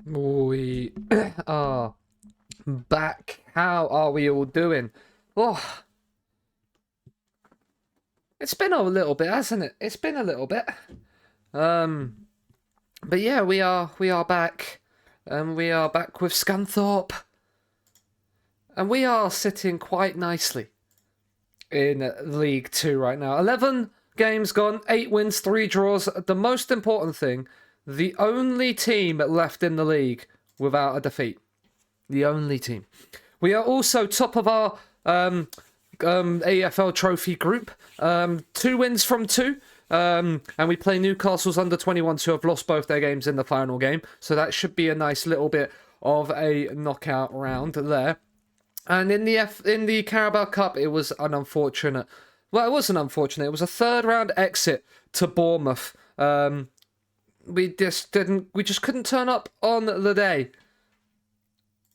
We are back. How are we all doing? Oh, it's been a little bit, hasn't it? It's been a little bit. Um, but yeah, we are back. We are back with Scunthorpe, and we are sitting quite nicely in League Two right now. 11 games gone, 8 wins, 3 draws. The most important thing, the only team left in the league without a defeat. The only team. We are also top of our AFL trophy group. 2 wins from 2. And we play Newcastle's under 21s who have lost both their games in the final game. So that should be a nice little bit of a knockout round there. And in the Carabao Cup, it was an unfortunate. Well, it wasn't unfortunate. It was a third round exit to Bournemouth. We just couldn't turn up on the day.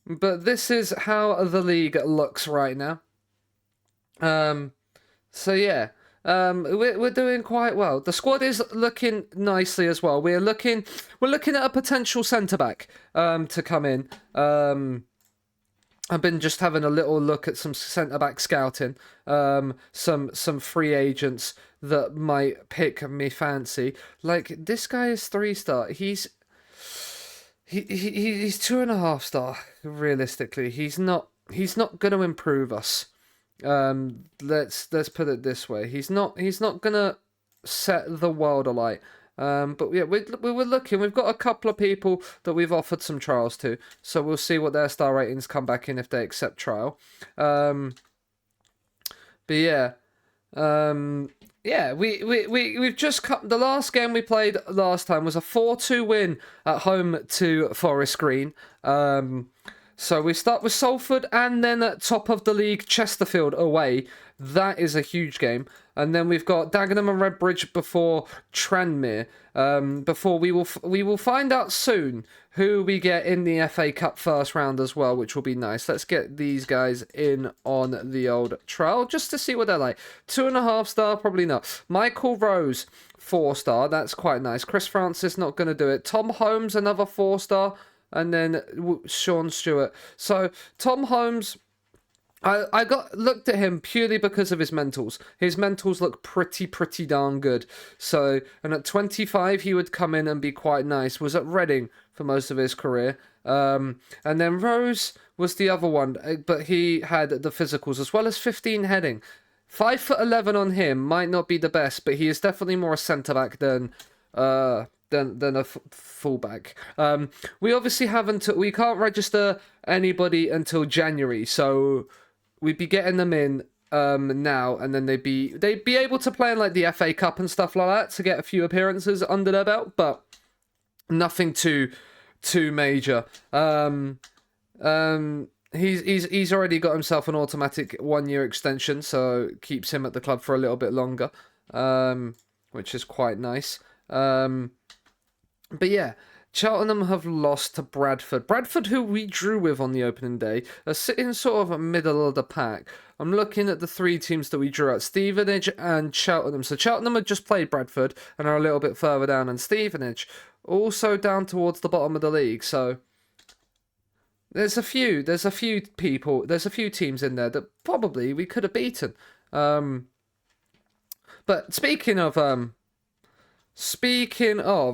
But this is how the league looks right now. So yeah, we're doing quite well. The squad is looking nicely as well. We're looking at a potential centre back to come in. I've been just having a little look at some centre back scouting. Some free agents that might pick me fancy. Like this guy is 3-star. He's 2.5-star. Realistically, he's not going to improve us. Let's put it this way. He's not gonna set the world alight. But yeah, we were looking. We've got a couple of people that we've offered some trials to, so we'll see what their star ratings come back in if they accept trial. But yeah. Yeah, we've just cut. The last game we played last time was a 4-2 win at home to Forest Green. So we start with Salford and then at top of the league Chesterfield away. That is a huge game. And then we've got Dagenham and Redbridge before Tranmere. Before we will find out soon who we get in the FA Cup first round as well, which will be nice. Let's get these guys in on the old trial just to see what they're like. 2.5-star, probably not. Michael Rose, 4-star. That's quite nice. Chris Francis not going to do it. Tom Holmes, another 4-star. And then Sean Stewart. So Tom Holmes, I looked at him purely because of his mentals. His mentals look pretty darn good. So, and at 25 he would come in and be quite nice. Was at Reading for most of his career. And then Rose was the other one, but he had the physicals as well as 15 heading. 5'11" on him might not be the best, but he is definitely more a centre back than a fullback. We obviously we can't register anybody until January, so we'd be getting them in now, and then they'd be able to play in like the FA Cup and stuff like that to get a few appearances under their belt, but nothing too major. He's already got himself an automatic 1-year extension, so keeps him at the club for a little bit longer, which is quite nice. But yeah, Cheltenham have lost to Bradford. Bradford, who we drew with on the opening day, are sitting sort of middle of the pack. I'm looking at the 3 teams that we drew at, Stevenage and Cheltenham. So Cheltenham had just played Bradford and are a little bit further down, and Stevenage also down towards the bottom of the league. So there's a few teams in there that probably we could have beaten. But speaking of,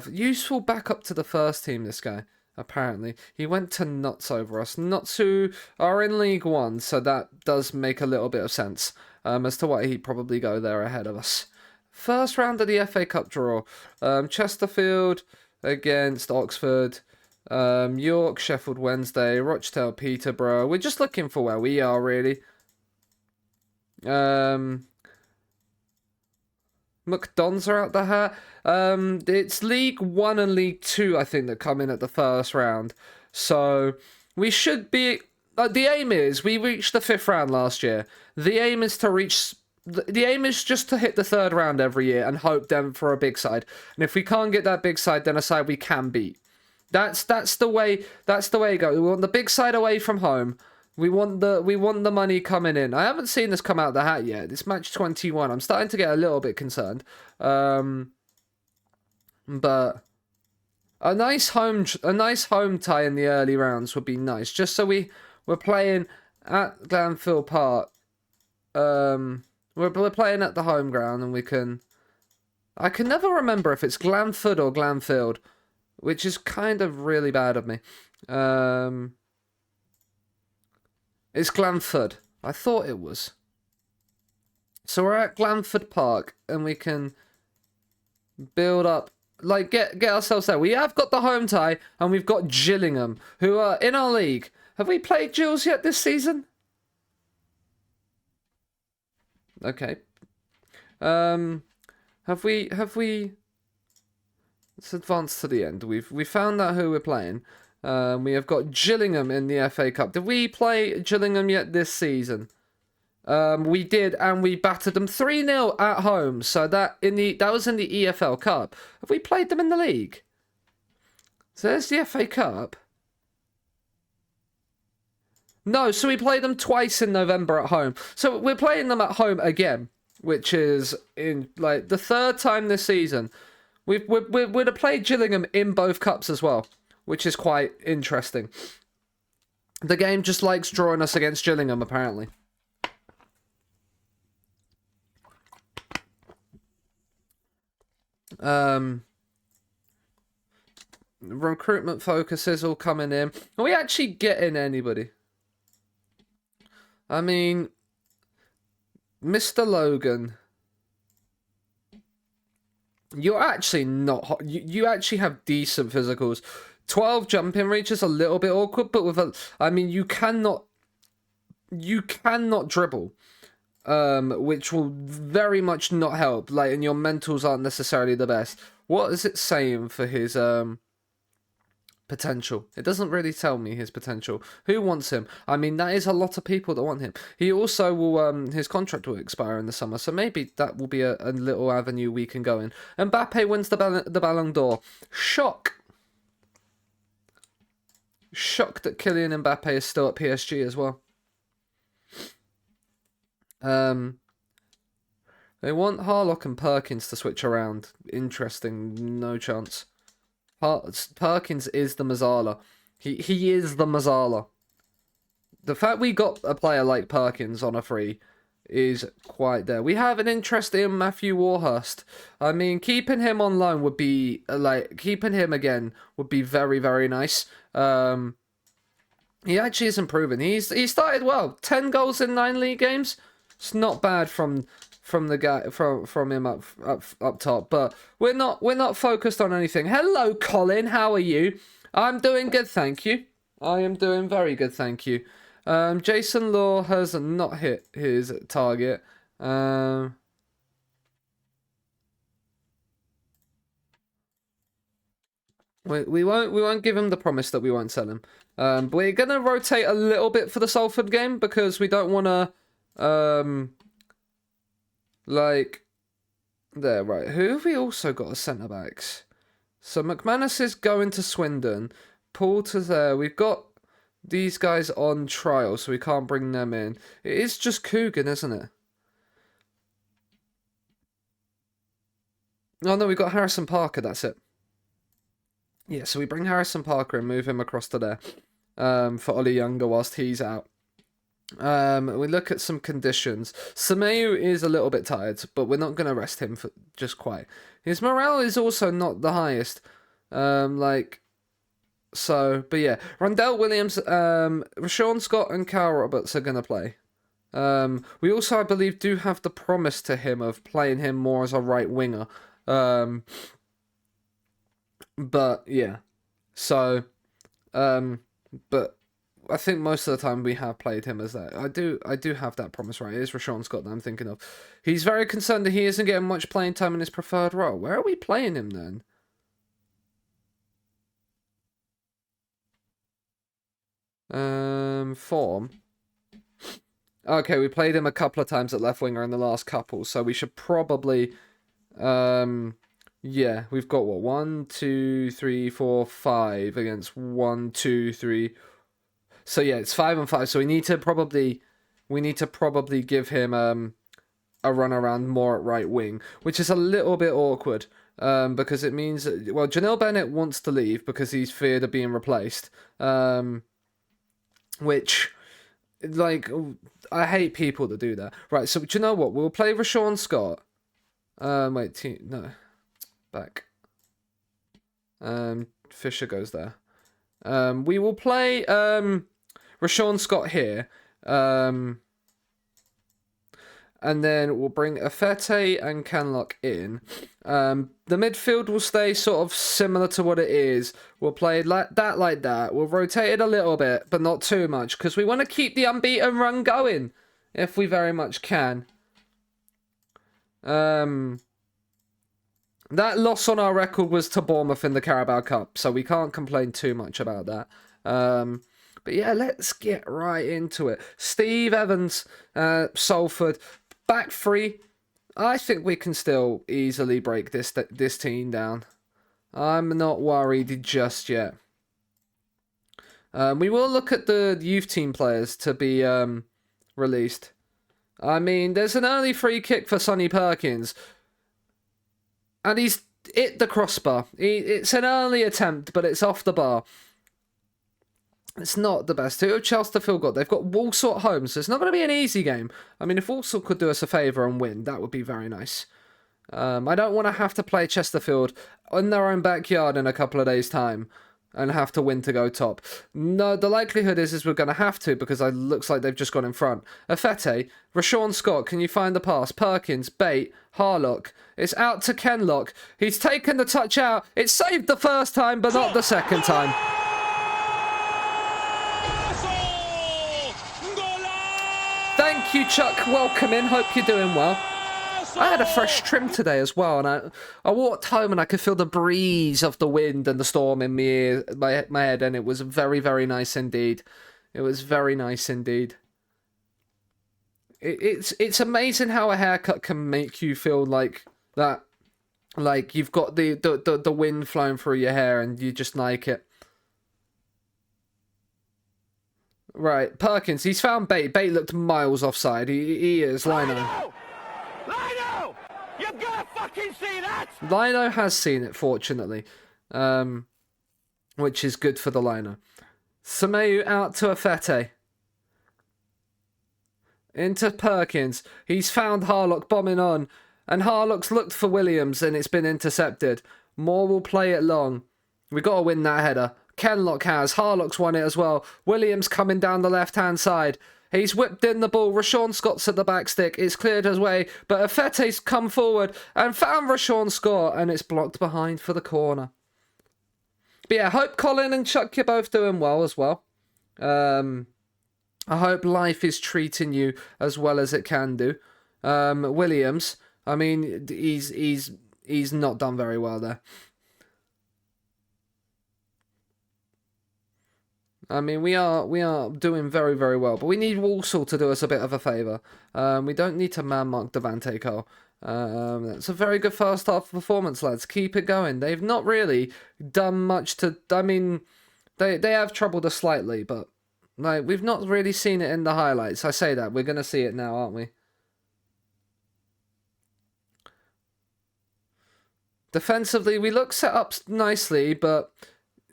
useful backup to the first team, this guy, apparently. He went to Notts over us. Notts who are in League One, so that does make a little bit of sense as to why he'd probably go there ahead of us. First round of the FA Cup draw. Chesterfield against Oxford. York, Sheffield Wednesday, Rochdale, Peterborough. We're just looking for where we are, really. McDon's are out the hat. It's League 1 and League 2, I think, that come in at the first round. So we should be... the aim is, we reached the 5th round last year. The aim is to reach... The aim is just to hit the 3rd round every year and hope then for a big side. And if we can't get that big side, then a side we can beat. That's the way it goes. We want the big side away from home. We want the money coming in. I haven't seen this come out of the hat yet. This match 21. I'm starting to get a little bit concerned. But A nice home tie in the early rounds would be nice, just so we're playing at Glanfield Park. We're playing at the home ground, and we can. I can never remember if it's Glanford or Glanfield, which is kind of really bad of me. It's Glanford. I thought it was. So we're at Glanford Park, and we can build up, like, get ourselves there. We have got the home tie, and we've got Gillingham, who are in our league. Have we played Gills yet this season? Okay. Have we? Let's advance to the end. We found out who we're playing. We have got Gillingham in the FA Cup. Did we play Gillingham yet this season? We did, and we battered them 3-0 at home. So that was in the EFL Cup. Have we played them in the league? So there's the FA Cup. No, so we played them twice in November at home. So we're playing them at home again, which is in like the third time this season. We'd have played Gillingham in both cups as well, which is quite interesting. The game just likes drawing us against Gillingham, apparently. Recruitment focuses all coming in. Are we actually getting anybody? I mean, Mr. Logan, you're actually not hot. You actually have decent physicals. 12 jumping reach is a little bit awkward, but with I mean, you cannot dribble, which will very much not help. Like, and your mentals aren't necessarily the best. What is it saying for his potential? It doesn't really tell me his potential. Who wants him? I mean, that is a lot of people that want him. He also will, his contract will expire in the summer, so maybe that will be a little avenue we can go in. Mbappe wins the Ballon d'Or. Shock that Kylian Mbappe is still at PSG as well. They want Harlock and Perkins to switch around. Interesting. No chance. Perkins is the Mazzala. He is the Mazzala. The fact we got a player like Perkins on a free is quite there. We have an interest in Matthew Warhurst. I mean, keeping him on loan would be, keeping him again would be very, very nice. He actually is improving. He started well. 10 goals in 9 league games. It's not bad from the guy from him up top, but we're not focused on anything. Hello, Colin. How are you? I'm doing good, thank you. I am doing very good, thank you. Jason Law has not hit his target. We won't give him the promise that we won't sell him. But we're gonna rotate a little bit for the Salford game because we don't want to like there, right. Who have we also got as centre backs? So McManus is going to Swindon. Paul to there. We've got these guys on trial, so we can't bring them in. It is just Coogan, isn't it? Oh no, we've got Harrison Parker, that's it. Yeah, so we bring Harrison Parker and move him across to there for Ollie Younger whilst he's out. We look at some conditions. Sameu is a little bit tired, but we're not going to rest him for just quite. His morale is also not the highest. So, but yeah. Rondell Williams, Rashawn Scott and Kyle Roberts are going to play. We also, I believe, do have the promise to him of playing him more as a right winger. But yeah. So, but I think most of the time we have played him as that. I do have that promise right. It is Rashawn Scott that I'm thinking of. He's very concerned that he isn't getting much playing time in his preferred role. Where are we playing him then? Form. Okay, we played him a couple of times at left winger in the last couple, so we should probably yeah, we've got what, 1, 2, 3, 4, 5 against 1, 2, 3. So yeah, it's 5 and 5. So we need to probably give him a run around more at right wing, which is a little bit awkward. because it means that, well, Janelle Bennett wants to leave because he's feared of being replaced, which, like, I hate people that do that. Right, so do you know what? We'll play Rashawn Scott. No, back. Fisher goes there. We will play Rashawn Scott here. And then we'll bring Afete and Canlock in. The midfield will stay sort of similar to what it is. We'll play like that. We'll rotate it a little bit, but not too much, because we want to keep the unbeaten run going, if we very much can. That loss on our record was to Bournemouth in the Carabao Cup, so we can't complain too much about that. But yeah, let's get right into it. Steve Evans, Salford, back three. I think we can still easily break this team down. I'm not worried just yet. We will look at the youth team players to be released. I mean, there's an early free kick for Sonny Perkins. And he's hit the crossbar. It's an early attempt, but it's off the bar. It's not the best. Who have Chesterfield got? They've got Walsall at home, so it's not going to be an easy game. I mean, if Walsall could do us a favour and win, that would be very nice. I don't want to have to play Chesterfield in their own backyard in a couple of days' time and have to win to go top. No, the likelihood is we're going to have to, because it looks like they've just gone in front. Afete, Rashawn Scott, can you find the pass? Perkins, Bate, Harlock. It's out to Kenlock. He's taken the touch out. It's saved the first time, but not the second time. Thank you, Chuck. Welcome in. Hope you're doing well. I had a fresh trim today as well, and I walked home and I could feel the breeze of the wind and the storm in my head, and it was very, very nice indeed. It was very nice indeed. It's amazing how a haircut can make you feel like that, like you've got the wind flowing through your hair and you just like it. Right, Perkins, he's found Bate. Bate looked miles offside. He is, Lino. Lino! You've got to fucking see that! Lino has seen it, fortunately. Which is good for the Lino. Sameu out to Afete. Into Perkins. He's found Harlock bombing on. And Harlock's looked for Williams and it's been intercepted. Moore will play it long. We got to win that header. Kenlock has. Harlock's won it as well. Williams coming down the left-hand side. He's whipped in the ball. Rashawn Scott's at the back stick. It's cleared his way. But Afete's come forward and found Rashawn Scott. And it's blocked behind for the corner. But yeah, hope Colin and Chuck, you're both doing well as well. I hope life is treating you as well as it can do. Williams, I mean, he's not done very well there. I mean, we are doing very, very well, but we need Walsall to do us a bit of a favour. We don't need to man-mark Devante Cole. That's a very good first half performance, lads. Keep it going. They've not really done much to... I mean, they have troubled us slightly, but like we've not really seen it in the highlights. I say that. We're going to see it now, aren't we? Defensively, we look set up nicely, but...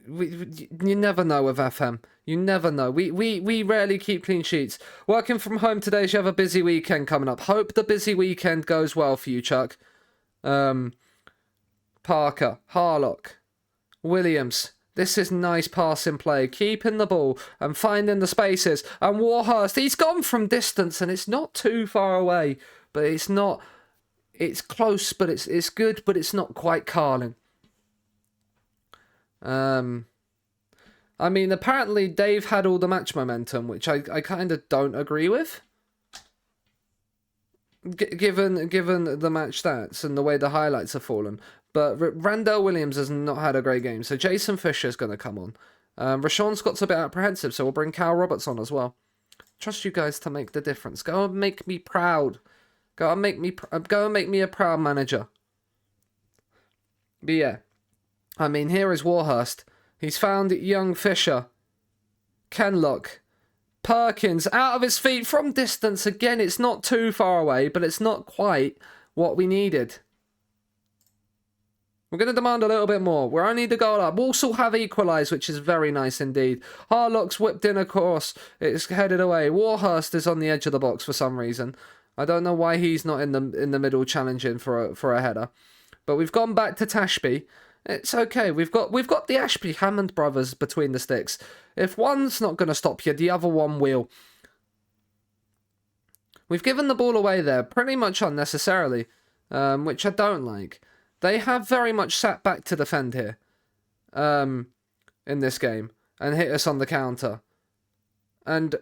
you never know with FM. You never know. We rarely keep clean sheets. Working from home today, so you have a busy weekend coming up. Hope the busy weekend goes well for you, Chuck. Parker, Harlock, Williams. This is nice passing play. Keeping the ball and finding the spaces. And Warhurst, he's gone from distance and it's not too far away. But it's not... It's close, but it's good, but it's not quite Carlin. I mean, apparently Dave had all the match momentum, which I kind of don't agree with. Given the match stats and the way the highlights have fallen. But Randell Williams has not had a great game, so Jason Fisher's going to come on. Rashawn Scott's a bit apprehensive, so we'll bring Cal Roberts on as well. Trust you guys to make the difference. Go and make me proud. Go and make me a proud manager. But yeah. I mean, here is Warhurst. He's found young Fisher. Kenlock. Perkins out of his feet from distance. Again, it's not too far away, but it's not quite what we needed. We're going to demand a little bit more. We're only the goal up. Walsall have equalised, which is very nice indeed. Harlock's whipped in across. It's headed away. Warhurst is on the edge of the box for some reason. I don't know why he's not in the middle challenging for a header. But we've gone back to Tashby. It's okay. We've got the Ashby Hammond brothers between the sticks. If one's not going to stop you, the other one will. We've given the ball away there pretty much unnecessarily, which I don't like. They have very much sat back to defend here in this game and hit us on the counter. And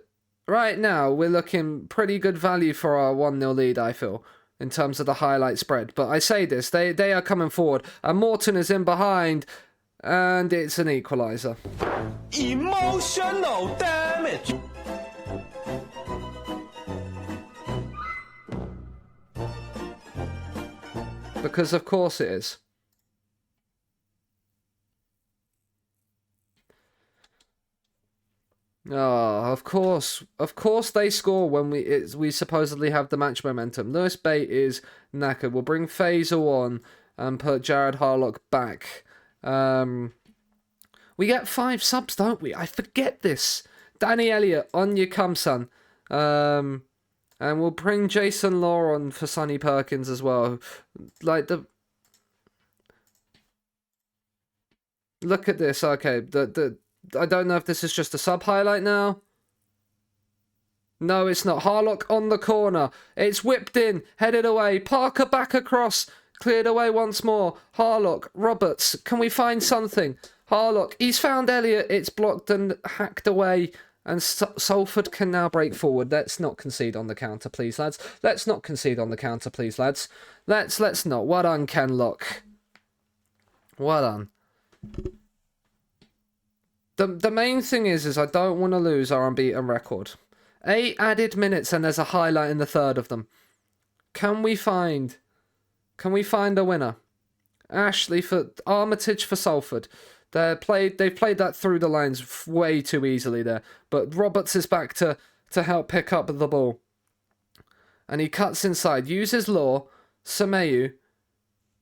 right now, we're looking pretty good value for our 1-0 lead, I feel, in terms of the highlight spread. But I say this, they are coming forward. And Morton is in behind, and it's an equaliser. Emotional damage. Because of course it is. Oh, of course they score when we supposedly have the match momentum. Lewis Bate is knackered. We'll bring Faisal on and put Jared Harlock back. We get 5 subs, don't we? I forget this. Danny Elliott, on you come, son. And we'll bring Jason Law on for Sonny Perkins as well. Like look at this. Okay, I don't know if this is just a sub highlight now. No, it's not. Harlock on the corner. It's whipped in, headed away. Parker back across, cleared away once more. Harlock, Roberts. Can we find something? Harlock, he's found Elliott. It's blocked and hacked away. And Salford can now break forward. Let's not concede on the counter, please, lads. Let's not concede on the counter, please, lads. Let's not. Well done, Ken Lock. Well done. The main thing is I don't want to lose our unbeaten record. 8 added minutes and there's a highlight in the third of them. Can we find a winner? Ashley for Armitage for Salford. They've played that through the lines way too easily there. But Roberts is back to help pick up the ball. And he cuts inside. Uses Law, Semeyu,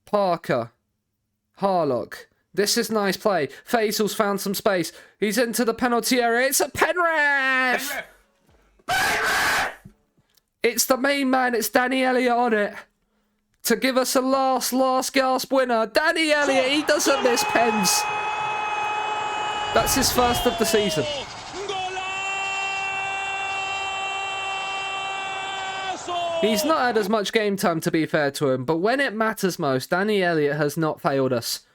Parker, Harlock. This is nice play. Faisal's found some space. He's into the penalty area. It's a Penrith! It's the main man. It's Danny Elliott on it. To give us a last gasp winner. Danny Elliott, he doesn't miss pens. That's his first of the season. He's not had as much game time, to be fair to him, but when it matters most, Danny Elliott has not failed us.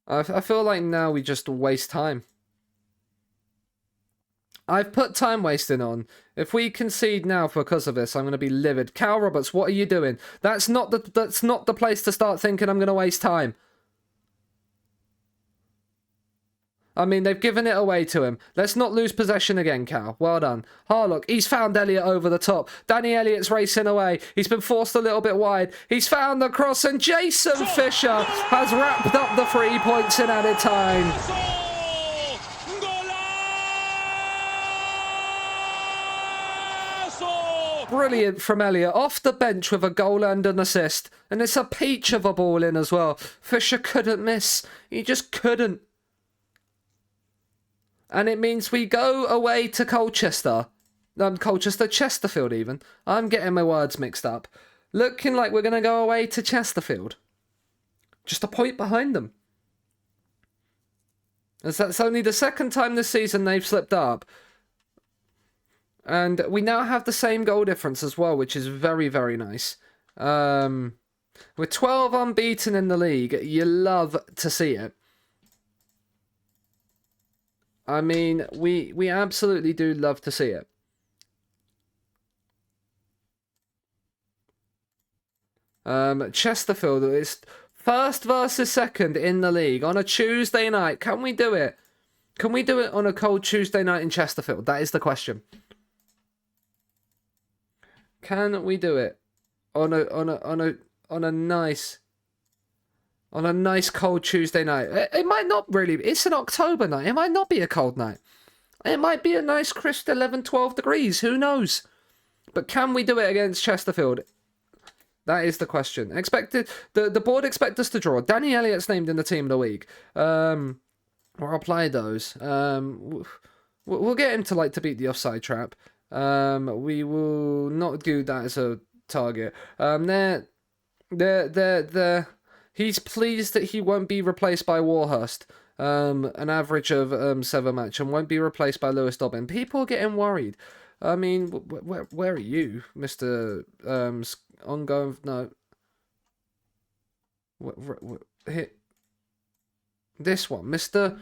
I feel like now we just waste time. I've put time wasting on. If we concede now because of this, I'm going to be livid. Cal Roberts, what are you doing? That's not the place to start thinking I'm going to waste time. I mean, they've given it away to him. Let's not lose possession again, Cal. Well done. Harlock, he's found Elliott over the top. Danny Elliott's racing away. He's been forced a little bit wide. He's found the cross, and Jason Fisher has wrapped up the 3 points in added time. Brilliant from Elliott. Off the bench with a goal and an assist. And it's a peach of a ball in as well. Fisher couldn't miss. He just couldn't. And it means we go away to Colchester. Chesterfield even. I'm getting my words mixed up. Looking like we're going to go away to Chesterfield. Just a point behind them. As that's only the second time this season they've slipped up. And we now have the same goal difference as well, which is very, very nice. We're 12 unbeaten in the league. You love to see it. I mean, we absolutely do love to see it. Chesterfield is first versus second in the league on a Tuesday night. Can we do it? Can we do it on a cold Tuesday night in Chesterfield? That is the question. Can we do it on a nice cold Tuesday night? It might not really. It's an October night. It might not be a cold night. It might be a nice crisp 11, 12 degrees. Who knows? But can we do it against Chesterfield? That is the question. The board expect us to draw. Danny Elliott's named in the team of the week. Or I'll play those. We'll get him to beat the offside trap. We will not do that as a target. He's pleased that he won't be replaced by Warhurst. An average of 7 match, and won't be replaced by Lewis Dobbin. People are getting worried. I mean, where are you, Mr. Ongoing? No. Hit this one, Mr.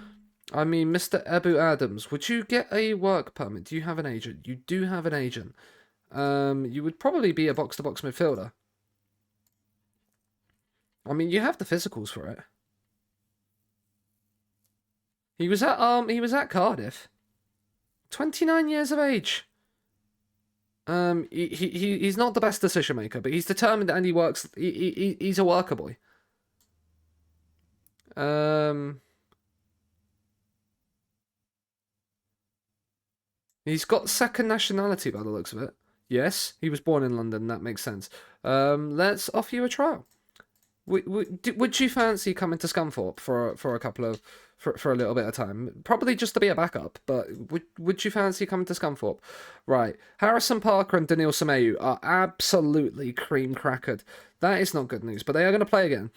Abu Adams. Would you get a work permit? Do you have an agent? You do have an agent. You would probably be a box-to-box midfielder. I mean, you have the physicals for it. He was at Cardiff. 29 years of age. He's not the best decision maker, but he's determined and he works. He's a worker boy. He's got second nationality by the looks of it. Yes, he was born in London. That makes sense. Let's offer you a trial. Would you fancy coming to Scunthorpe for a little bit of time? Probably just to be a backup, but would you fancy coming to Scunthorpe? Right. Harrison Parker and Daniil Semeyu are absolutely cream crackered. That is not good news, but they are going to play again.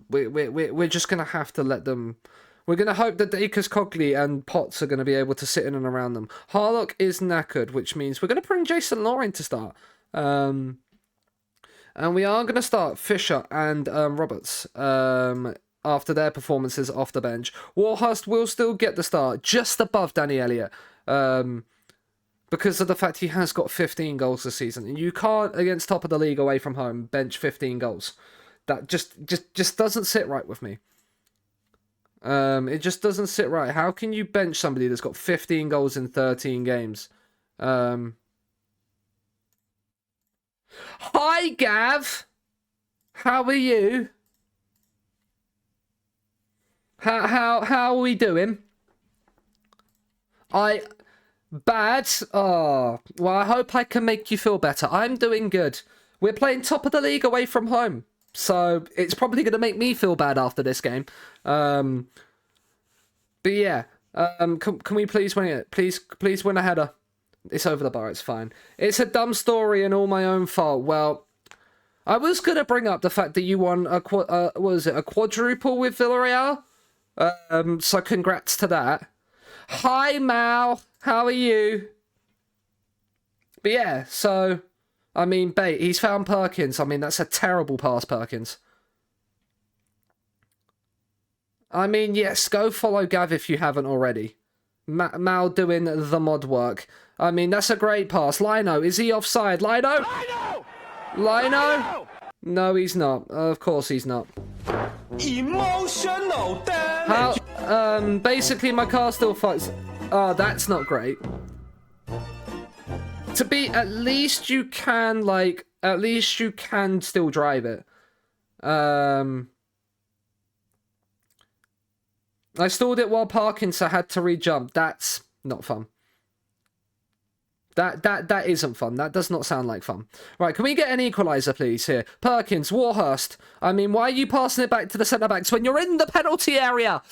We're just going to have to let them. We're going to hope that Dacres, Cogley and Potts are going to be able to sit in and around them. Harlock is knackered, which means we're going to bring Jason Loring to start. And we are going to start Fisher and Roberts after their performances off the bench. Warhurst will still get the start, just above Danny Elliott, because of the fact he has got 15 goals this season. And you can't, against top of the league away from home, bench 15 goals. That just doesn't sit right with me. It just doesn't sit right. How can you bench somebody that's got 15 goals in 13 games? Hi, Gav. How are you? How are we doing? Bad. Oh, well, I hope I can make you feel better. I'm doing good. We're playing top of the league away from home, so it's probably going to make me feel bad after this game. But yeah, can we please win it? Please win a header. It's over the bar, it's fine. It's a dumb story and all my own fault. Well, I was going to bring up the fact that you won a quadruple with Villarreal. So congrats to that. Hi, Mal. How are you? But yeah, so, I mean, Bate, he's found Perkins. I mean, that's a terrible pass, Perkins. I mean, yes, go follow Gav if you haven't already. Mal doing the mod work. I mean, that's a great pass. Lino, is he offside? Lino? Lino? No, he's not. Of course he's not. Emotional damage. How? Basically, my car still fights. Oh, that's not great. To be, at least you can still drive it. I stalled it while parking, so I had to re-jump. That's not fun. That isn't fun. That does not sound like fun. Right, can we get an equaliser, please, here? Perkins, Warhurst. I mean, why are you passing it back to the centre-backs when you're in the penalty area?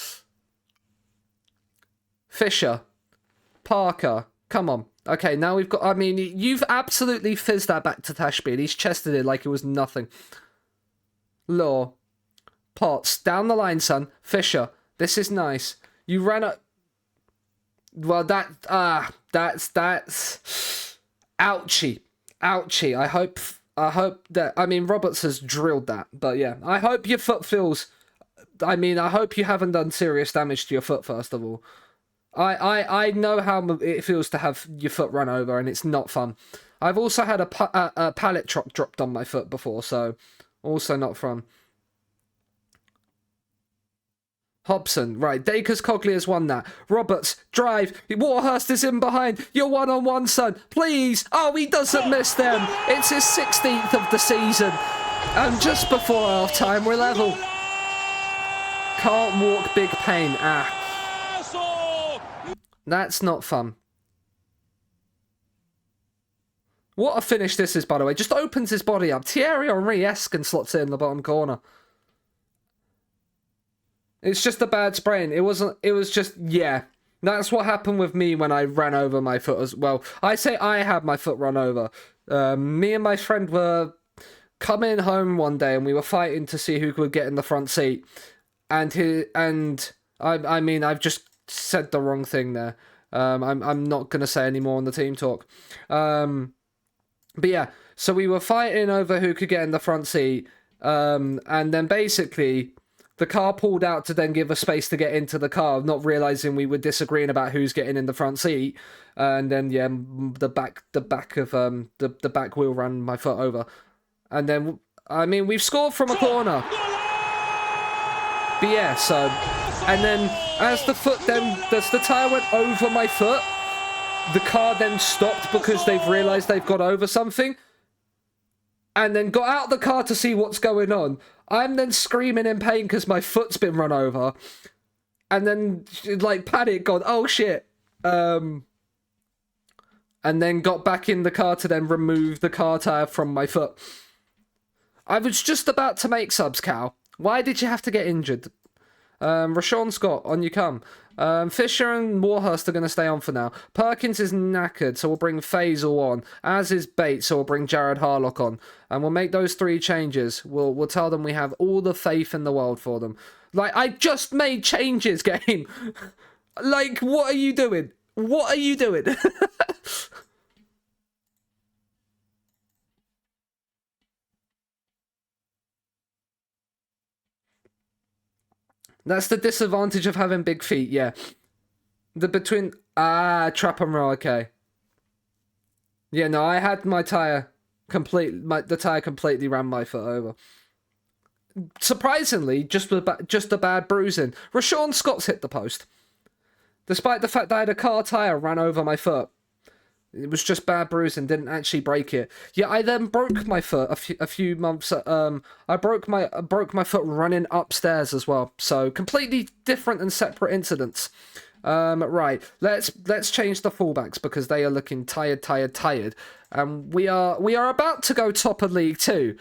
Fisher. Parker. Come on. Okay, now we've got... I mean, you've absolutely fizzed that back to Tashby, and he's chested it like it was nothing. Law. Potts. Down the line, son. Fisher. This is nice. You ran up... Well, that's ouchie. Ouchie. I hope that, I mean, Roberts has drilled that, but yeah, I hope your foot feels, I mean, I hope you haven't done serious damage to your foot, first of all. I know how it feels to have your foot run over, and it's not fun. I've also had a pallet truck dropped on my foot before, so also not fun. Hobson, right, Dacres Cogley has won that. Roberts, drive, Warhurst is in behind, you're one-on-one, son, please! Oh, he doesn't miss them! It's his 16th of the season, and just before half-time, we're level. Can't walk, big pain, That's not fun. What a finish this is, by the way. Just opens his body up. Thierry Henry-esque and slots it in the bottom corner. It's just a bad sprain. It was just, yeah. That's what happened with me when I ran over my foot as well. I say I had my foot run over. Me and my friend were coming home one day and we were fighting to see who could get in the front seat. I mean, I've just said the wrong thing there. I'm not going to say any more on the team talk. But yeah, so we were fighting over who could get in the front seat. And then basically the car pulled out to then give us space to get into the car, not realizing we were disagreeing about who's getting in the front seat. And then, yeah, the back wheel ran my foot over. And then, I mean, we've scored from a corner. But yeah, so, and then as the tyre went over my foot, the car then stopped because they've realised they've got over something. And then got out of the car to see what's going on. I'm then screaming in pain because my foot's been run over. And then, like, panic, gone, oh shit. And then got back in the car to then remove the car tyre from my foot. I was just about to make subs, Cal. Why did you have to get injured? Rashawn Scott, on you come. Fisher and Warhurst are going to stay on for now. Perkins is knackered, so we'll bring Faisal on. As is Bates, so we'll bring Jared Harlock on. And we'll make those 3 changes. We'll tell them we have all the faith in the world for them. Like, I just made changes, game. Like, what are you doing? What are you doing? That's the disadvantage of having big feet, yeah. Trap and roll, okay. Yeah, no, I had my tyre the tyre completely ran my foot over. Surprisingly, just a bad bruising. Rashawn Scott's hit the post. Despite the fact that I had a car tyre ran over my foot. It was just bad bruising, didn't actually break it. Yeah, I then broke my foot a few months. I broke my foot running upstairs as well. So completely different and separate incidents. Right, let's change the fullbacks because they are looking tired. We are about to go top of League 2.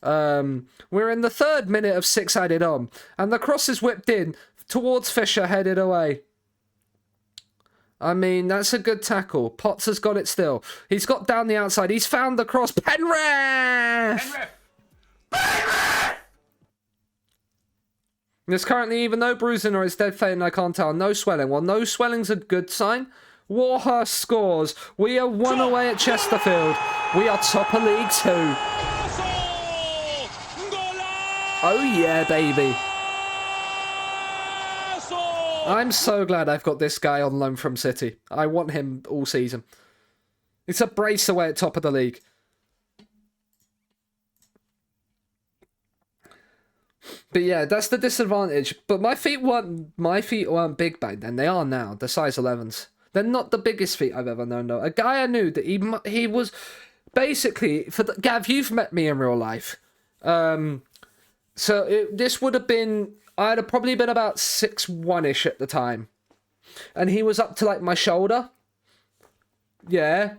We're in the 3rd minute of 6 added on, and the cross is whipped in towards Fisher, headed away. I mean, that's a good tackle. Potts has got it still. He's got down the outside. He's found the cross. Penrith! There's currently either no bruising or it's dead faint, I can't tell. No swelling. Well, no swelling's a good sign. Warhurst scores. We are 1 away at Chesterfield. We are top of League 2. Oh yeah, baby. I'm so glad I've got this guy on loan from City. I want him all season. It's a brace away at top of the league. But yeah, that's the disadvantage. But my feet weren't big back then. They are now. They're size 11s. They're not the biggest feet I've ever known, though. A guy I knew that he was basically Gav. You've met me in real life. This would have been. I'd have probably been about 6'1"-ish at the time. And he was up to like my shoulder. Yeah.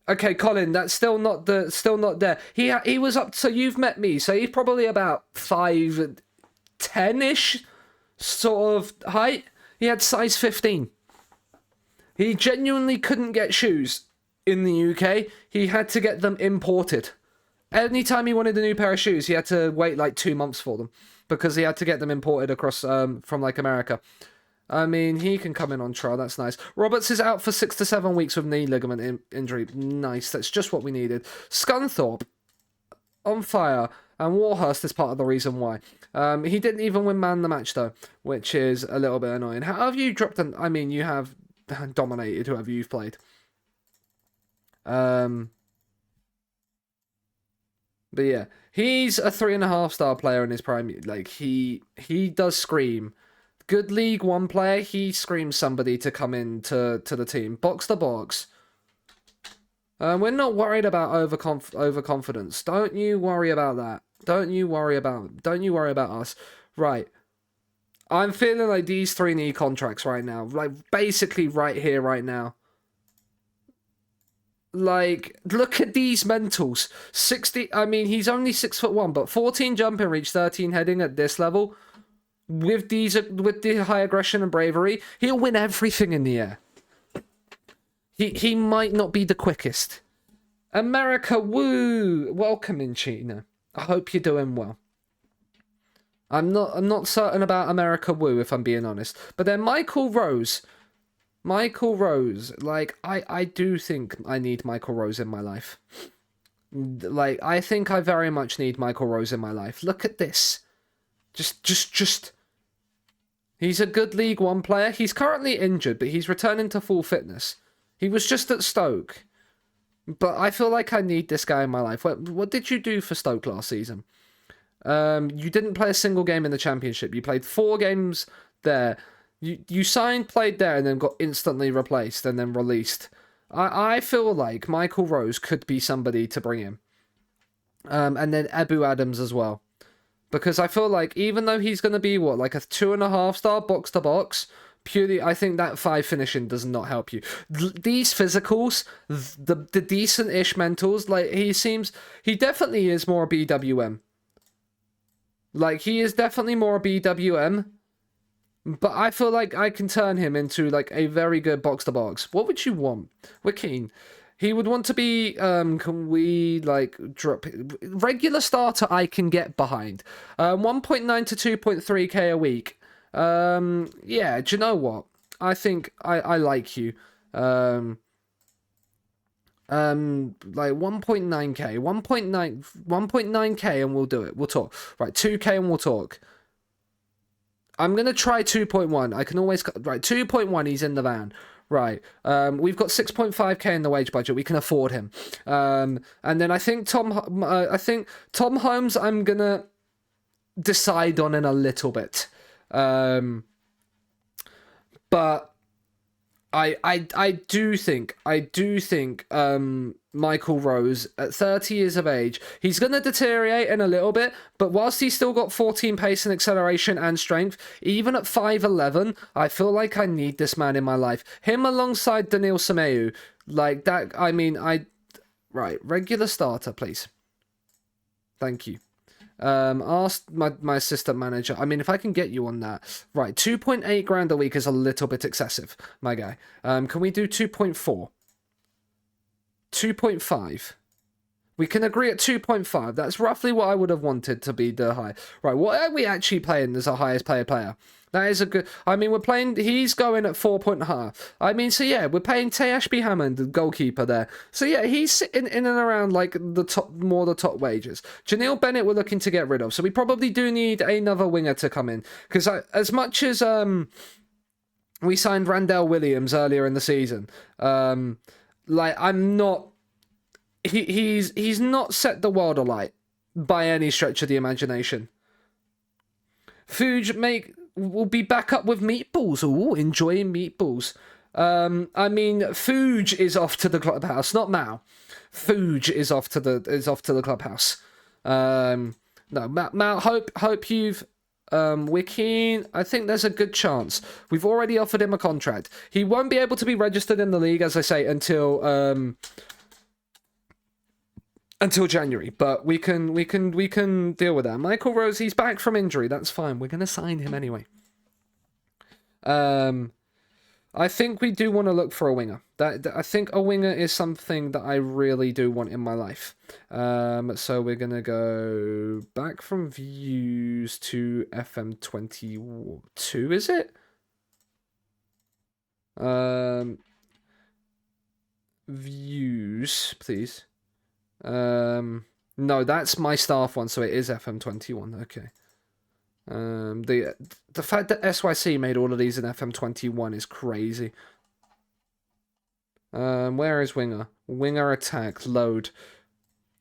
Okay, Colin, that's still not there. He was up to, you've met me, so he's probably about 5'10"-ish sort of height. He had size 15. He genuinely couldn't get shoes in the UK. He had to get them imported. Anytime he wanted a new pair of shoes, he had to wait like 2 months for them. Because he had to get them imported across from like America. I mean, he can come in on trial. That's nice. Roberts is out for 6 to 7 weeks with knee ligament injury. Nice. That's just what we needed. Scunthorpe on fire. And Warhurst is part of the reason why. He didn't even win man the match, though. Which is a little bit annoying. How have you dropped an... I mean, you have dominated whoever you've played. But yeah, he's a 3.5-star player in his prime. Like, he does scream. Good League One player, he screams somebody to come in to the team. Box to box. We're not worried about overconfidence. Don't you worry about that. Don't you worry about us. Right. I'm feeling like these 3 need contracts right now. Like, basically right here, right now. Like, look at these mentals. 60. I mean, he's only 6'1", but 14 jumping reach, 13 heading at this level. With the high aggression and bravery, he'll win everything in the air. He might not be the quickest. America, woo! Welcome in, Chino. I hope you're doing well. I'm not certain about America, woo, if I'm being honest. But then Michael Rose, like, I do think I need Michael Rose in my life. Like, I think I very much need Michael Rose in my life. Look at this. Just. He's a good League One player. He's currently injured, but he's returning to full fitness. He was just at Stoke. But I feel like I need this guy in my life. What did you do for Stoke last season? You didn't play a single game in the Championship. You played 4 games there. You signed, played there, and then got instantly replaced and then released. I feel like Michael Rose could be somebody to bring in. And then Ebu Adams as well. Because I feel like even though he's going to be, like a 2.5-star box-to-box, purely, I think that 5 finishing does not help you. These physicals, the decent-ish mentals, like, he definitely is more BWM. Like, he is definitely more BWM. But I feel like I can turn him into, like, a very good box-to-box. What would you want? We're keen. He would want to be, can we, like, drop... Regular starter I can get behind. 1.9 to 2.3k a week. Yeah, do you know what? I think I like you. Like 1.9k. 1.9k and we'll do it. We'll talk. Right, 2k and we'll talk. I'm going to try 2.1. I can always... Right, 2.1, he's in the van. Right, we've got 6.5k in the wage budget. We can afford him. And then I think Tom Holmes I'm going to decide on in a little bit. But I do think Michael Rose at 30 years of age, he's going to deteriorate in a little bit, but whilst he's still got 14 pace and acceleration and strength, even at 5'11", I feel like I need this man in my life. Him alongside Daniil Sameu, like that, I mean, right, regular starter, please. Thank you. Ask my assistant manager. I mean, if I can get you on that. Right, 2.8 grand a week is a little bit excessive, my guy. Can we do 2.4? 2.5. We can agree at 2.5. That's roughly what I would have wanted to be the high. Right, what are we actually playing as our highest player? That is a good... I mean, we're playing... He's going at 4.5. I mean, so yeah, we're paying Ashby Hammond, the goalkeeper there. So yeah, he's sitting in and around, like, the top wages. Janelle Bennett we're looking to get rid of. So we probably do need another winger to come in. Because as much as we signed Randell Williams earlier in the season, like, I'm not... He's not set the world alight by any stretch of the imagination. Fuge will be back up with meatballs. Ooh, enjoying meatballs. I mean, Fuge is off to the clubhouse, not Mao. Fuge is off to the clubhouse. No, Mao. Hope you've. We're keen. I think there's a good chance. We've already offered him a contract. He won't be able to be registered in the league, as I say, until January, but we can deal with that. Michael Rose, he's back from injury. That's fine. We're gonna sign him anyway. I think we do want to look for a winger. I think a winger is something that I really do want in my life. So we're gonna go back from views to FM22. Is it? Views, please. No, that's my staff one, so it is FM21. Okay. The fact that SYC made all of these in FM21 is crazy. Where is winger? Winger attack load.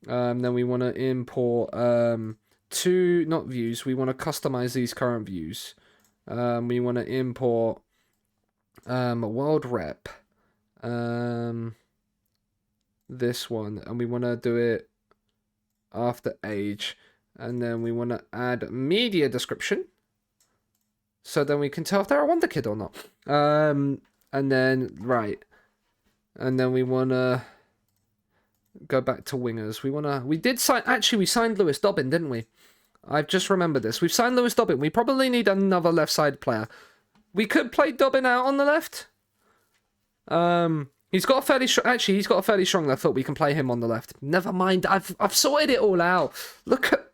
Then we want to import not views. We want to customize these current views. We want to import world rep. This one, and we want to do it after age, and then we want to add media description, so then we can tell if they're a wonder kid or not. And then right, and then we want to go back to wingers. We did sign... Actually, we signed Lewis Dobbin, didn't we? I've just remembered this. We've signed Lewis Dobbin. We probably need another left side player. We could play Dobbin out on the left. He's got a fairly he's got a fairly strong left foot. We can play him on the left. Never mind. I've sorted it all out. Look at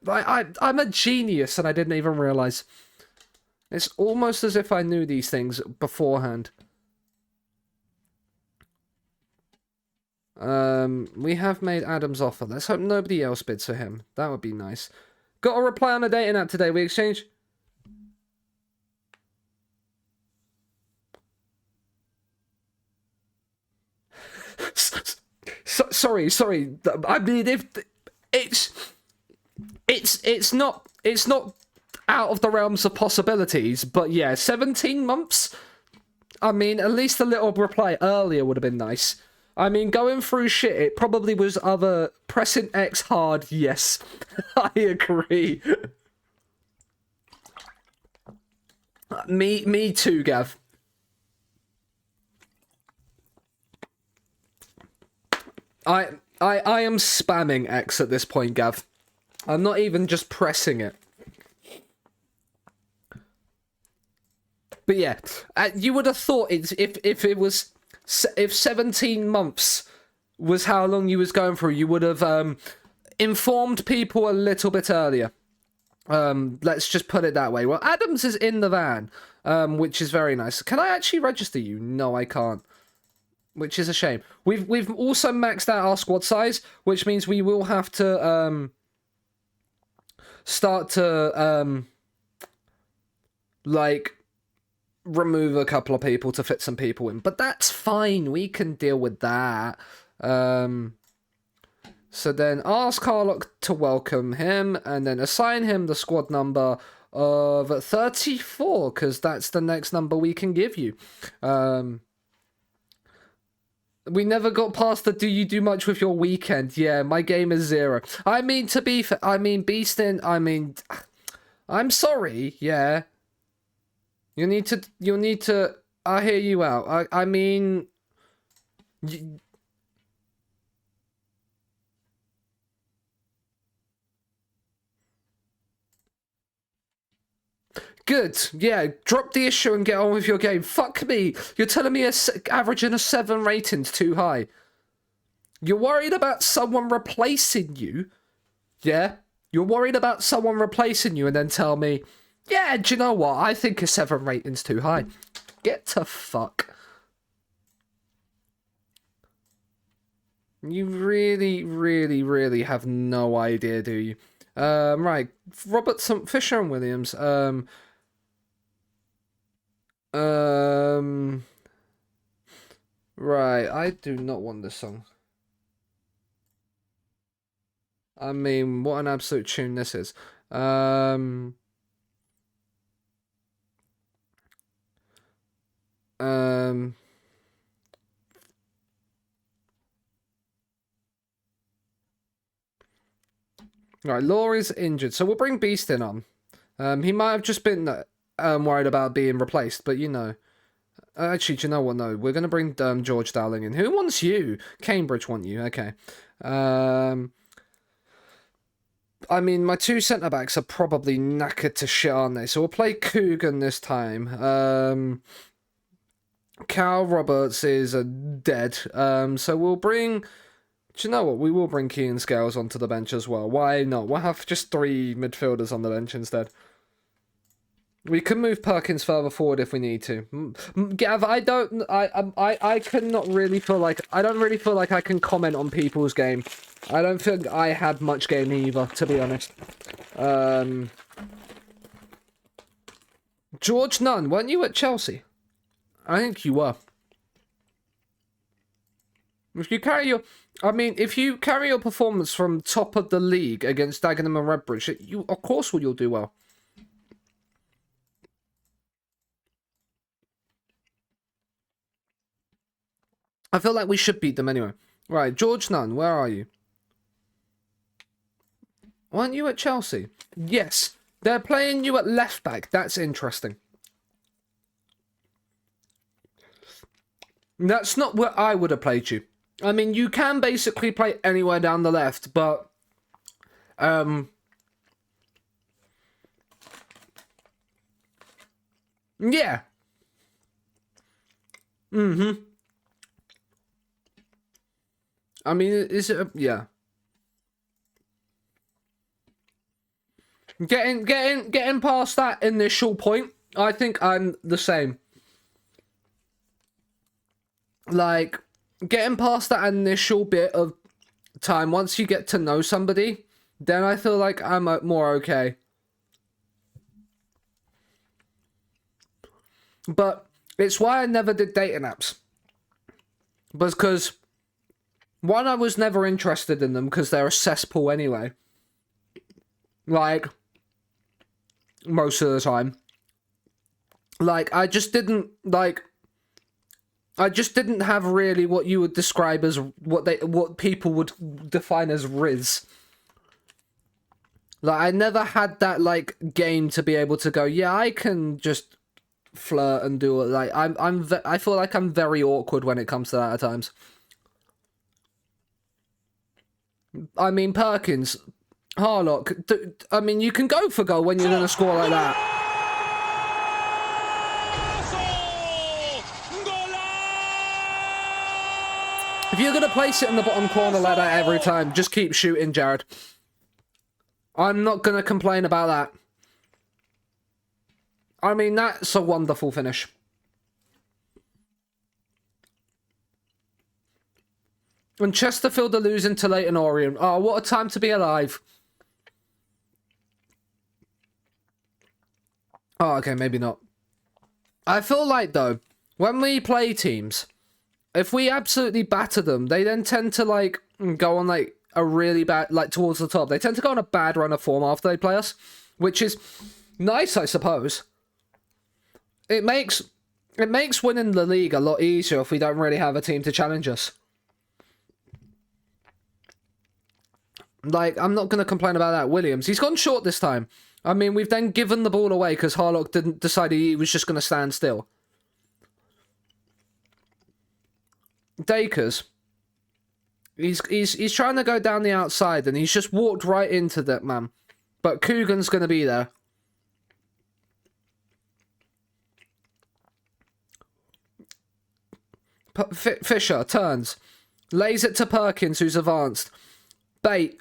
I'm a genius and I didn't even realize. It's almost as if I knew these things beforehand. We have made Adam's offer. Let's hope nobody else bids for him. That would be nice. Got a reply on a dating app today. We exchanged. Sorry. I mean, if it's not out of the realms of possibilities, but yeah, 17 months. I mean, at least a little reply earlier would have been nice. I mean, going through shit, it probably was other pressing X hard. Yes, I agree. Me too, Gav. I am spamming X at this point, Gav. I'm not even just pressing it. But yeah, you would have thought if 17 months was how long you was going through, you would have informed people a little bit earlier. Let's just put it that way. Well, Adams is in the van, which is very nice. Can I actually register you? No, I can't. Which is a shame. We've also maxed out our squad size, which means we will have to start to like remove a couple of people to fit some people in. But that's fine. We can deal with that. So then ask Carlock to welcome him and then assign him the squad number of 34 because that's the next number we can give you. We never got past the do you do much with your weekend? Yeah, my game is 0. I mean, to be fair, I mean, Beastin, I mean, I'm sorry, yeah. You'll need to, I hear you out. I mean, good, yeah, drop the issue and get on with your game. Fuck me, you're telling me averaging a 7 rating's too high. You're worried about someone replacing you, yeah? You're worried about someone replacing you and then tell me, yeah, do you know what, I think a 7 rating's too high. Get to fuck. You really have no idea, do you? Right, Robertson, Fisher and Williams, right, I do not want this song. I mean, what an absolute tune this is. Right, Laurie's injured, so we'll bring Beastin on. He might have just been worried about being replaced, but you know. Actually, do you know what? No, we're going to bring George Dowling in. Who wants you? Cambridge want you. Okay. I mean, my 2 centre-backs are probably knackered to shit, aren't they? So we'll play Coogan this time. Cal Roberts is dead. So we'll bring... Do you know what? We will bring Keane Scales onto the bench as well. Why not? We'll have just 3 midfielders on the bench instead. We can move Perkins further forward if we need to. Gav, I cannot really feel like... I don't really feel like I can comment on people's game. I don't think I had much game either, to be honest. George Nunn, weren't you at Chelsea? I think you were. If you carry your... I mean, if you carry your performance from top of the league against Dagenham and Redbridge, you, of course, you'll do well. I feel like we should beat them anyway. Right, George Nunn, where are you? Weren't you at Chelsea? Yes. They're playing you at left back. That's interesting. That's not where I would have played you. I mean, you can basically play anywhere down the left, but yeah. I mean, is it? Yeah. Getting past that initial point, I think I'm the same. Like, getting past that initial bit of time, once you get to know somebody, then I feel like I'm more okay. But it's why I never did dating apps. Because, one, I was never interested in them because they're a cesspool anyway. Like, most of the time. Like, I just didn't have really what you would describe as what people would define as Riz. Like, I never had that, like, game to be able to go, yeah, I can just flirt and do it. Like, I feel like I'm very awkward when it comes to that at times. I mean, Perkins, Harlock, I mean, you can go for goal when you're going to score like that. If you're going to place it in the bottom corner like that every time, just keep shooting, Jared. I'm not going to complain about that. I mean, that's a wonderful finish. And Chesterfield are losing to Leyton Orient. Oh, what a time to be alive. Oh, okay, maybe not. I feel like, though, when we play teams, if we absolutely batter them, they then tend to, like, go on, like, a really bad, like, towards the top. They tend to go on a bad run of form after they play us, which is nice, I suppose. It makes winning the league a lot easier if we don't really have a team to challenge us. Like, I'm not going to complain about that. Williams, he's gone short this time. I mean, we've then given the ball away because Harlock didn't decide he was just going to stand still. Dakers. He's trying to go down the outside and he's just walked right into that man. But Coogan's going to be there. Fisher turns. Lays it to Perkins, who's advanced. Bate.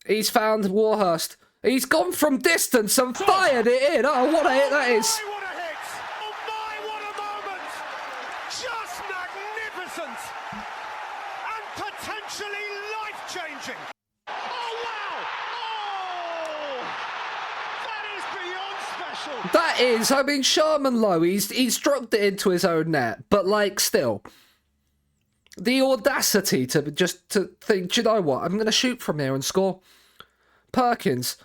He's found Warhurst. He's gone from distance and fired it in. Oh, what a hit that is. What a hit! Oh my, what a moment! Just magnificent! And potentially life-changing! Oh, wow! Oh! That is beyond special! That is, I mean, Sherman Lowe, he's dropped it into his own net, but, like, still. The audacity to think, do you know what, I'm going to shoot from here and score. Perkins.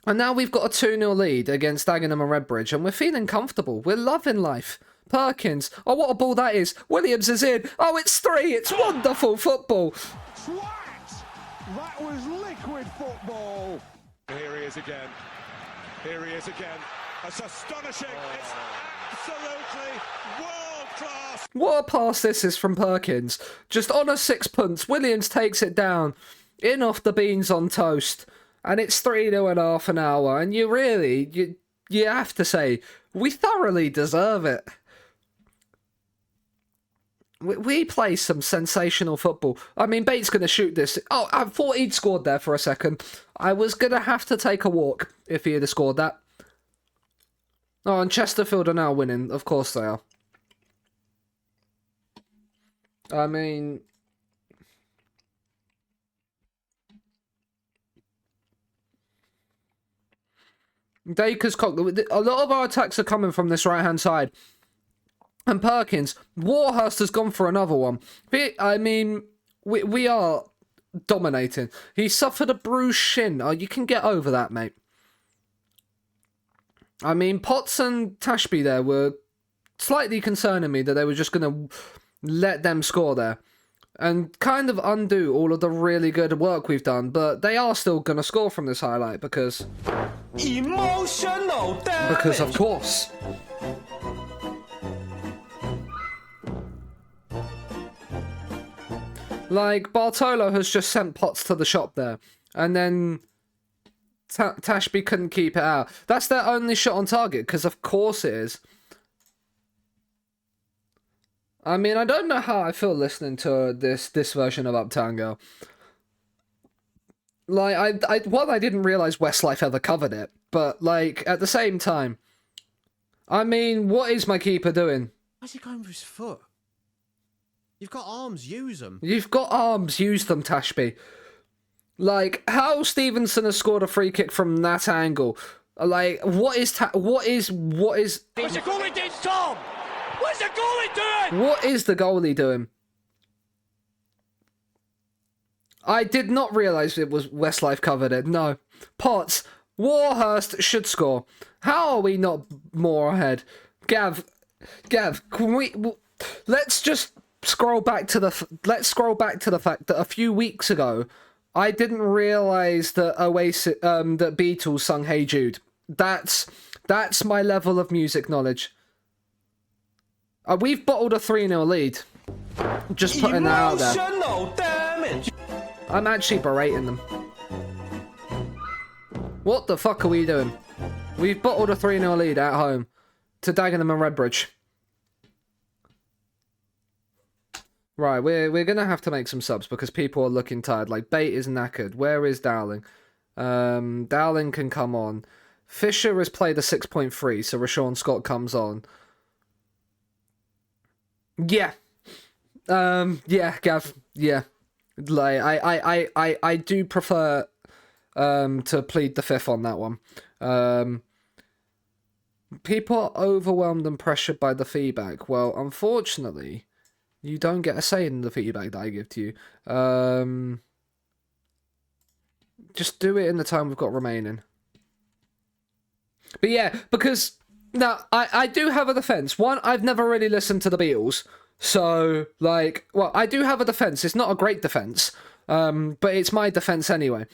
And now we've got a 2-0 lead against Dagenham and Redbridge, and we're feeling comfortable. We're loving life. Perkins. Oh, what a ball that is. Williams is in. Oh, it's 3. It's wonderful football. Twat! That was liquid football! Here he is again. Here he is again. That's astonishing. It's absolutely world-class. What a pass this is from Perkins. Just on a sixpence, Williams takes it down. In off the beans on toast. And it's 3-0 in half an hour. And you really, you have to say, we thoroughly deserve it. We play some sensational football. I mean, Bates going to shoot this. Oh, I thought he'd scored there for a second. I was going to have to take a walk if he had scored that. Oh, and Chesterfield are now winning. Of course they are. I mean... Dacre's cock. A lot of our attacks are coming from this right-hand side. And Perkins, Warhurst has gone for another one. I mean, we are dominating. He suffered a bruised shin. Oh, you can get over that, mate. I mean, Potts and Tashby there were slightly concerning me that they were just going to let them score there. And kind of undo all of the really good work we've done. But they are still going to score from this highlight because... Emotional damage. Because of course. Like, Bartolo has just sent pots to the shop there. And then Tashby couldn't keep it out. That's their only shot on target, because of course it is. I mean, I don't know how I feel listening to this version of Uptown Girl. Like, I didn't realise Westlife ever covered it. But, like, at the same time, I mean, what is my keeper doing? Why's he going for his foot? You've got arms, use them. You've got arms, use them, Tashby. Like, how Stevenson has scored a free kick from that angle. Like, what is... What's the goalie doing, Tom? What's the goalie doing? What is the goalie doing? I did not realise it was Westlife covered it. No. Potts, Warhurst should score. How are we not more ahead? Gav, can we... Let's just scroll back to the... Let's scroll back to the fact that a few weeks ago, I didn't realise that that Beatles sung Hey Jude. That's my level of music knowledge. We've bottled a 3-0 lead. Just putting that out there. Damage. I'm actually berating them. What the fuck are we doing? We've bottled a 3-0 lead at home to Dagenham and Redbridge. Right, we're gonna have to make some subs because people are looking tired. Like, Bate is knackered. Where is Dowling? Dowling can come on. Fisher has played a 6.3, so Rashawn Scott comes on. Yeah. Yeah, Gav. Yeah. Like, I do prefer to plead the fifth on that one. People are overwhelmed and pressured by the feedback. Well, unfortunately, you don't get a say in the feedback that I give to you. Just do it in the time we've got remaining. But yeah, because now I do have a defense. One, I've never really listened to the Beatles. So, like, well, I do have a defense. It's not a great defense, but it's my defense anyway.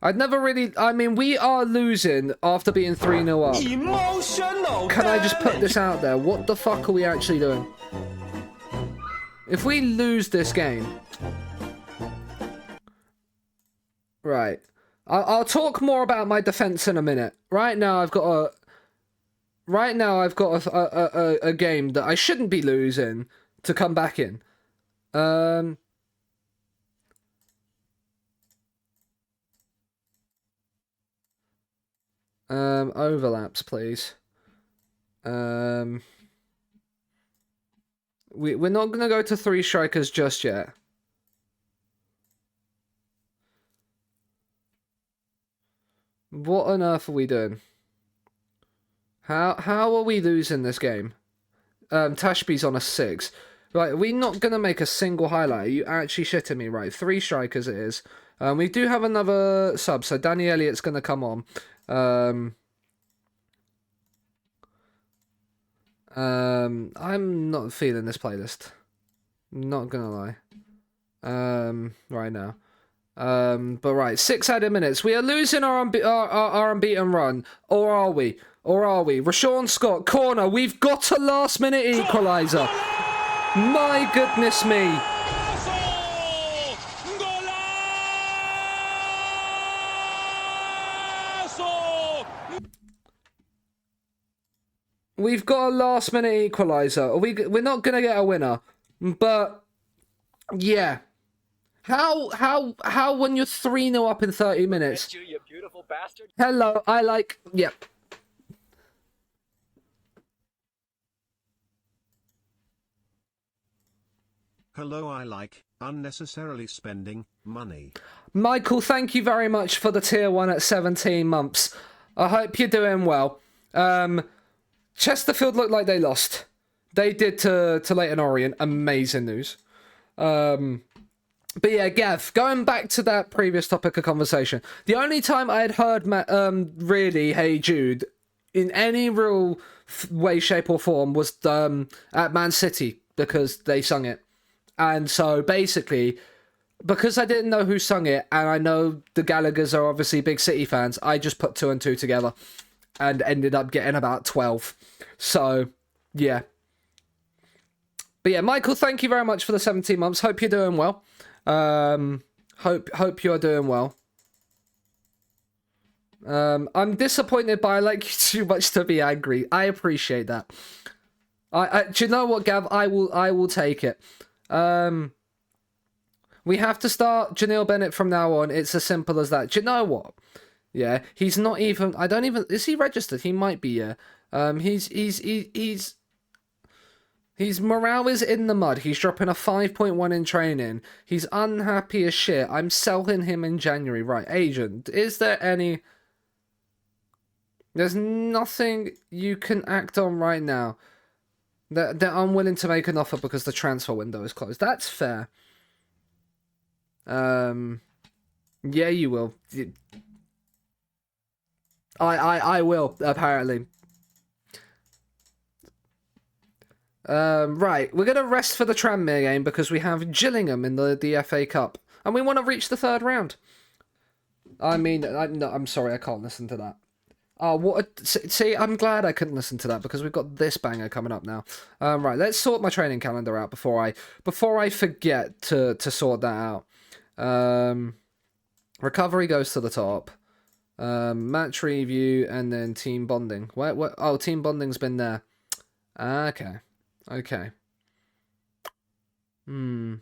I'd never really... I mean, we are losing after being 3-0 up. Emotional. Can I just put this out there? What the fuck are we actually doing? If we lose this game... Right. I'll talk more about my defense in a minute. Right now, I've got a game that I shouldn't be losing to come back in. Overlaps, please. We're not going to go to 3 strikers just yet. What on earth are we doing? How are we losing this game? Tashby's on a 6. Right, we're not going to make a single highlight. Are you actually shitting me? Right, 3 strikers it is. We do have another sub, so Danny Elliott's going to come on. I'm not feeling this playlist. Not going to lie. Right now. But right, 6 added minutes. We are losing our unbeaten run. Or are we? Rashawn Scott, corner. We've got a last-minute equaliser. My goodness me. We've got a last-minute equaliser. We're not going to get a winner. But, yeah. How when you're 3-0 up in 30 minutes? You beautiful bastard. Hello, yep. Hello, I like unnecessarily spending money. Michael, thank you very much for the tier 1 at 17 months. I hope you're doing well. Chesterfield looked like they lost. They did to Leyton Orient. Amazing news. But yeah, Gav, going back to that previous topic of conversation, the only time I had heard really Hey Jude in any real way, shape or form was at Man City because they sung it. And so basically, because I didn't know who sung it, and I know the Gallaghers are obviously big City fans, I just put 2 and 2 together and ended up getting about 12. So, yeah. But yeah, Michael, thank you very much for the 17 months. Hope you're doing well. Hope you're doing well. I'm disappointed, but I like you too much to be angry. I appreciate that. Do you know what, Gav? I will take it. We have to start Janelle Bennett from now on. It's as simple as that. Do you know what? Yeah, he's not even. I don't even. Is he registered? He might be. Yeah. His morale is in the mud. He's dropping a 5.1 in training. He's unhappy as shit. I'm selling him in January. Right, agent. Is there any? There's nothing you can act on right now. That I'm willing to make an offer because the transfer window is closed. That's fair. Yeah, you will. I will, apparently. Right, we're gonna rest for the Tranmere game because we have Gillingham in the FA Cup, and we want to reach the 3rd round. I mean, no, I'm sorry, I can't listen to that. Oh, what? See, I'm glad I couldn't listen to that because we've got this banger coming up now. Right, let's sort my training calendar out before I forget to sort that out. Recovery goes to the top. Match review and then team bonding. What? Oh, team bonding's been there. Okay. Do you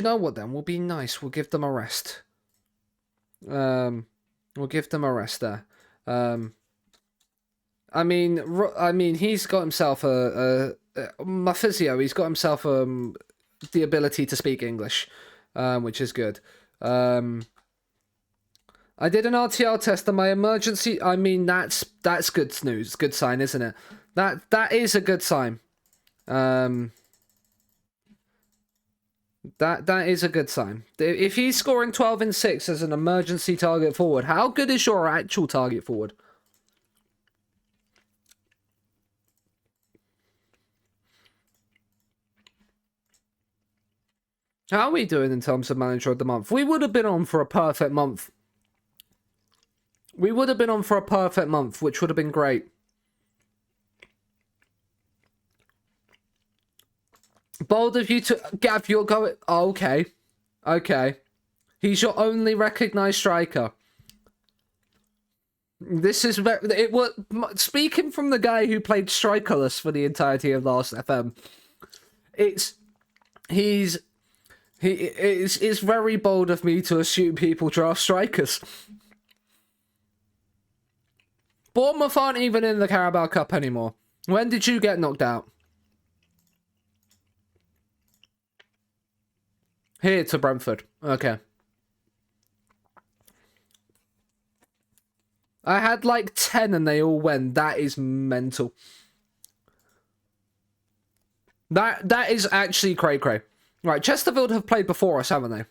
know what then? We'll be nice. We'll give them a rest. We'll give them a rest there. I mean, he's got himself my physio. He's got himself the ability to speak English, which is good. I did an RTR test and my emergency. I mean, that's good news. Good sign, isn't it? That is a good sign. That is a good sign. If he's scoring 12 and 6 as an emergency target forward, how good is your actual target forward? How are we doing in terms of manager of the month? We would have been on for a perfect month. Which would have been great. Bold of you to... Gav, you're going... Oh, okay. He's your only recognised striker. This is... Speaking from the guy who played strikerless for the entirety of last FM, it's very bold of me to assume people draft strikers. Bournemouth aren't even in the Carabao Cup anymore. When did you get knocked out? Here to Brentford. Okay. I had like 10 and they all went. That is mental. That is actually cray-cray. Right, Chesterfield have played before us, haven't they?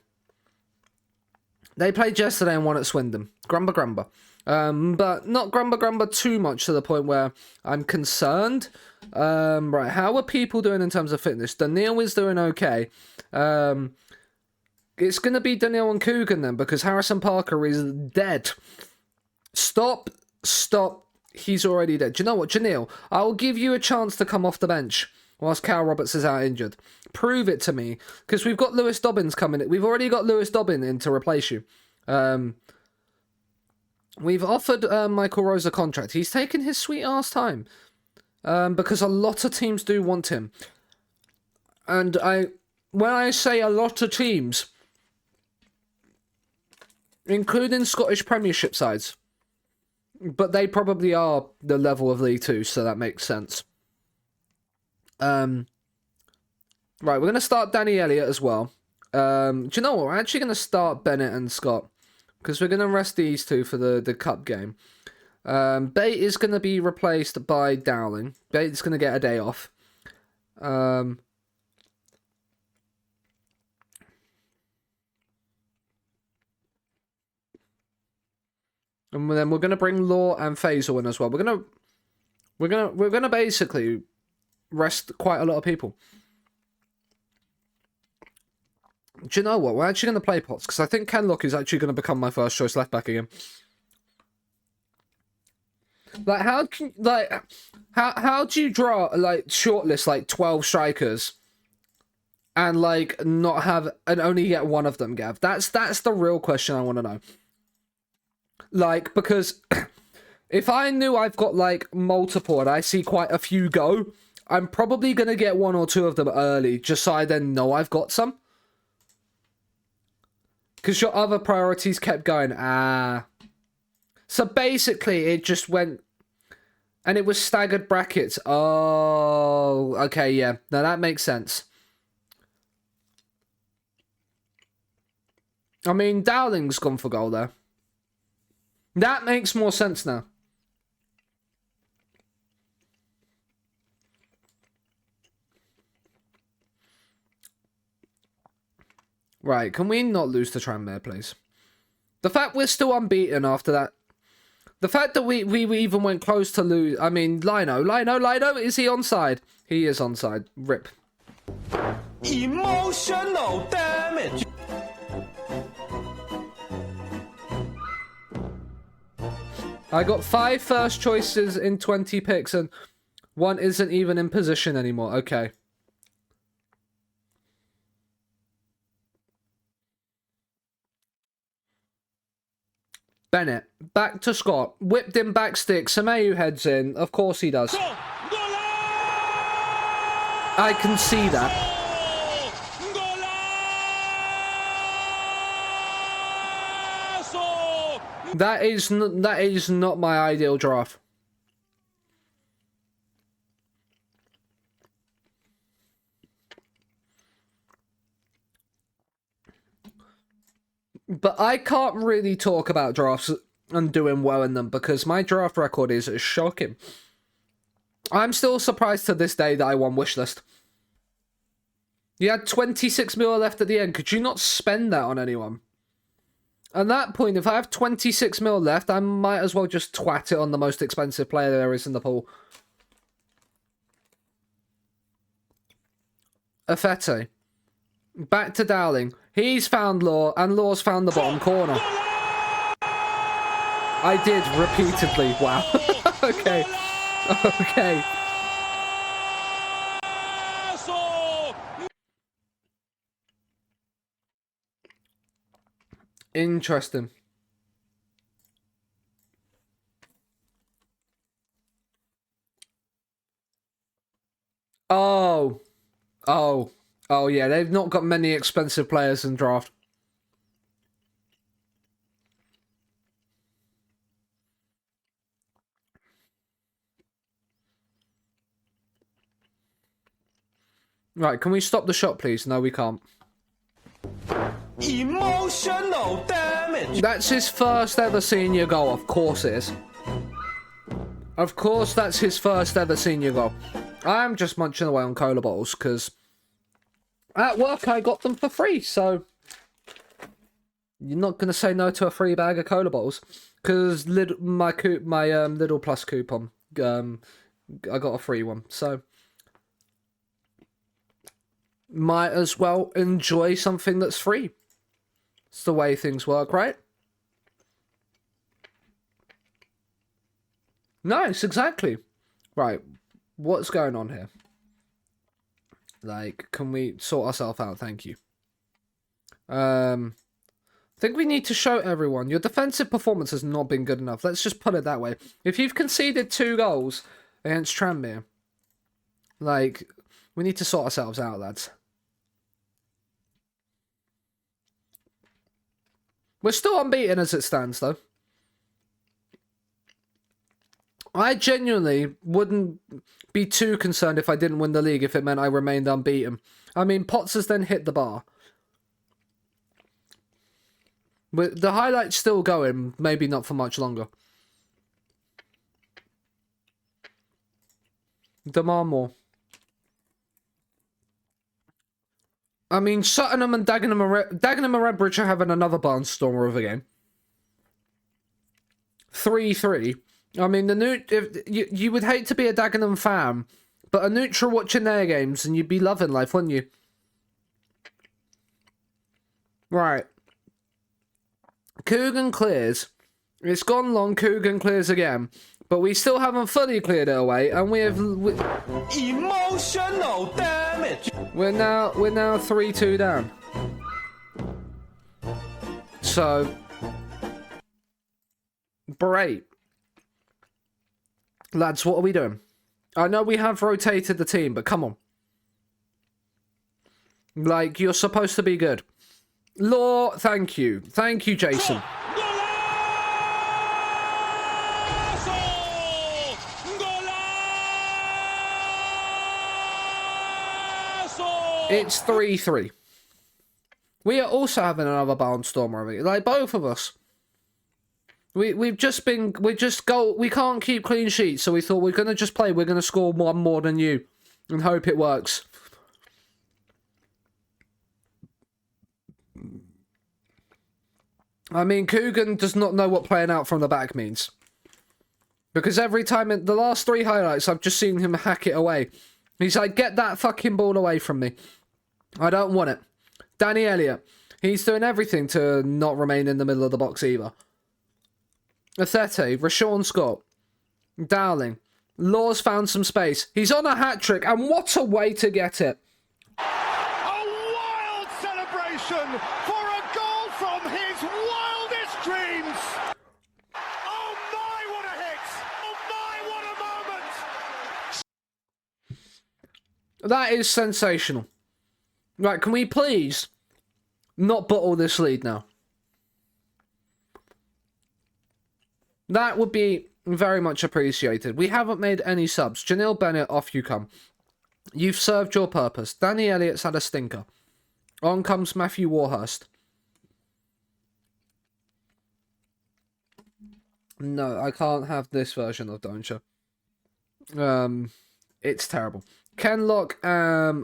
They played yesterday and won at Swindon. Grumba. But not grumba too much to the point where I'm concerned. Right, how are people doing in terms of fitness? Daniel is doing okay. It's going to be Daniel and Coogan then, because Harrison Parker is dead. Stop. He's already dead. Do you know what, Janelle? I'll give you a chance to come off the bench whilst Cal Roberts is out injured. Prove it to me, because we've got Lewis Dobbins coming. We've already got Lewis Dobbins in to replace you. We've offered Michael Rose a contract. He's taken his sweet ass time, because a lot of teams do want him. And when I say a lot of teams, including Scottish Premiership sides, but they probably are the level of League Two, so that makes sense. Right, we're going to start Danny Elliott as well. Do you know what? We're actually going to start Bennett and Scott, because we're going to rest these two for the cup game. Bate is going to be replaced by Dowling. Bate's going to get a day off. And then we're gonna bring Law and Faisal in as well. We're gonna basically rest quite a lot of people. Do you know what? We're actually gonna play Potts because I think Ken Lock is actually gonna become my first choice left back again. Like how do you draw like shortlist like 12 strikers and like not have and only get one of them, Gav? That's the real question I want to know. Like, because if I knew I've got like multiple and I see quite a few go, I'm probably gonna get one or two of them early, just so I then know I've got some. Because your other priorities kept going. So basically, it just went... And it was staggered brackets. Oh, okay, yeah. Now that makes sense. I mean, Dowling's gone for goal there. That makes more sense now. Right, can we not lose to Tranmere, please? The fact we're still unbeaten after that. The fact that we even went close to lose. I mean, Lino, is he onside? He is onside. Rip. Emotional damage. I got 5 first choices in 20 picks and one isn't even in position anymore. Okay. Bennett, back to Scott. Whipped him back stick. Semeyu heads in. Of course he does. I can see that. That is not my ideal draft. But I can't really talk about drafts and doing well in them because my draft record is shocking. I'm still surprised to this day that I won Wishlist. You had 26 mil left at the end. Could you not spend that on anyone? At that point, if I have 26 mil left, I might as well just twat it on the most expensive player there is in the pool. Afete. Back to Dowling. He's found Law, and Law's found the bottom corner. I did repeatedly. Wow. Okay. Okay. Interesting. Oh. Oh. Oh, yeah, they've not got many expensive players in draft. Right, can we stop the shot, please? No, we can't. Emotional damage. That's his first ever senior goal. Of course it is. Of course that's his first ever senior goal. I'm just munching away on cola bottles because at work I got them for free, so you're not going to say no to a free bag of cola bottles because my Lidl Plus coupon, I got a free one, so might as well enjoy something that's free. It's the way things work, right? Nice, exactly. Right, what's going on here? Like, can we sort ourselves out? Thank you. I think we need to show everyone your defensive performance has not been good enough. Let's just put it that way. If you've conceded 2 goals against Tranmere, like, we need to sort ourselves out, lads. We're still unbeaten as it stands, though. I genuinely wouldn't be too concerned if I didn't win the league if it meant I remained unbeaten. I mean, Potts has then hit the bar. With the highlight's still going, maybe not for much longer. Demand more. I mean, Suttonham and Dagenham and Redbridge are having another barnstormer of a game. 3-3. I mean, you would hate to be a Dagenham fan, but a neutral watching their games and you'd be loving life, wouldn't you? Right. Coogan clears. It's gone long, Coogan clears again. But we still haven't fully cleared it away, and we have... Emotional damage. it. We're now 3-2 down. So, great. Lads, what are we doing? I know we have rotated the team, but come on. Like, you're supposed to be good. Law, thank you. Thank you, Jason. It's 3-3. We are also having another barnstormer. Like, both of us. We can't keep clean sheets, so we thought we're going to just play. We're going to score one more than you and hope it works. I mean, Coogan does not know what playing out from the back means. Because every time in the last 3 highlights, I've just seen him hack it away. He's like, get that fucking ball away from me. I don't want it. Danny Elliott. He's doing everything to not remain in the middle of the box either. Athete, Rashawn Scott, Dowling. Law's found some space. He's on a hat-trick, and what a way to get it. A wild celebration for a goal from his wildest dreams. Oh my, what a hit! Oh my, what a moment! That is sensational. Right, can we please not bottle this lead now? That would be very much appreciated. We haven't made any subs. Janelle Bennett, off you come. You've served your purpose. Danny Elliott's had a stinker. On comes Matthew Warhurst. No, I can't have this version of Doncha. It's terrible. Ken Lock, how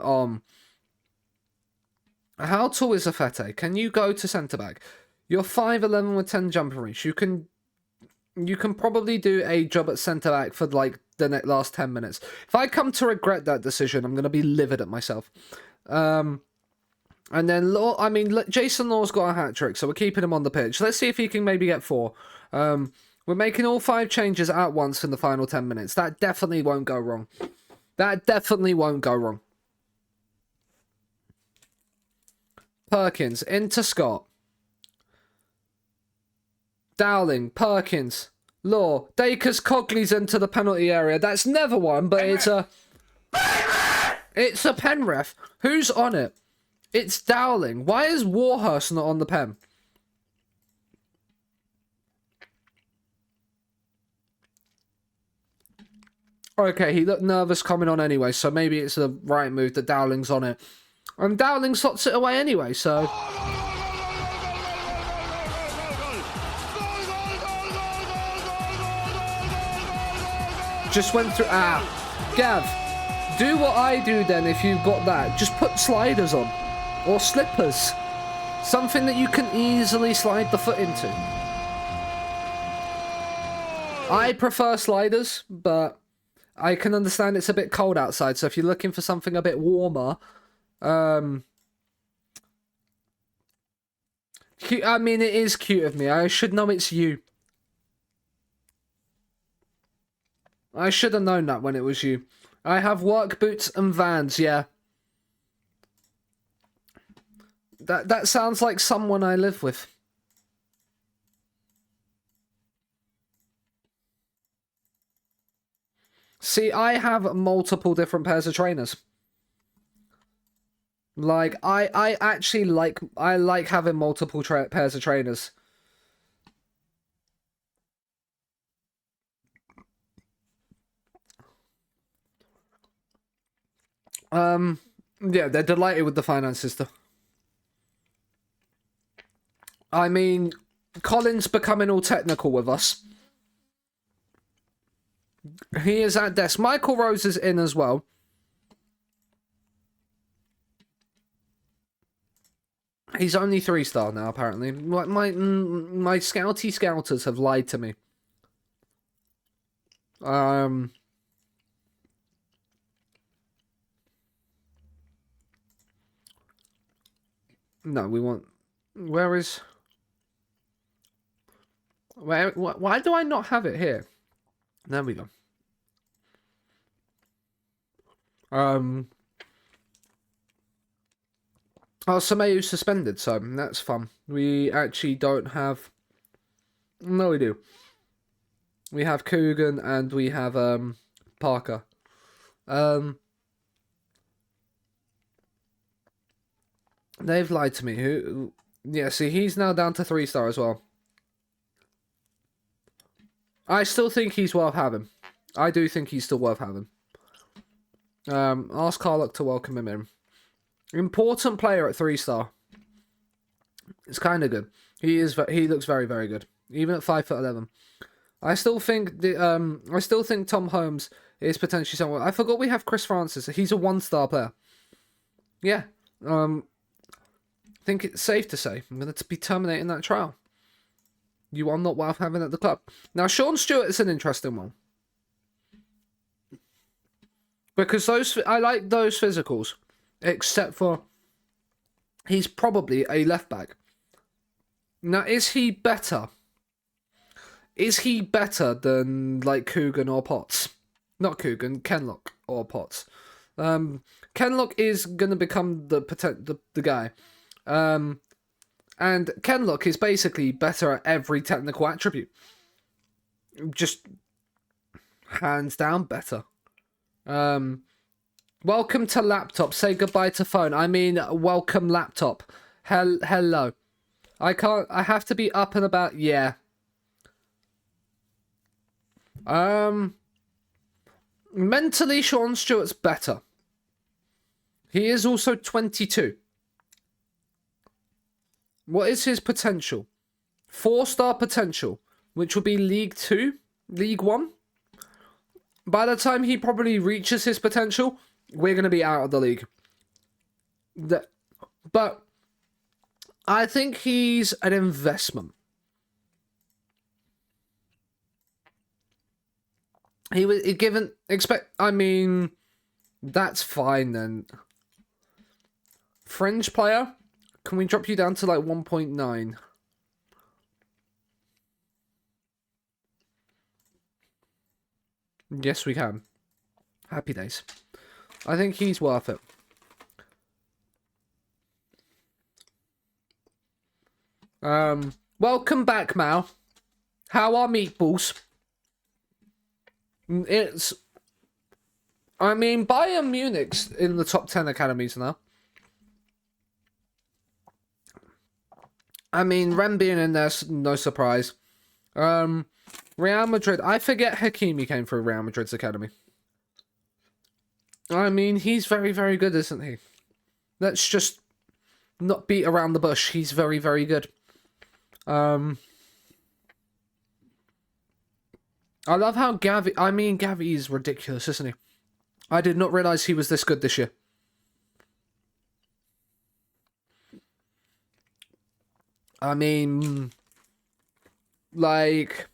tall is Afete? Can you go to centre-back? You're 5'11" with 10 jumper reach. You can probably do a job at centre-back for, like, the last 10 minutes. If I come to regret that decision, I'm going to be livid at myself. And then, Jason Law's got a hat-trick, so we're keeping him on the pitch. Let's see if he can maybe get 4. We're making all 5 changes at once in the final 10 minutes. That definitely won't go wrong. That definitely won't go wrong. Perkins, into Scott. Dowling, Perkins, Law, Dacres Cogley's into the penalty area. That's never one, but it's a pen ref. Who's on it? It's Dowling. Why is Warhurst not on the pen? Okay, he looked nervous coming on anyway, so maybe it's the right move that Dowling's on it. And Dowling slots it away anyway, so... Just went through... Gav, do what I do then if you've got that. Just put sliders on. Or slippers. Something that you can easily slide the foot into. I prefer sliders, but I can understand it's a bit cold outside, so if you're looking for something a bit warmer... I mean, it is cute of me. I should know it's you. I should have known that when it was you. I have work boots and Vans, yeah. That sounds like someone I live with. See, I have multiple different pairs of trainers. Like, I actually like having multiple pairs of trainers. Yeah, they're delighted with the finances, though. I mean, Colin's becoming all technical with us. He is at desk. Michael Rose is in as well. He's only 3-star now, apparently. My scouty scouters have lied to me. No, we want... Where is... Why do I not have it here? There we go. Oh, Sameu suspended, so that's fun. We actually don't have... No, we do. We have Coogan and we have Parker. They've lied to me. Who? Yeah, see, he's now down to 3-star as well. I still think he's worth having. I do think he's still worth having. Ask Carluck to welcome him in. Important player at 3-star. It's kind of good. He looks very, very good. Even at 5'11". I still think Tom Holmes is potentially someone. I forgot we have Chris Francis. He's a 1-star player. Yeah. I think it's safe to say I'm going to be terminating that trial. You are not worth having at the club. Now, Sean Stewart is an interesting one. Because I like those physicals. Except for he's probably a left back. Now, is he better? Is he better than like Coogan or Potts? Not Coogan, Kenlock or Potts. Kenlock is gonna become the guy. And Kenlock is basically better at every technical attribute. Just hands down better. Welcome to laptop. Say goodbye to phone. I mean, welcome laptop. Hello. I have to be up and about. Yeah. Mentally, Sean Stewart's better. He is also 22. What is his potential? 4-star potential, which will be League 2, League 1. By the time he probably reaches his potential, we're going to be out of the league. But I think he's an investment. He was given... I mean, that's fine then. Fringe player? Can we drop you down to like 1.9? Yes, we can. Happy days. I think he's worth it. Welcome back, Mal. How are meatballs? I mean, Bayern Munich's in the top 10 academies now. I mean, Rem being in there's no surprise. Real Madrid. I forget Hakimi came through Real Madrid's academy. I mean, he's very, very good, isn't he? Let's just not beat around the bush. He's very, very good. I love how Gavi... I mean, Gavi is ridiculous, isn't he? I did not realise he was this good this year. I mean... Like...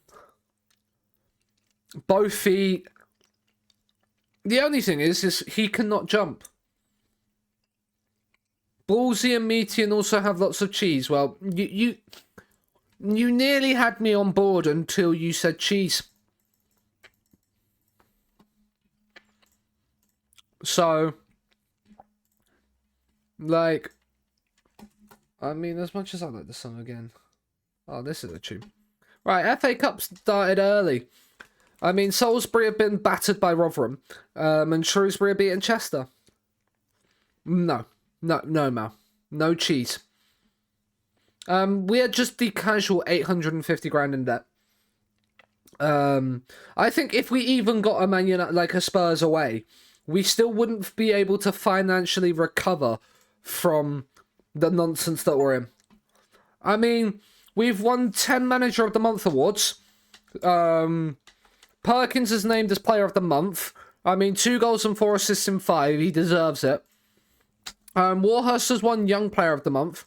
Both feet... The only thing is he cannot jump. Ballsy and meaty and also have lots of cheese. Well, you nearly had me on board until you said cheese. So, like, I mean, as much as I like the song again. Oh, this is a tune. Right, FA Cup started early. I mean, Salisbury have been battered by Rotherham, and Shrewsbury are beating Chester. No, Mal. No cheese. We are just the casual 850 grand in debt. I think if we even got a Man United, like a Spurs away, we still wouldn't be able to financially recover from the nonsense that we're in. I mean, we've won 10 Manager of the Month awards. Perkins is named as Player of the Month. I mean, 2 goals and 4 assists in 5. He deserves it. Warhurst has won Young Player of the Month.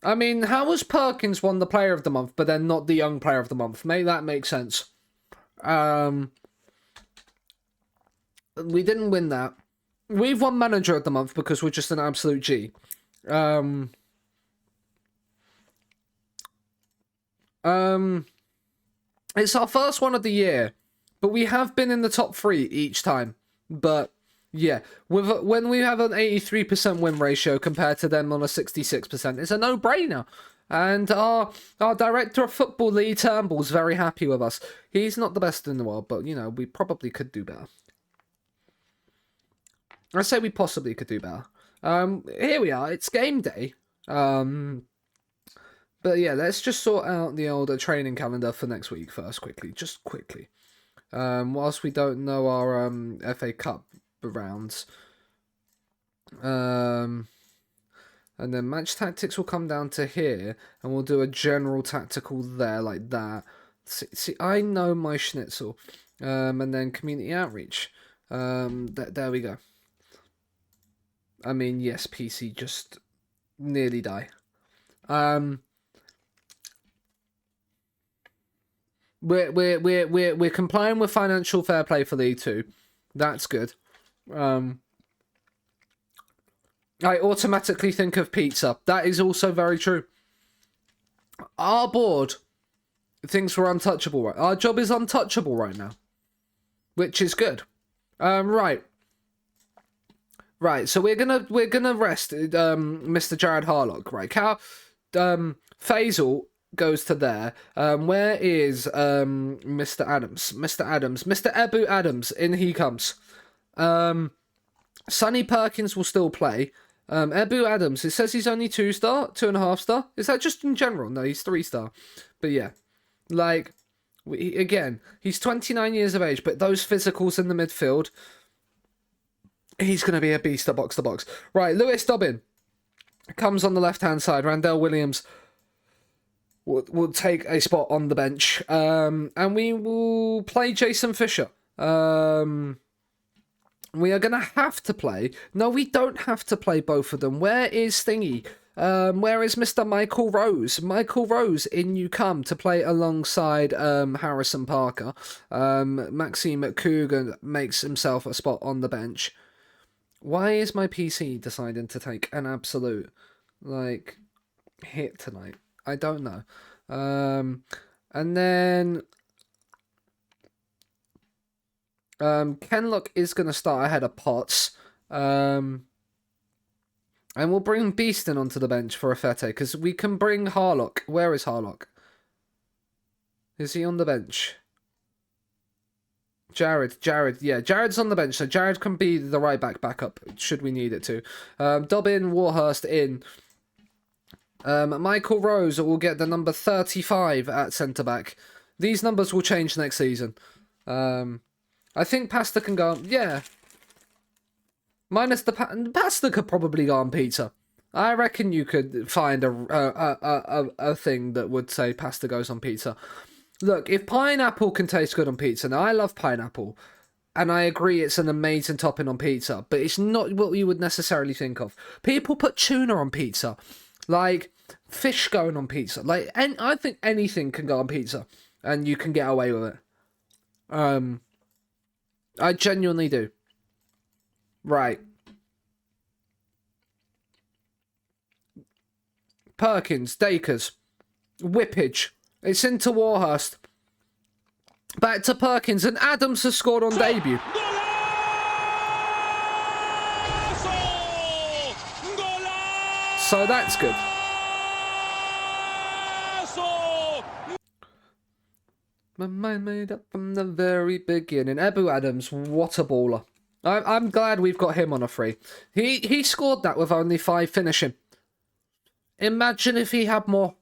I mean, how has Perkins won the Player of the Month, but then not the Young Player of the Month? Make that make sense. We didn't win that. We've won Manager of the Month because we're just an absolute G. It's our first one of the year, but we have been in the top 3 each time. But Yeah, when we have an 83% win ratio compared to them on a 66%, it's a no-brainer. And our director of football, Lee Turnbull's very happy with us. He's not the best in the world, but, you know, we probably could do better. I say we possibly could do better. Here we are. It's game day. But yeah, let's just sort out the older training calendar for next week first, quickly. Just quickly. Whilst we don't know our FA Cup rounds. And then match tactics will come down to here, and we'll do a general tactical there, like that. See, I know my schnitzel. And then community outreach. There we go. I mean, yes, PC, just nearly die. We're complying with financial fair play for League 2. That's good. I automatically think of pizza. That is also very true. Our board thinks we're untouchable. Right? Our job is untouchable right now, which is good. Right. So we're gonna rest Mr. Jared Harlock. Right. Faisal goes to there. Where is Mr. Adams? Mr. Ebu Adams. In he comes. Sonny Perkins will still play. Ebu Adams, it says he's only 2-star, 2.5 star. Is that just in general? No, he's 3-star. But yeah, like, again, he's 29 years of age, but those physicals in the midfield, he's going to be a beast at box to box. Right, Lewis Dobbin comes on the left-hand side. Randell Williams will take a spot on the bench. And we will play Jason Fisher. We are going to have to play... No, we don't have to play both of them. Where is Stingy? Where is Mr. Michael Rose? Michael Rose, in you come to play alongside Harrison Parker. Maxime Coogan makes himself a spot on the bench. Why is my PC deciding to take an absolute, like, hit tonight? I don't know. And then... Kenlock is going to start ahead of Potts. And we'll bring Beeston onto the bench for Afete, because we can bring Harlock. Where is Harlock? Is he on the bench? Jared, yeah, Jared's on the bench, so Jared can be the right back backup, should we need it to. Dobbin, Warhurst in. Michael Rose will get the number 35 at centre-back. These numbers will change next season. I think Pasta can go on, yeah. Minus the Pasta could probably go on pizza. I reckon you could find a thing that would say pasta goes on pizza. Look, if pineapple can taste good on pizza, now I love pineapple, and I agree it's an amazing topping on pizza, but it's not what you would necessarily think of. People put tuna on pizza, like fish going on pizza. Like, and I think anything can go on pizza, and you can get away with it. I genuinely do. Right. Perkins, Dakers, Whippage. It's into Warhurst. Back to Perkins, and Adams has scored on debut. So that's good. My mind made up from the very beginning. Ebu Adams, what a baller. I'm glad we've got him on a free. He scored that with only 5 finishing. Imagine if he had more.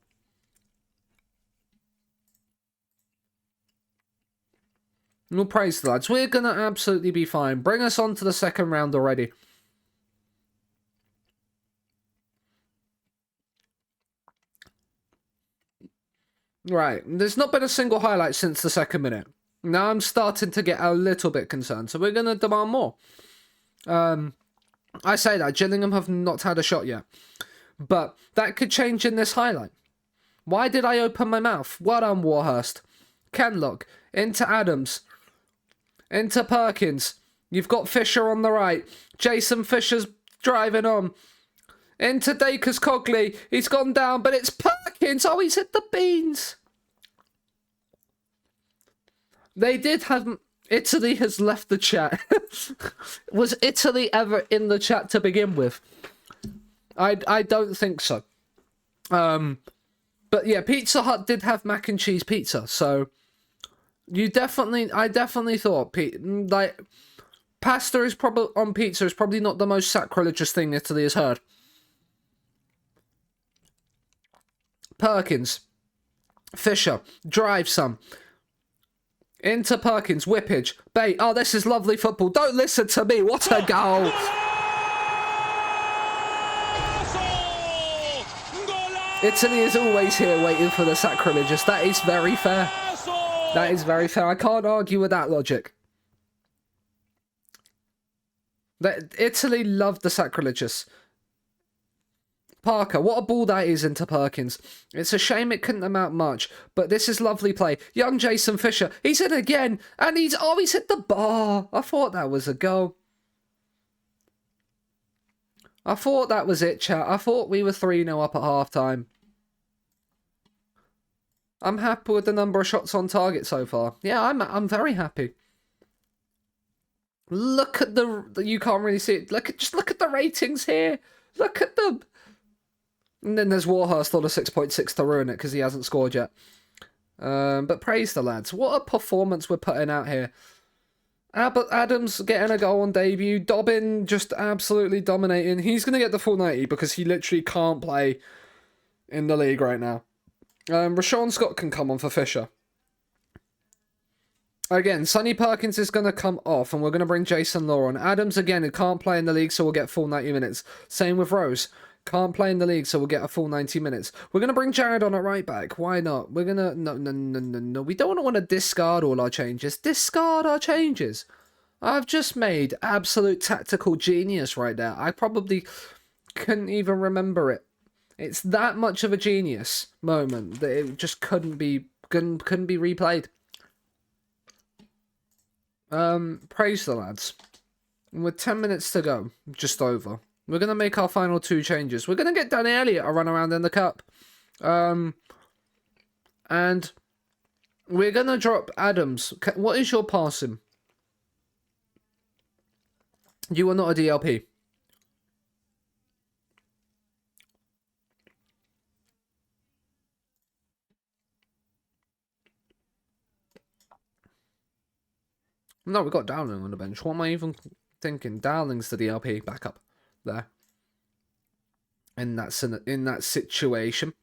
No praise the lads. We're going to absolutely be fine. Bring us on to the second round already. Right. There's not been a single highlight since the second minute. Now I'm starting to get a little bit concerned. So we're going to demand more. I say that. Gillingham have not had a shot yet. But that could change in this highlight. Why did I open my mouth? Well done, Warhurst. Kenlock. Into Adams. Into Perkins. You've got Fisher on the right. Jason Fisher's driving on. Into Dakers Cogley. He's gone down, but it's Perkins. Oh, he's hit the beans. They did have... Italy has left the chat. Was Italy ever in the chat to begin with? I don't think so. But yeah, Pizza Hut did have mac and cheese pizza, so I definitely thought like pasta is probably on pizza is probably not the most sacrilegious thing Italy has heard. Perkins, Fisher, drive some. Into Perkins, whippage, bait. Oh, this is lovely football. Don't listen to me. What a goal! Italy is always here waiting for the sacrilegious. That is very fair. That is very fair. I can't argue with that logic. Italy loved the sacrilegious. Parker, what a ball that is into Perkins. It's a shame it couldn't amount much, but this is lovely play. Young Jason Fisher, he's in again, and he's hit the bar. I thought that was a goal. I thought that was it, chat. I thought we were 3-0 up at half-time. I'm happy with the number of shots on target so far. Yeah, I'm very happy. Look at you can't really see it. Just look at the ratings here. Look at them. And then there's Warhurst on a 6.6 to ruin it because he hasn't scored yet. But praise the lads. What a performance we're putting out here. Adams getting a goal on debut. Dobbin just absolutely dominating. He's going to get the full 90 because he literally can't play in the league right now. Rashawn Scott can come on for Fisher. Again, Sonny Perkins is going to come off and we're going to bring Jason Law on. Adams, again, can't play in the league, so we'll get full 90 minutes. Same with Rose. Can't play in the league, so we'll get a full 90 minutes. We're going to bring Jared on at right back. Why not? We're going to... No. We don't want to discard all our changes. Discard our changes. I've just made absolute tactical genius right there. I probably couldn't even remember it. It's that much of a genius moment that it just couldn't be replayed. Praise the lads. With 10 minutes to go, just over. We're going to make our final 2 changes. We're going to get Danny Elliott a run around in the cup. And we're going to drop Adams. What is your passing? You are not a DLP. No, we've got Dowling on the bench. What am I even thinking? Dowling's the DLP backup there. In that situation.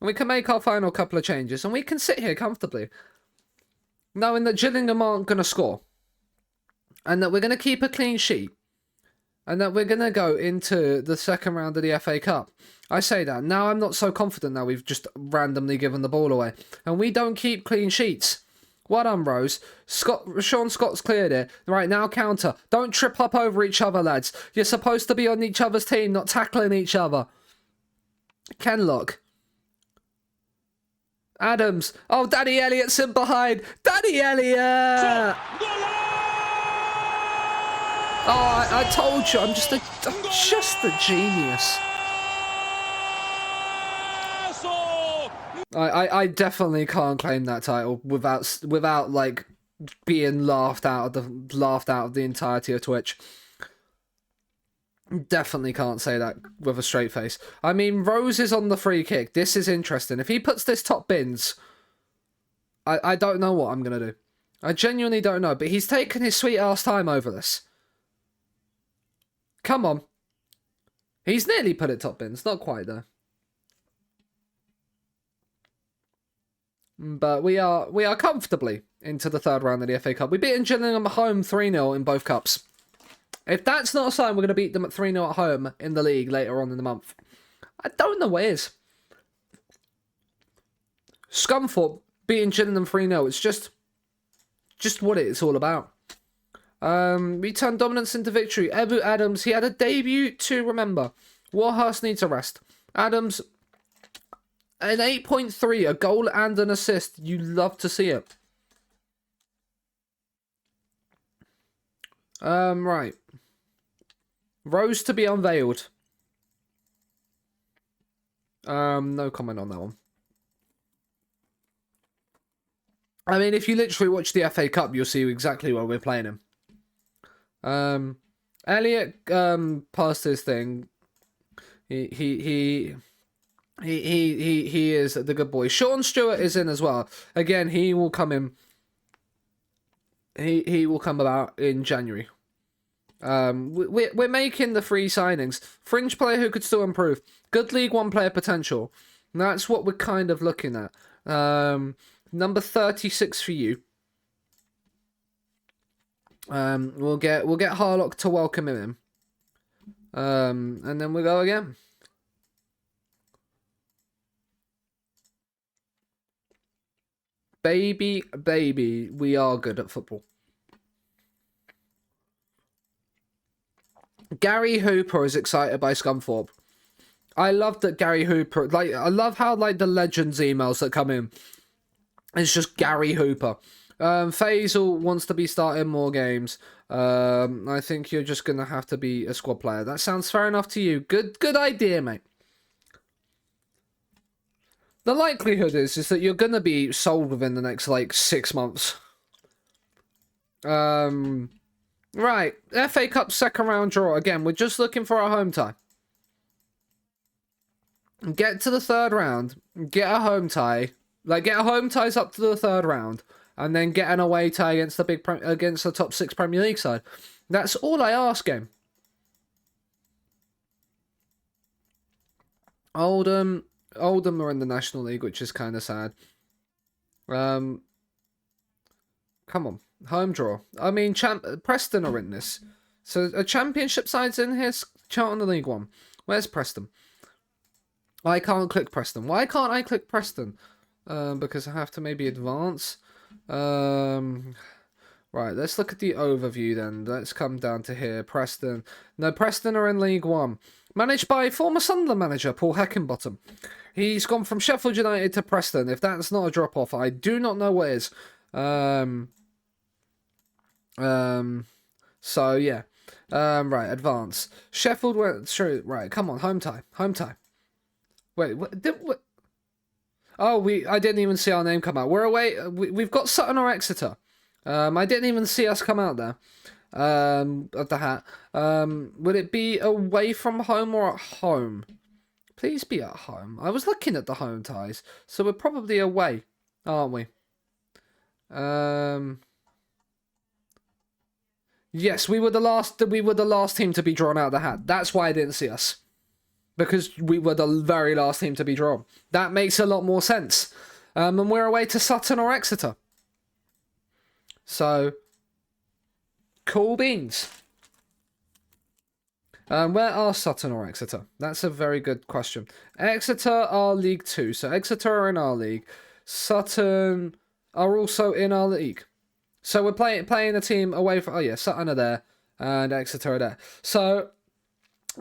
And we can make our final couple of changes and we can sit here comfortably. Knowing that Gillingham aren't going to score. And that we're going to keep a clean sheet. And that we're going to go into the second round of the FA Cup. I say that. Now I'm not so confident now we've just randomly given the ball away. And we don't keep clean sheets. Well done, Rose. Sean Scott's cleared it. Right, now counter. Don't trip up over each other, lads. You're supposed to be on each other's team, not tackling each other. Kenlock. Adams. Oh, Danny Elliott's in behind. Danny Elliott! Oh, I told you, I'm just a genius. I definitely can't claim that title without like being laughed out of the entirety of Twitch. Definitely can't say that with a straight face. I mean, Rose is on the free kick. This is interesting. If he puts this top bins, I don't know what I'm gonna do. I genuinely don't know. But he's taken his sweet ass time over this. Come on. He's nearly put it top bins. Not quite though. But we are comfortably into the third round of the FA Cup. We beat Gillingham at home 3-0 in both cups. If that's not a sign we're going to beat them at 3-0 at home in the league later on in the month, I don't know what is. Scunthorpe beating Gillingham 3-0. It's just what it's all about. We turned dominance into victory. Ebu Adams, he had a debut to remember. Warhurst needs a rest. Adams, an 8.3, a goal and an assist. You love to see it. Right. Rose to be unveiled. No comment on that one. I mean, if you literally watch the FA Cup, you'll see exactly where we're playing him. Elliot passed his thing. He is the good boy. Sean Stewart is in as well. Again, he will come in. He will come about in January. We're making the free signings. Fringe player who could still improve. Good League One player potential. And that's what we're kind of looking at. Number 36 for you. We'll get Harlock to welcome him in. And then we go again. Baby, we are good at football. Gary Hooper is excited by Scunthorpe. I love that Gary Hooper, I love how, the Legends emails that come in. It's just Gary Hooper. Faisal wants to be starting more games. I think you're just going to have to be a squad player. That sounds fair enough to you. Good idea, mate. The likelihood is that you're going to be sold within the next, 6 months. Right. FA Cup second round draw. Again, we're just looking for a home tie. Get to the third round. Get a home tie. Get a home ties up to the third round. And then get an away tie against the top 6 Premier League side. That's all I ask, game. Oldham are in the National League, which is kind of sad. Come on. Home draw. I mean, Preston are in this. So a Championship side's in here. Charlton the League One. Where's Preston? I can't click Preston. Why can't I click Preston? Because I have to maybe advance. Right, let's look at the overview then. Let's come down to here. Preston. No, Preston are in League One. Managed by former Sunderland manager Paul Heckingbottom. He's gone from Sheffield United to Preston. If that's not a drop-off, I do not know what is. So, yeah. Right, advance. Sheffield went through. Right, come on, home tie. Home tie. Wait, what? Oh, I didn't even see our name come out. We're away. We've got Sutton or Exeter. I didn't even see us come out there. Of the hat. Would it be away from home or at home? Please be at home. I was looking at the home ties, so we're probably away, aren't we? Yes, we were the last team to be drawn out of the hat. That's why I didn't see us. Because we were the very last team to be drawn. That makes a lot more sense. And we're away to Sutton or Exeter. So, cool beans. Where are Sutton or Exeter? That's a very good question. Exeter are League 2, so Exeter are in our league. Sutton are also in our league. So we're playing a team away from... Oh yeah, Sutton are there, and Exeter are there. So,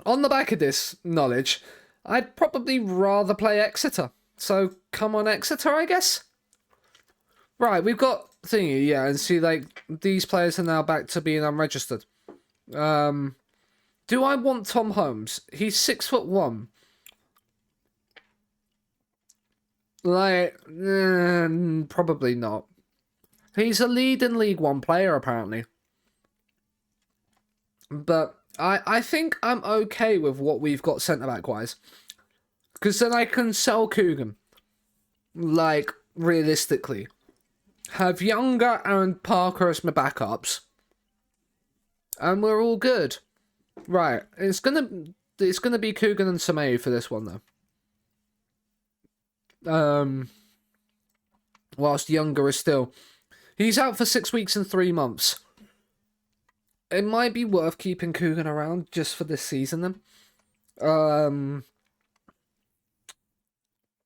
on the back of this knowledge, I'd probably rather play Exeter. So, come on Exeter, I guess? Right, we've got thingy, yeah, and see, these players are now back to being unregistered. Do I want Tom Holmes? He's 6'1". Probably not. He's a leading League One player, apparently. But I think I'm okay with what we've got centre-back-wise. Because then I can sell Coogan. Realistically. Have Younger and Parker as my backups. And we're all good. Right, it's gonna be Coogan and Sameu for this one though. Whilst Younger is still, he's out for 6 weeks and 3 months. It might be worth keeping Coogan around just for this season then.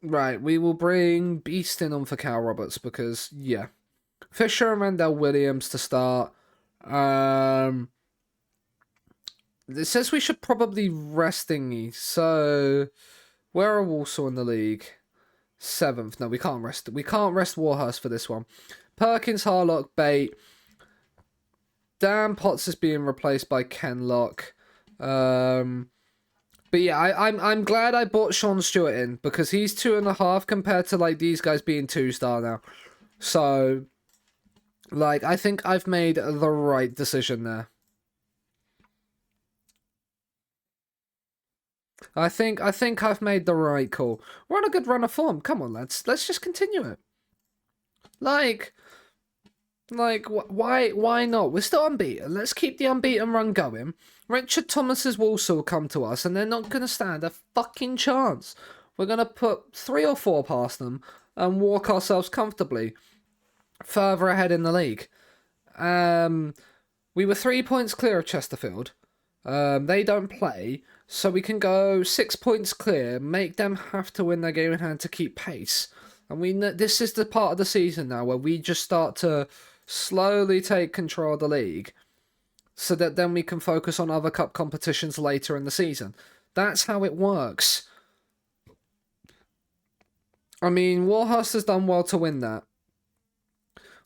Right, we will bring Beeston on for Cal Roberts because yeah, Fisher and Randell Williams to start. It says we should probably rest Thingy. So, where are Walsall in the league? 7th. No, we can't rest. We can't rest Warhurst for this one. Perkins, Harlock, Bate. Dan Potts is being replaced by Ken Lock. But yeah, I'm glad I bought Sean Stewart in because he's 2.5 compared to these guys being 2-star now. So, like, I think I've made the right decision there. I think I've made the right call. We're on a good run of form. Come on, lads. Let's just continue it. Like, why not? We're still unbeaten. Let's keep the unbeaten run going. Richard Thomas's Walsall will come to us, and they're not going to stand a fucking chance. We're going to put 3 or 4 past them and walk ourselves comfortably further ahead in the league. We were 3 points clear of Chesterfield. They don't play, so we can go 6 points clear, make them have to win their game in hand to keep pace. And this is the part of the season now where we just start to slowly take control of the league, so that then we can focus on other cup competitions later in the season. That's how it works. I mean, Warhurst has done well to win that.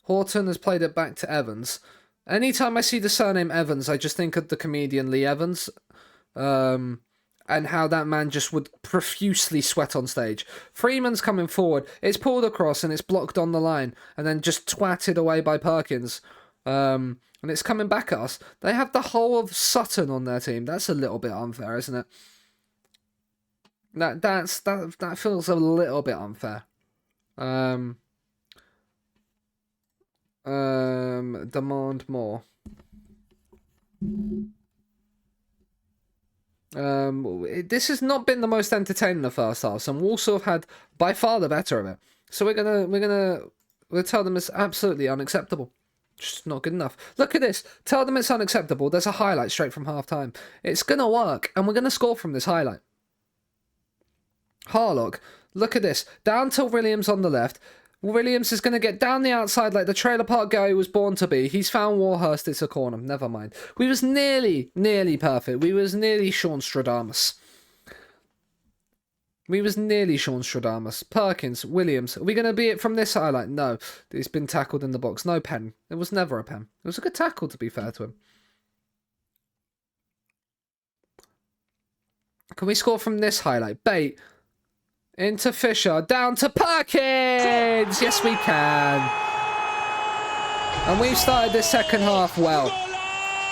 Horton has played it back to Evans. Anytime I see the surname Evans, I just think of the comedian Lee Evans, and how that man just would profusely sweat on stage. Freeman's coming forward. It's pulled across and it's blocked on the line, and then just twatted away by Perkins. And it's coming back at us. They have the whole of Sutton on their team. That's a little bit unfair, isn't it? That feels a little bit unfair. Demand more. This has not been the most entertaining the first half, and Walsall have had by far the better of it. So we'll tell them it's absolutely unacceptable. Just not good enough. Look at this. Tell them it's unacceptable. There's a highlight straight from half time. It's gonna work, and we're gonna score from this highlight. Harlock, look at this. Down to Williams on the left. Williams is going to get down the outside like the trailer park guy he was born to be. He's found Warhurst. It's a corner. Never mind. We was nearly perfect. We was nearly Sean Stradamus. Perkins, Williams. Are we going to be it from this highlight? No. He's been tackled in the box. No pen. It was never a pen. It was a good tackle, to be fair to him. Can we score from this highlight? Bate. Into Fisher, down to Perkins! Yes, we can. And we've started this second half well.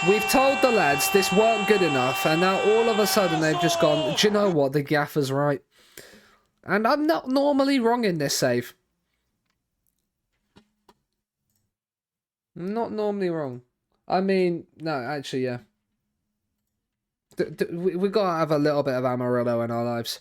We've told the lads this weren't good enough, and now all of a sudden they've just gone, do you know what, the gaffer's right. And I'm not normally wrong in this save. I'm not normally wrong. I mean, no, actually, yeah. We've got to have a little bit of Amarillo in our lives.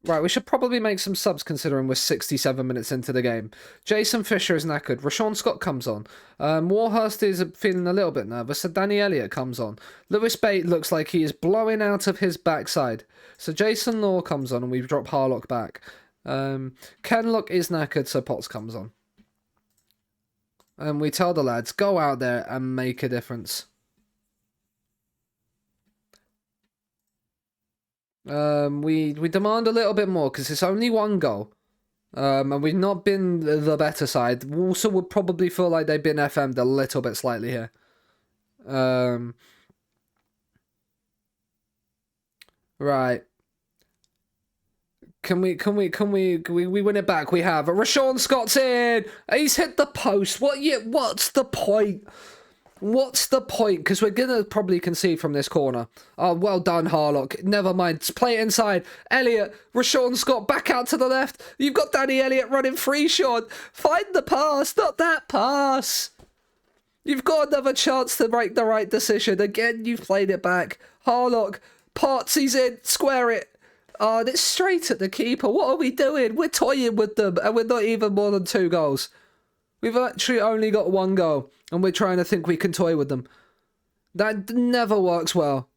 Right, we should probably make some subs considering we're 67 minutes into the game. Jason Fisher is knackered. Rashawn Scott comes on. Warhurst is feeling a little bit nervous, so Danny Elliott comes on. Lewis Bate looks like he is blowing out of his backside. So Jason Law comes on and we've dropped Harlock back. Kenlock is knackered, so Potts comes on. And we tell the lads, go out there and make a difference. We demand a little bit more because it's only 1 goal. And we've not been the better side. Walsall would probably feel like they've been FM'd a little bit slightly here. Right. Can we win it back? We have. Rashawn Scott's in. He's hit the post. What's the point? What's the point? Because we're going to probably concede from this corner. Oh, well done, Harlock. Never mind. Just play it inside. Elliott, Rashawn Scott back out to the left. You've got Danny Elliott running free, Sean. Find the pass, not that pass. You've got another chance to make the right decision. Again, you've played it back. Harlock, Potts, he's in. Square it. Oh, and it's straight at the keeper. What are we doing? We're toying with them, and we're not even more than 2 goals. We've actually only got 1 goal, and we're trying to think we can toy with them. That never works well.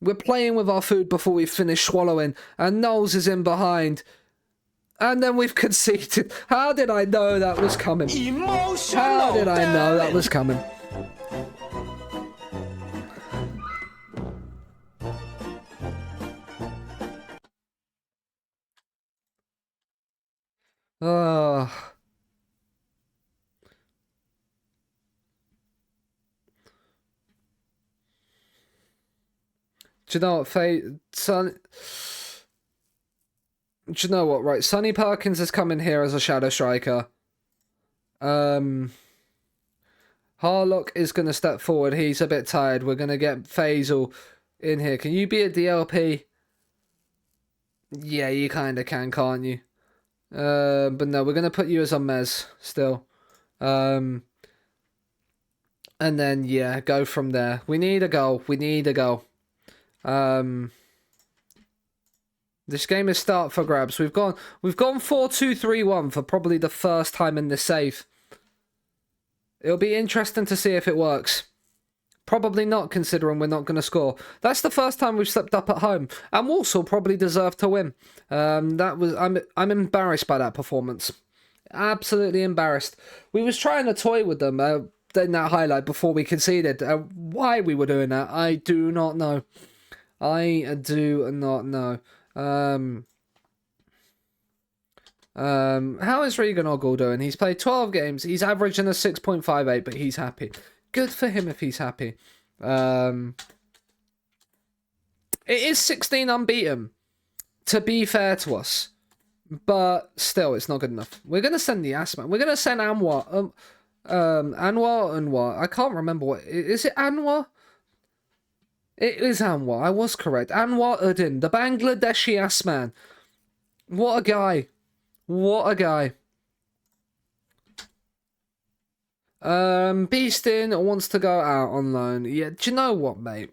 We're playing with our food before we finish swallowing, and Knowles is in behind. And then we've conceded. How did I know that was coming? How did I know that was coming? Oh. Do you know what, Faye? Son, Do you know what? Right, Sonny Perkins has come in here as a shadow striker. Harlock is going to step forward. He's a bit tired. We're going to get Faisal in here. Can you be a DLP? Yeah, you kind of can, can't you? But no, we're going to put you as a Mez still. And then, yeah, go from there. We need a goal. We need a goal. This game is start for grabs. We've gone 4-2-3-1 for probably the first time in this save. It'll be interesting to see if it works. Probably not, considering we're not going to score. That's the first time we've slipped up at home, and Walsall probably deserved to win. I'm embarrassed by that performance. Absolutely embarrassed. We was trying to toy with them in that highlight before we conceded. Why we were doing that, I do not know. I do not know. How is Regan Ogle doing? He's played 12 games. He's averaging a 6.58, but he's happy. Good for him if he's happy. It is 16 unbeaten, to be fair to us. But still, it's not good enough. We're going to send the Asman. We're going to send Anwar. Anwar. I can't remember what. Is it Anwar? It is Anwar. I was correct. Anwar Uddin, the Bangladeshi Asman. What a guy. What a guy. Beastin wants to go out on loan. Yeah, do you know what, mate?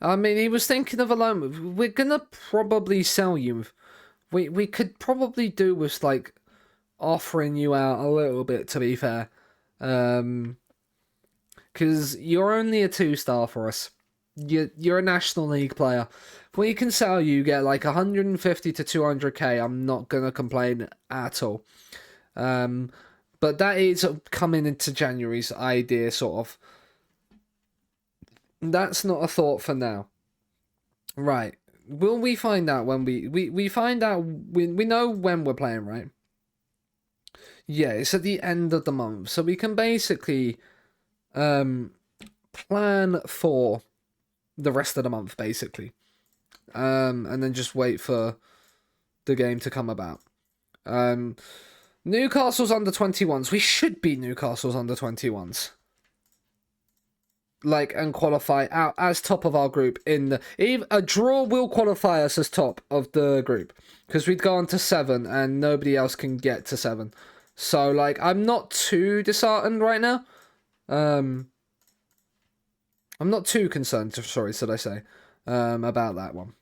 I mean, he was thinking of a loan move. We're gonna probably sell you. We could probably do with, like, offering you out a little bit, to be fair. Because you're only a 2-star for us. You're a National League player. If we can sell you, get like 150 to 200k, I'm not going to complain at all. But that is coming into January's idea, sort of. That's not a thought for now. Right. Will we find out when we find out, we know when we're playing, right? Yeah, it's at the end of the month. So we can basically plan for the rest of the month, basically. And then just wait for the game to come about. Newcastle's under 21s. We should beat Newcastle's under 21s. Like, and qualify out as top of our group. A draw will qualify us as top of the group. Because we'd go on to 7 and nobody else can get to 7. So, like, I'm not too disheartened right now. I'm not too concerned, sorry, should I say, about that one.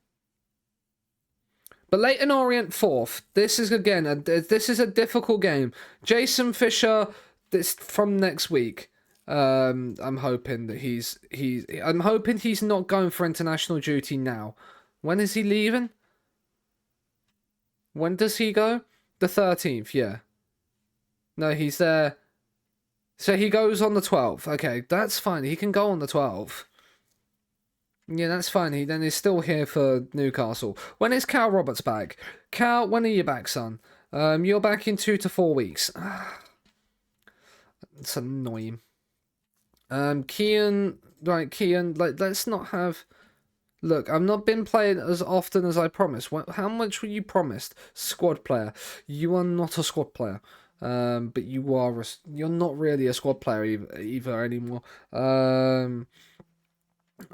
But Leyton Orient 4th. This is, again, this is a difficult game. Jason Fisher, this from next week. I'm hoping that I'm hoping he's not going for international duty now. When is he leaving? When does he go? The 13th, yeah. No, he's there. So he goes on the 12th. Okay, that's fine. He can go on the 12th. Yeah, that's fine. He then is still here for Newcastle. When is Cal Roberts back? Cal, when are you back, son? You're back in 2 to 4 weeks. It's annoying. Kian, right, Kian, like, let's not have... Look, I've not been playing as often as I promised. How much were you promised? Squad player. You are not a squad player. But you're not really a squad player either anymore.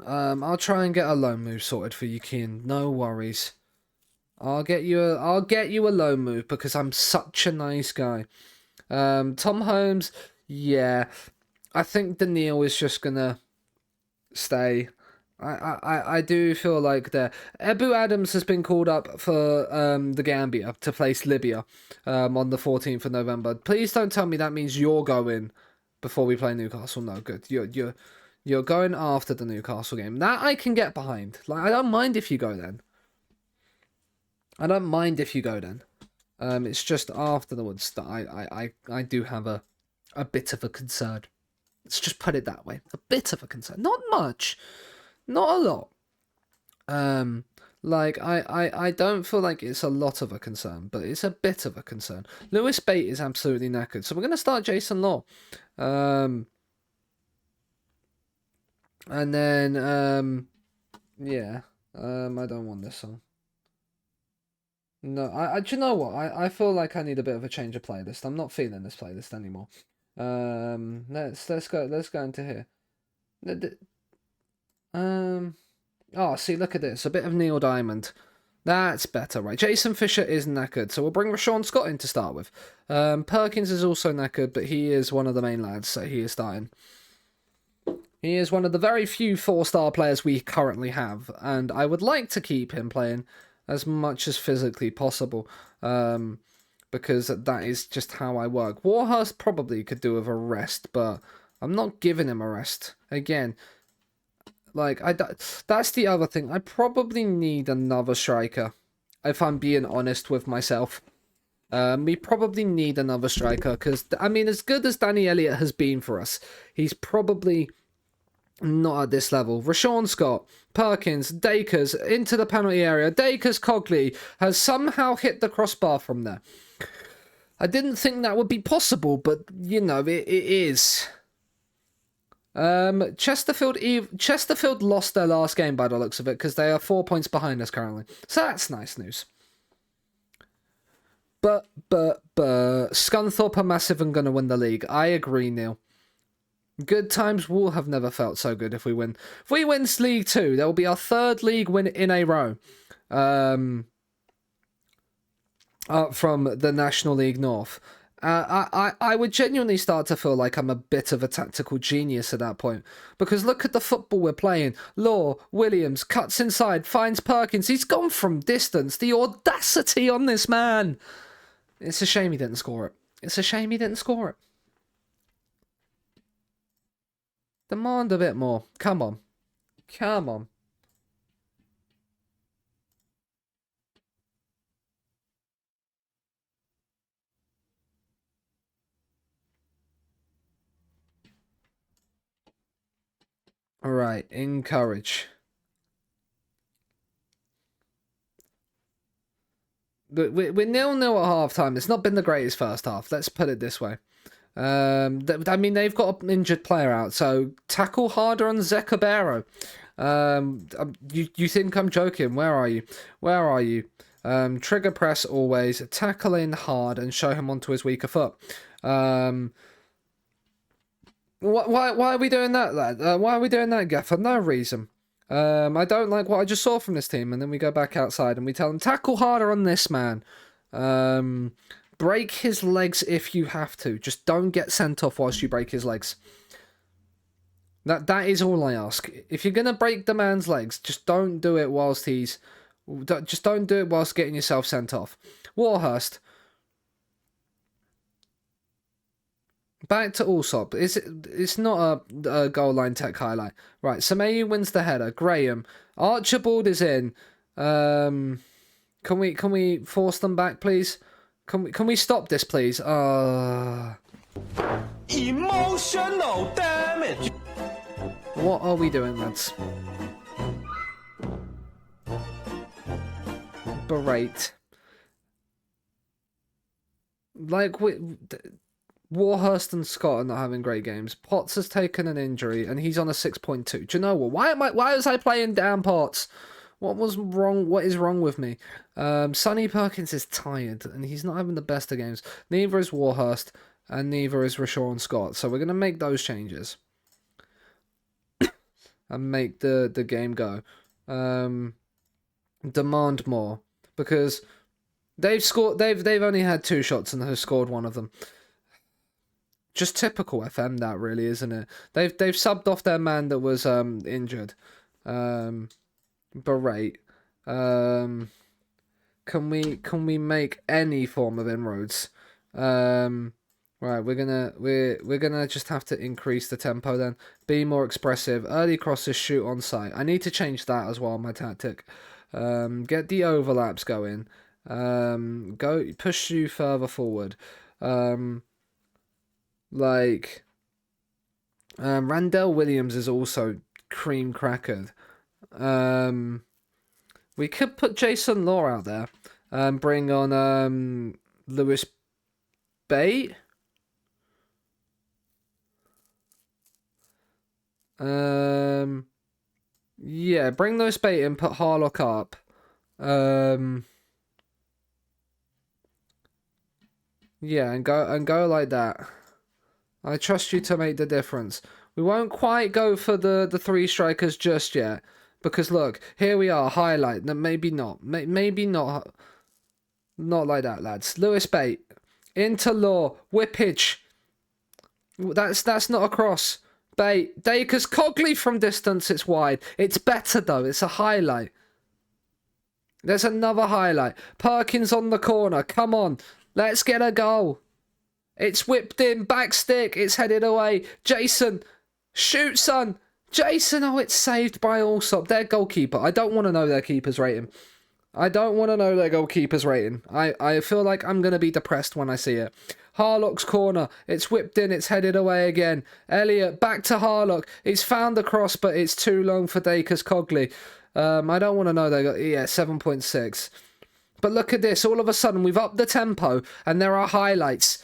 I'll try and get a loan move sorted for you, Kian. No worries. I'll get you a loan move because I'm such a nice guy. Tom Holmes, yeah. I think Daniil is just gonna stay. I do feel like that. Ebu Adams has been called up for the Gambia to face Libya on the 14th of November. Please don't tell me that means you're going before we play Newcastle. No, good. You're going after the Newcastle game. That I can get behind. Like, I don't mind if you go then. I don't mind if you go then. It's just afterwards that I do have a bit of a concern. Let's just put it that way. A bit of a concern. Not much. Not a lot. Like, I don't feel like it's a lot of a concern, but it's a bit of a concern. Lewis Bate is absolutely knackered. So we're going to start Jason Law. And then, yeah. I don't want this song. No, do you know what? I feel like I need a bit of a change of playlist. I'm not feeling this playlist anymore. Let's go into here. Oh, see, look at this. A bit of Neil Diamond. That's better, right? Jason Fisher is knackered, so we'll bring Rashawn Scott in to start with. Perkins is also knackered, but he is one of the main lads, so he is starting. He is one of the very few 4-star players we currently have, and I would like to keep him playing as much as physically possible, because that is just how I work. Warhurst probably could do with a rest, but I'm not giving him a rest. Again, like, that's the other thing. I probably need another striker, if I'm being honest with myself. We probably need another striker, because, I mean, as good as Danny Elliott has been for us, he's probably not at this level. Rashawn Scott, Perkins, Dakers, into the penalty area. Dakers Cogley has somehow hit the crossbar from there. I didn't think that would be possible, but, you know, it is. Chesterfield lost their last game by the looks of it, because they are 4 points behind us currently. So that's nice news. But Scunthorpe are massive and gonna win the league. I agree, Neil. Good times will have never felt so good if we win. If we win League 2, that will be our 3rd league win in a row. From the National League North. I would genuinely start to feel like I'm a bit of a tactical genius at that point. Because look at the football we're playing. Law, Williams, cuts inside, finds Perkins. He's gone from distance. The audacity on this man. It's a shame he didn't score it. It's a shame he didn't score it. Demand a bit more. Come on. Come on. Alright, encourage. But we're 0-0 at half-time. It's not been the greatest first half. Let's put it this way. I mean, they've got an injured player out, so tackle harder on Zekabero. You think I'm joking? Where are you? Where are you? Trigger press always. Tackle in hard and show him onto his weaker foot. Why are we doing that, lad? Why are we doing that, Gaff? For no reason. I don't like what I just saw from this team, and then we go back outside and we tell them, tackle harder on this man. Break his legs if you have to. Just don't get sent off whilst you break his legs. That is all I ask. If you're gonna break the man's legs, just don't do it whilst he's... Just don't do it whilst getting yourself sent off. Warhurst. Back to Allsop. It's not a goal line tech highlight. Right, Semeyu wins the header. Graham. Archibald is in. Can we force them back, please? Can we stop this, please? Emotional damage. What are we doing, lads? Berate. Like, Warhurst and Scott are not having great games. Potts has taken an injury, and he's on a 6.2. Do you know what? Why was I playing down Potts? What was wrong? What is wrong with me? Sonny Perkins is tired, and he's not having the best of games. Neither is Warhurst, and neither is Rashawn Scott. So we're going to make those changes. And make the game go. Demand more. Because they've only had 2 shots and have scored one of them. Just typical FM, that really, isn't it? They've subbed off their man that was injured. Berate. Can we make any form of inroads? Right, we're gonna just have to increase the tempo then. Be more expressive. Early crosses, shoot on sight. I need to change that as well, my tactic. Get the overlaps going. Go push you further forward. Randell Williams is also cream crackered. We could put Jason Law out there and bring on Lewis Bate. Yeah, bring Lewis Bate and put Harlock up. Yeah, and go like that. I trust you to make the difference. We won't quite go for the three strikers just yet. Because look, here we are, highlight. Maybe not. Maybe not. Not like that, lads. Lewis Bate. Into Law. Whippage. That's not a cross. Bate. Dacres Cogley from distance, it's wide. It's better though, it's a highlight. There's another highlight. Perkins on the corner. Come on. Let's get a goal. It's whipped in. Back stick. It's headed away. Jason. Shoot, son. Jason. Oh, it's saved by Allsop. Their goalkeeper. I don't want to know their keeper's rating. I don't want to know their goalkeeper's rating. I feel like I'm going to be depressed when I see it. Harlock's corner. It's whipped in. It's headed away again. Elliott. Back to Harlock. He's found the cross, but it's too long for Dacres Cogley. I don't want to know they got 7.6. But look at this. All of a sudden, we've upped the tempo, and there are highlights.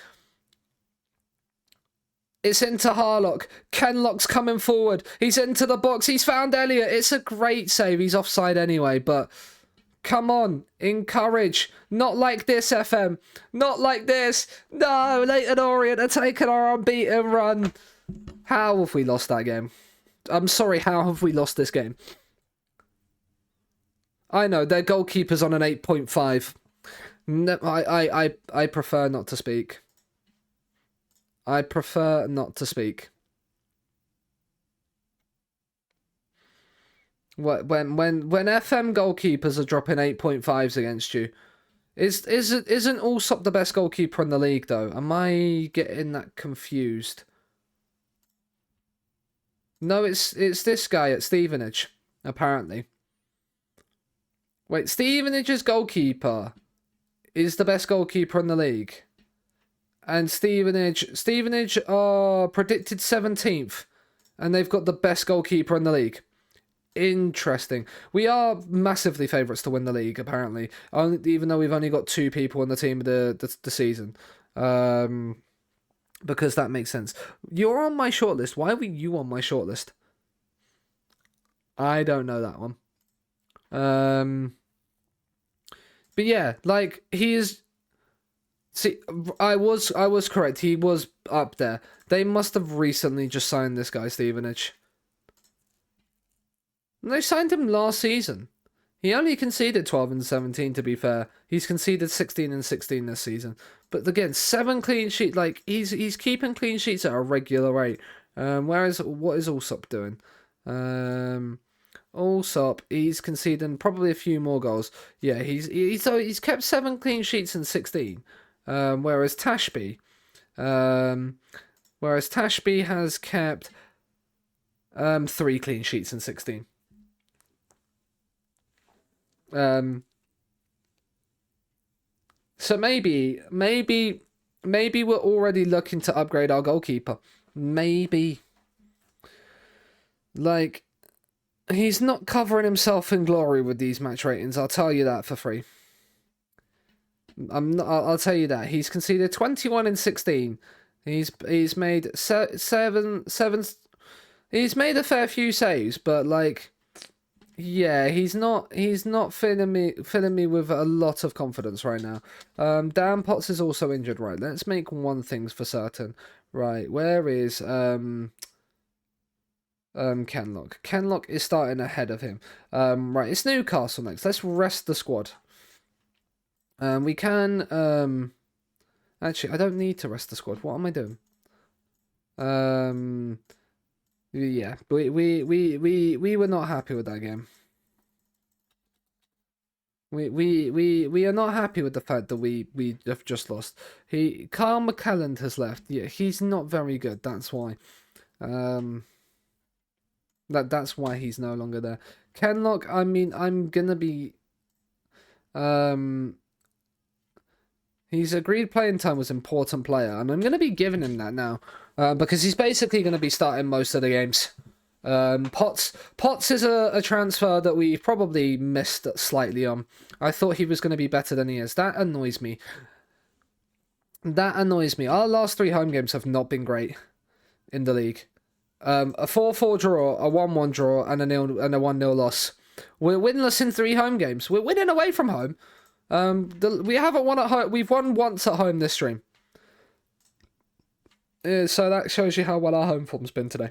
It's into Harlock. Kenlock's coming forward. He's into the box. He's found Elliott. It's a great save. He's offside anyway, but come on. Encourage. Not like this, FM. Not like this. No, Leyton Orient are taking our unbeaten run. How have we lost that game? I'm sorry, how have we lost this game? I know, their goalkeeper's on an 8.5. No, I prefer not to speak. I prefer not to speak. When FM goalkeepers are dropping 8.5s against you, isn't Allsop the best goalkeeper in the league though? Am I getting that confused? No, it's this guy at Stevenage, apparently. Wait, Stevenage's goalkeeper is the best goalkeeper in the league. And Stevenage are predicted 17th. And they've got the best goalkeeper in the league. Interesting. We are massively favourites to win the league, apparently. Even though we've only got 2 people in the team of the season. Because that makes sense. You're on my shortlist. Why were you on my shortlist? I don't know that one. But yeah, like he is. See, I was correct. He was up there. They must have recently just signed this guy, Stevenage. They signed him last season. He only conceded 12 and 17. To be fair, he's conceded 16 and 16 this season. But again, 7 clean sheets. Like he's keeping clean sheets at a regular rate. Whereas what is Allsop doing? Allsop, he's conceding probably a few more goals. Yeah, he's kept 7 clean sheets in 16. Whereas Tashby has kept 3 clean sheets in 16. So maybe we're already looking to upgrade our goalkeeper. Maybe. Like, he's not covering himself in glory with these match ratings. I'll tell you that for free. I'll tell you that. He's conceded 21 in 16. He's made seven. He's made a fair few saves, but like, yeah, he's not filling me with a lot of confidence right now. Dan Potts is also injured. Right, let's make one thing for certain. Right, where is Kenlock? Kenlock is starting ahead of him. Right, it's Newcastle next. Let's rest the squad. We can actually I don't need to rest the squad. What am I doing? Yeah, we were not happy with that game. We are not happy with the fact that we have just lost. Carl McCalland has left. Yeah, he's not very good. That's why. That's why he's no longer there. Kenlock, I mean, I'm gonna be. He's agreed playing time was important player, and I'm going to be giving him that now, because he's basically going to be starting most of the games. Potts is a transfer that we probably missed slightly on. I thought he was going to be better than he is. That annoys me. That annoys me. Our last 3 home games have not been great in the league. A 4-4 draw, a 1-1 draw, and a 1-0 loss. We're winless in 3 home games. We're winning away from home. We haven't won at home. We've won once at home this stream. So that shows you how well our home form's been today.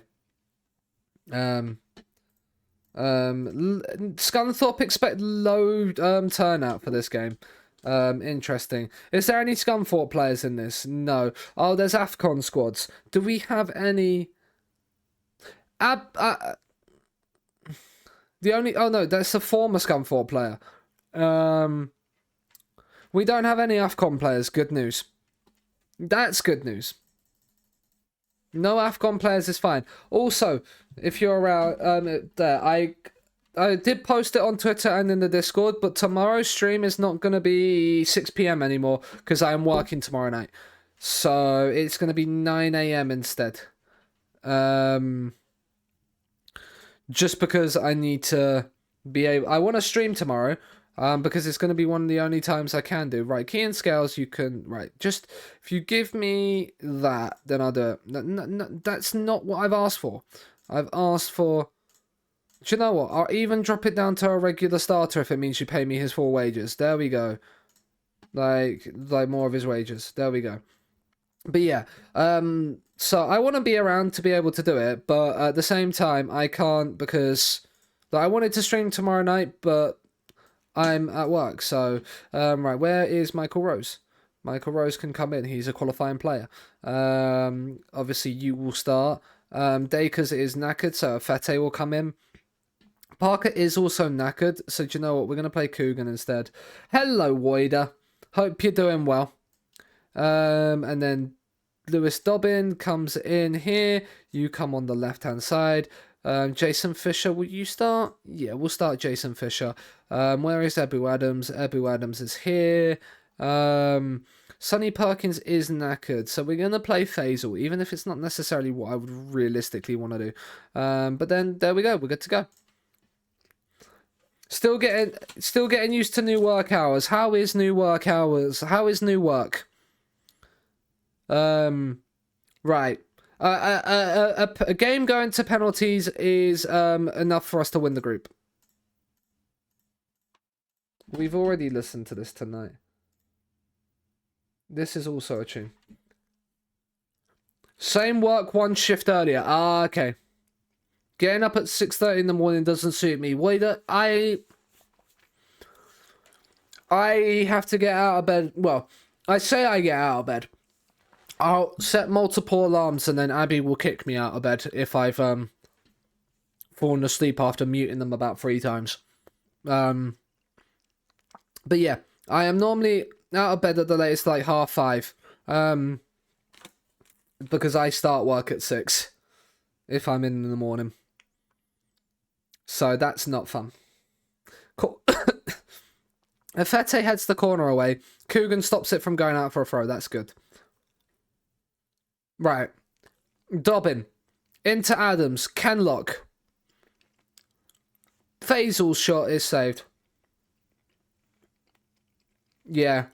Scunthorpe expect low turnout for this game. Interesting. Is there any Scunthorpe players in this? No. Oh, there's AFCON squads. Do we have any? The only. Oh no, that's a former Scunthorpe player. We don't have any AFCON players. Good news. That's good news. No AFCON players is fine. Also, if you're around there, I did post it on Twitter and in the Discord, but tomorrow's stream is not going to be 6 p.m. anymore because I am working tomorrow night. So it's going to be 9 a.m. instead. Just because I need to be able... I want to stream tomorrow. Because it's going to be one of the only times I can do. Right, key and scales, you can... Right, just... If you give me that, then I'll do it. No, that's not what I've asked for. I've asked for... Do you know what? I'll even drop it down to a regular starter if it means you pay me his full wages. There we go. Like more of his wages. There we go. But yeah, so I want to be around to be able to do it, but at the same time, I can't because... I wanted to stream tomorrow night, but... I'm at work, so, right, where is Michael Rose? Michael Rose can come in, he's a qualifying player. Obviously, you will start. Dakers is knackered, so Fete will come in. Parker is also knackered, so do you know what, we're going to play Coogan instead. Hello, Woider. Hope you're doing well. And then Lewis Dobbin comes in here, you come on the left-hand side. Jason Fisher, will you start? Yeah, we'll start Jason Fisher. Where is Ebu Adams? Ebu Adams is here. Sonny Perkins is knackered, so we're going to play Faisal, even if it's not necessarily what I would realistically want to do. But then, there we go, we're good to go. Still getting used to new work hours. How is new work hours? How is new work? Right. A game going to penalties is enough for us to win the group. We've already listened to this tonight. This is also a tune. Same work, one shift earlier. Ah, okay. Getting up at 6:30 in the morning doesn't suit me. Wait, I have to get out of bed. Well, I say I get out of bed. I'll set multiple alarms and then Abby will kick me out of bed if I've fallen asleep after muting them about 3 times. But yeah, I am normally out of bed at the latest like 5:30. Because I start work at 6 if I'm in the morning. So that's not fun. Cool. Fete heads the corner away. Coogan stops it from going out for a throw. That's good. Right. Dobbin. Into Adams. Kenlock. Faisal's shot is saved. Yeah.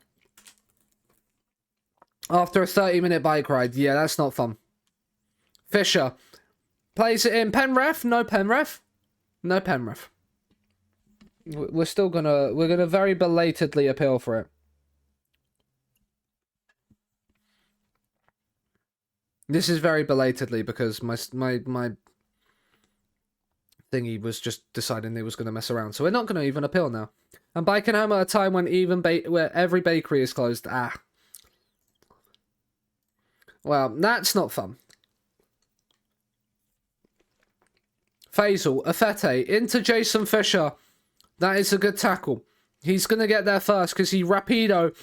After a 30-minute bike ride. Yeah, that's not fun. Fisher. Plays it in. Penref? No Penref. No Penref. We're still gonna... We're gonna very belatedly appeal for it. This is very belatedly because my thingy was just deciding it was going to mess around. So we're not going to even appeal now. I'm biking home at a time when where every bakery is closed. Ah. Well, that's not fun. Faisal, Afete, into Jason Fisher. That is a good tackle. He's going to get there first because he rapido.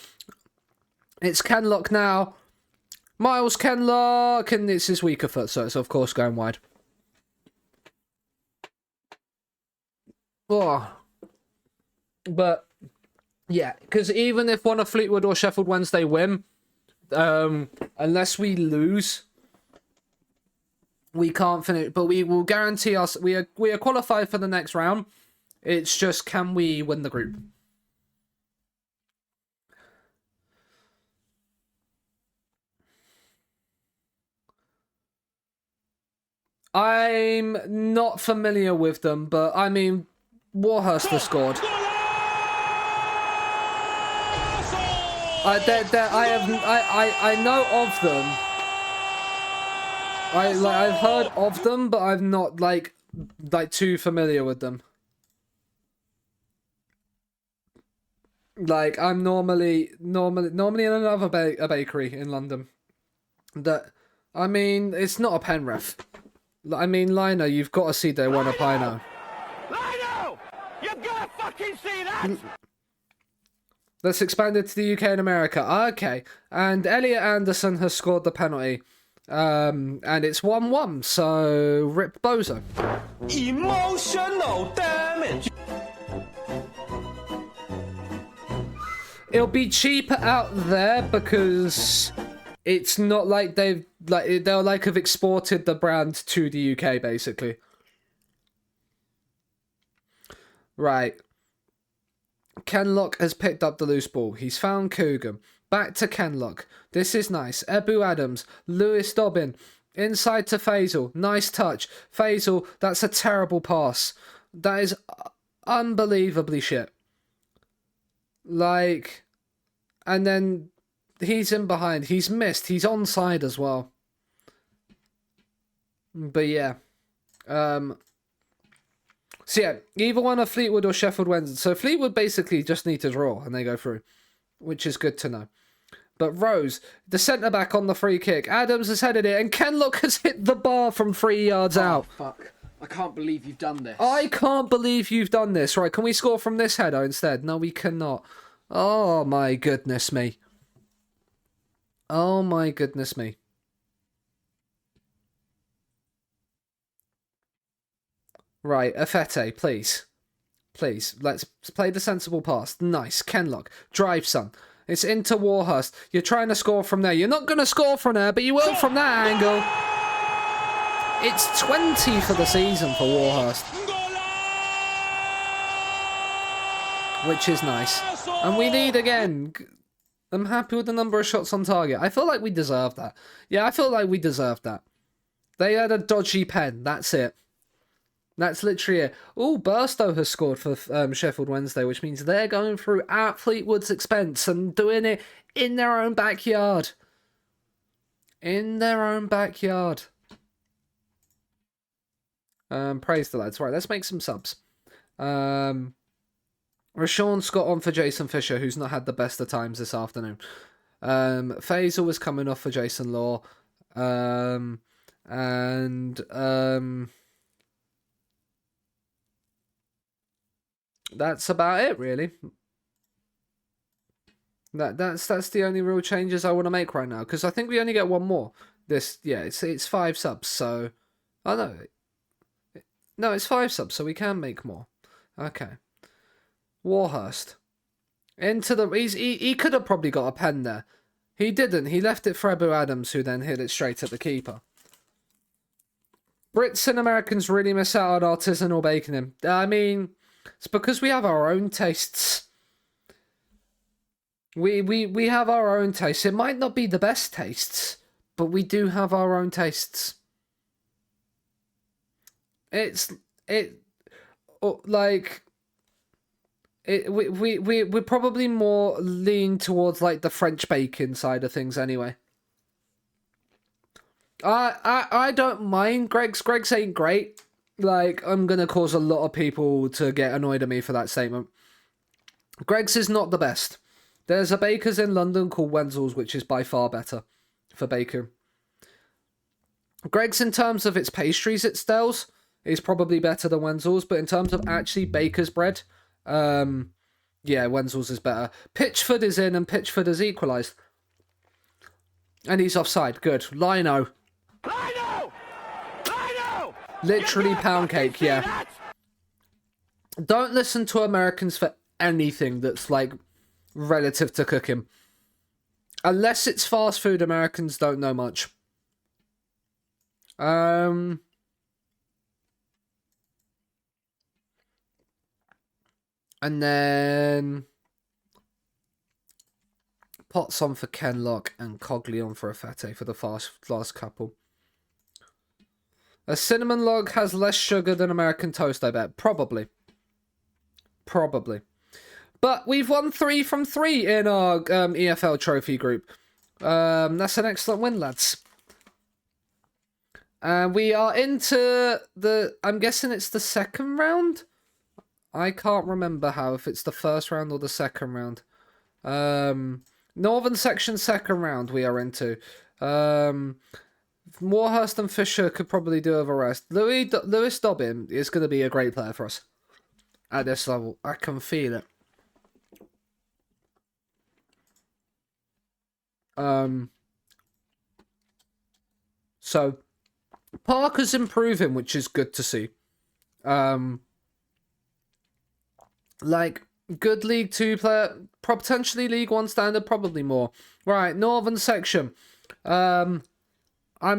It's Kenlock now. Miles Kenlock, and it's his weaker foot, so it's of course going wide. Oh. But, yeah, because even if one of Fleetwood or Sheffield Wednesday win, unless we lose, we can't finish. But we will guarantee us, we are qualified for the next round. It's just, can we win the group? I'm not familiar with them, but I mean, Warhurst has scored. I know of them. I've heard of them, but I'm not like too familiar with them. Like I'm normally in another a bakery in London. That I mean, it's not a Penrith. I mean, Lino, you've got to see they won a Pino. Lino! You've got to fucking see that! That's expanded to the UK and America. Okay. And Elliot Anderson has scored the penalty. And it's 1-1, so rip Bozo. Emotional damage! It'll be cheaper out there because it's not like they'll have exported the brand to the UK, basically. Right. Kenlock has picked up the loose ball. He's found Coogan. Back to Kenlock. This is nice. Ebu Adams. Lewis Dobbin. Inside to Faisal. Nice touch. Faisal, that's a terrible pass. That is unbelievably shit. Like, and then he's in behind. He's missed. He's onside as well. But yeah. So yeah, either one of Fleetwood or Sheffield Wednesday. So Fleetwood basically just need to draw and they go through, which is good to know. But Rose, the centre-back on the free kick. Adams has headed it and Kenlock has hit the bar from 3 yards out. Fuck. I can't believe you've done this. I can't believe you've done this. Right, can we score from this header instead? No, we cannot. Oh my goodness me. Oh my goodness me. Right, Afete, please. Please, let's play the sensible pass. Nice, Kenlock. Drive, son. It's into Warhurst. You're trying to score from there. You're not going to score from there, but you will from that angle. It's 20 for the season for Warhurst. Which is nice. And we need again. I'm happy with the number of shots on target. I feel like we deserve that. Yeah, I feel like we deserved that. They had a dodgy pen. That's it. That's literally it. Oh, Burstow has scored for Sheffield Wednesday, which means they're going through at Fleetwood's expense and doing it in their own backyard. In their own backyard. Praise the lads. Right, let's make some subs. Rashawn Scott on for Jason Fisher, who's not had the best of times this afternoon. Faisal was coming off for Jason Law. That's about it, really. That's the only real changes I want to make right now, because I think we only get one more. It's 5 subs, so no, it's 5 subs, so we can make more. Okay, Warhurst into the he could have probably got a pen there. He didn't. He left it for Ebu Adams, who then hit it straight at the keeper. Brits and Americans really miss out on artisanal baconing. I mean, it's because we have our own tastes. We have our own tastes. It might not be the best tastes, but we do have our own tastes. We're probably more lean towards like the French bacon side of things anyway. I don't mind Greg's. Greg's ain't great. Like, I'm gonna cause a lot of people to get annoyed at me for that statement. Greg's is not the best. There's a baker's in London called Wenzel's, which is by far better for bacon. Greg's, in terms of its pastries it sells, is probably better than Wenzel's, but in terms of actually baker's bread, yeah, Wenzel's is better. Pitchford is in, and Pitchford has equalised. And he's offside. Good. Lino. Lino! Lino! Literally pound cake, yeah. Don't listen to Americans for anything that's, like, relative to cooking. Unless it's fast food, Americans don't know much. And then Potts on for Kenlock and Cogley on for Afete for the last couple. A cinnamon log has less sugar than American toast, I bet. Probably. But we've won 3 from 3 in our EFL trophy group. That's an excellent win, lads. We are into the... I'm guessing it's the second round? I can't remember if it's the first round or the second round. Northern section second round we are into. Moorhurst and Fisher could probably do with a rest. Lewis Dobbin is going to be a great player for us at this level. I can feel it. So Parker's improving, which is good to see. Like, good League 2 player, potentially League 1 standard, probably more. Right, Northern section. I'm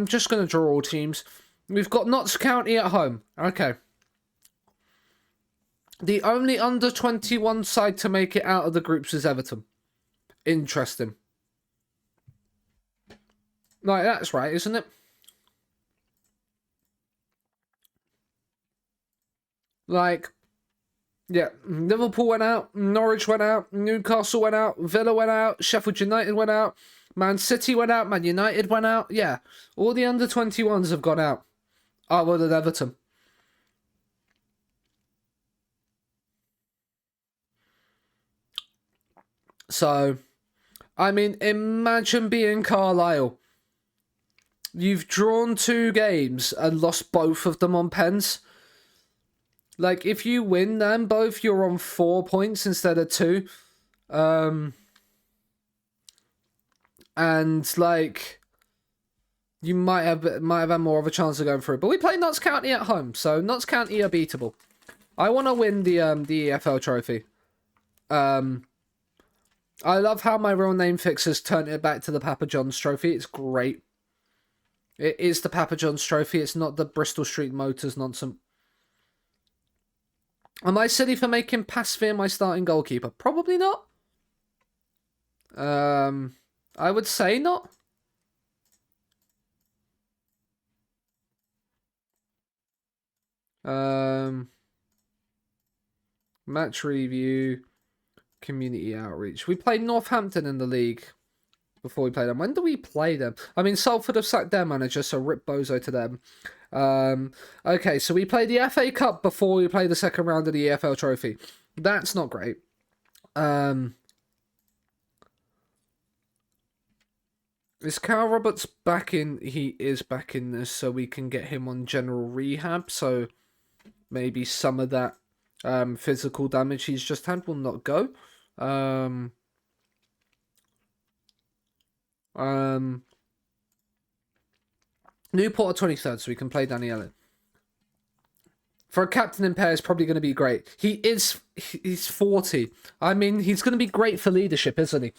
just going to draw all teams. We've got Notts County at home. Okay. The only under-21 side to make it out of the groups is Everton. Interesting. Right, that's right, isn't it? Like, yeah, Liverpool went out, Norwich went out, Newcastle went out, Villa went out, Sheffield United went out, Man City went out, Man United went out. Yeah, all the under-21s have gone out. Other than Everton. So, I mean, imagine being Carlisle. You've drawn 2 games and lost both of them on pens. Like, if you win them both, you're on 4 points instead of 2. And, like, you might have had more of a chance of going through. But we play Notts County at home, so Notts County are beatable. I want to win the EFL trophy. I love how my real name fixers turned it back to the Papa John's trophy. It's great. It is the Papa John's trophy. It's not the Bristol Street Motors nonsense. Am I silly for making Pasveer my starting goalkeeper? Probably not. I would say not. Match review, community outreach. We played Northampton in the league before we played them. When do we play them? I mean, Salford have sacked their manager, so rip bozo to them. Okay, so we played the FA Cup before we played the second round of the EFL Trophy. That's not great. Is Carl Roberts back in? He is back in this, so we can get him on general rehab. So maybe some of that physical damage he's just had will not go. Newport are 23rd, so we can play Danny Allen. For a captain in pair, it's probably going to be great. He's 40. I mean, he's going to be great for leadership, isn't he?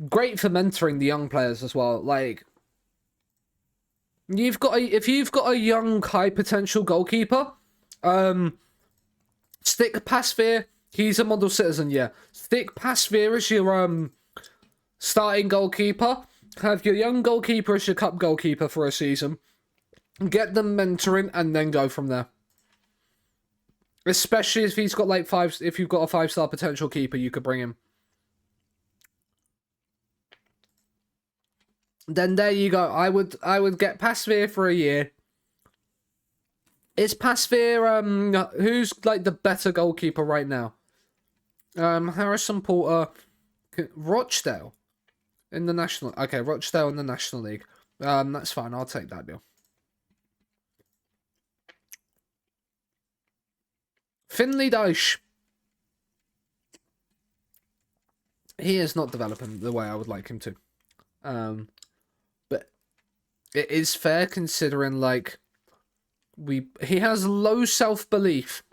Great for mentoring the young players as well. Like, if you've got a young, high potential goalkeeper, stick Pasveer. He's a model citizen, yeah. Stick Pasveer as your starting goalkeeper. Have your young goalkeeper as your cup goalkeeper for a season. Get them mentoring and then go from there. Especially if he's got if you've got a 5-star potential keeper, you could bring him. Then there you go. I would get Pasveer for a year. Is Pasveer who's like the better goalkeeper right now? Harrison Porter, Rochdale in the National. Okay, Rochdale in the National League. That's fine. I'll take that deal. Finley Dyche. He is not developing the way I would like him to. But it is fair considering, like, he has low self-belief.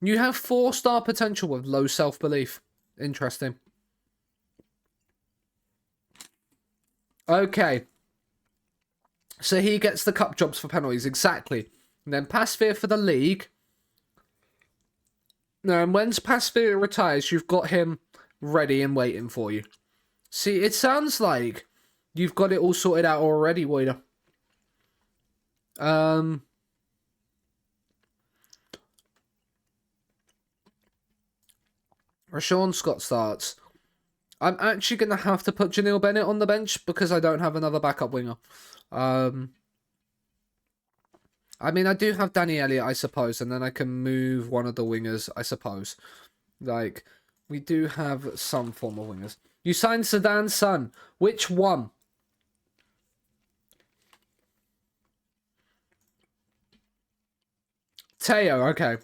You have 4-star potential with low self-belief. Interesting. Okay. So he gets the cup jobs for penalties. Exactly. And then Pasveer for the league. Now, and when Pasveer retires, you've got him ready and waiting for you. See, it sounds like you've got it all sorted out already, Wader. Rashawn Scott starts. I'm actually going to have to put Janelle Bennett on the bench because I don't have another backup winger. I mean, I do have Danny Elliott, I suppose, and then I can move one of the wingers, I suppose. Like, we do have some form of wingers. You signed Zidane's son. Which one? Teo, okay.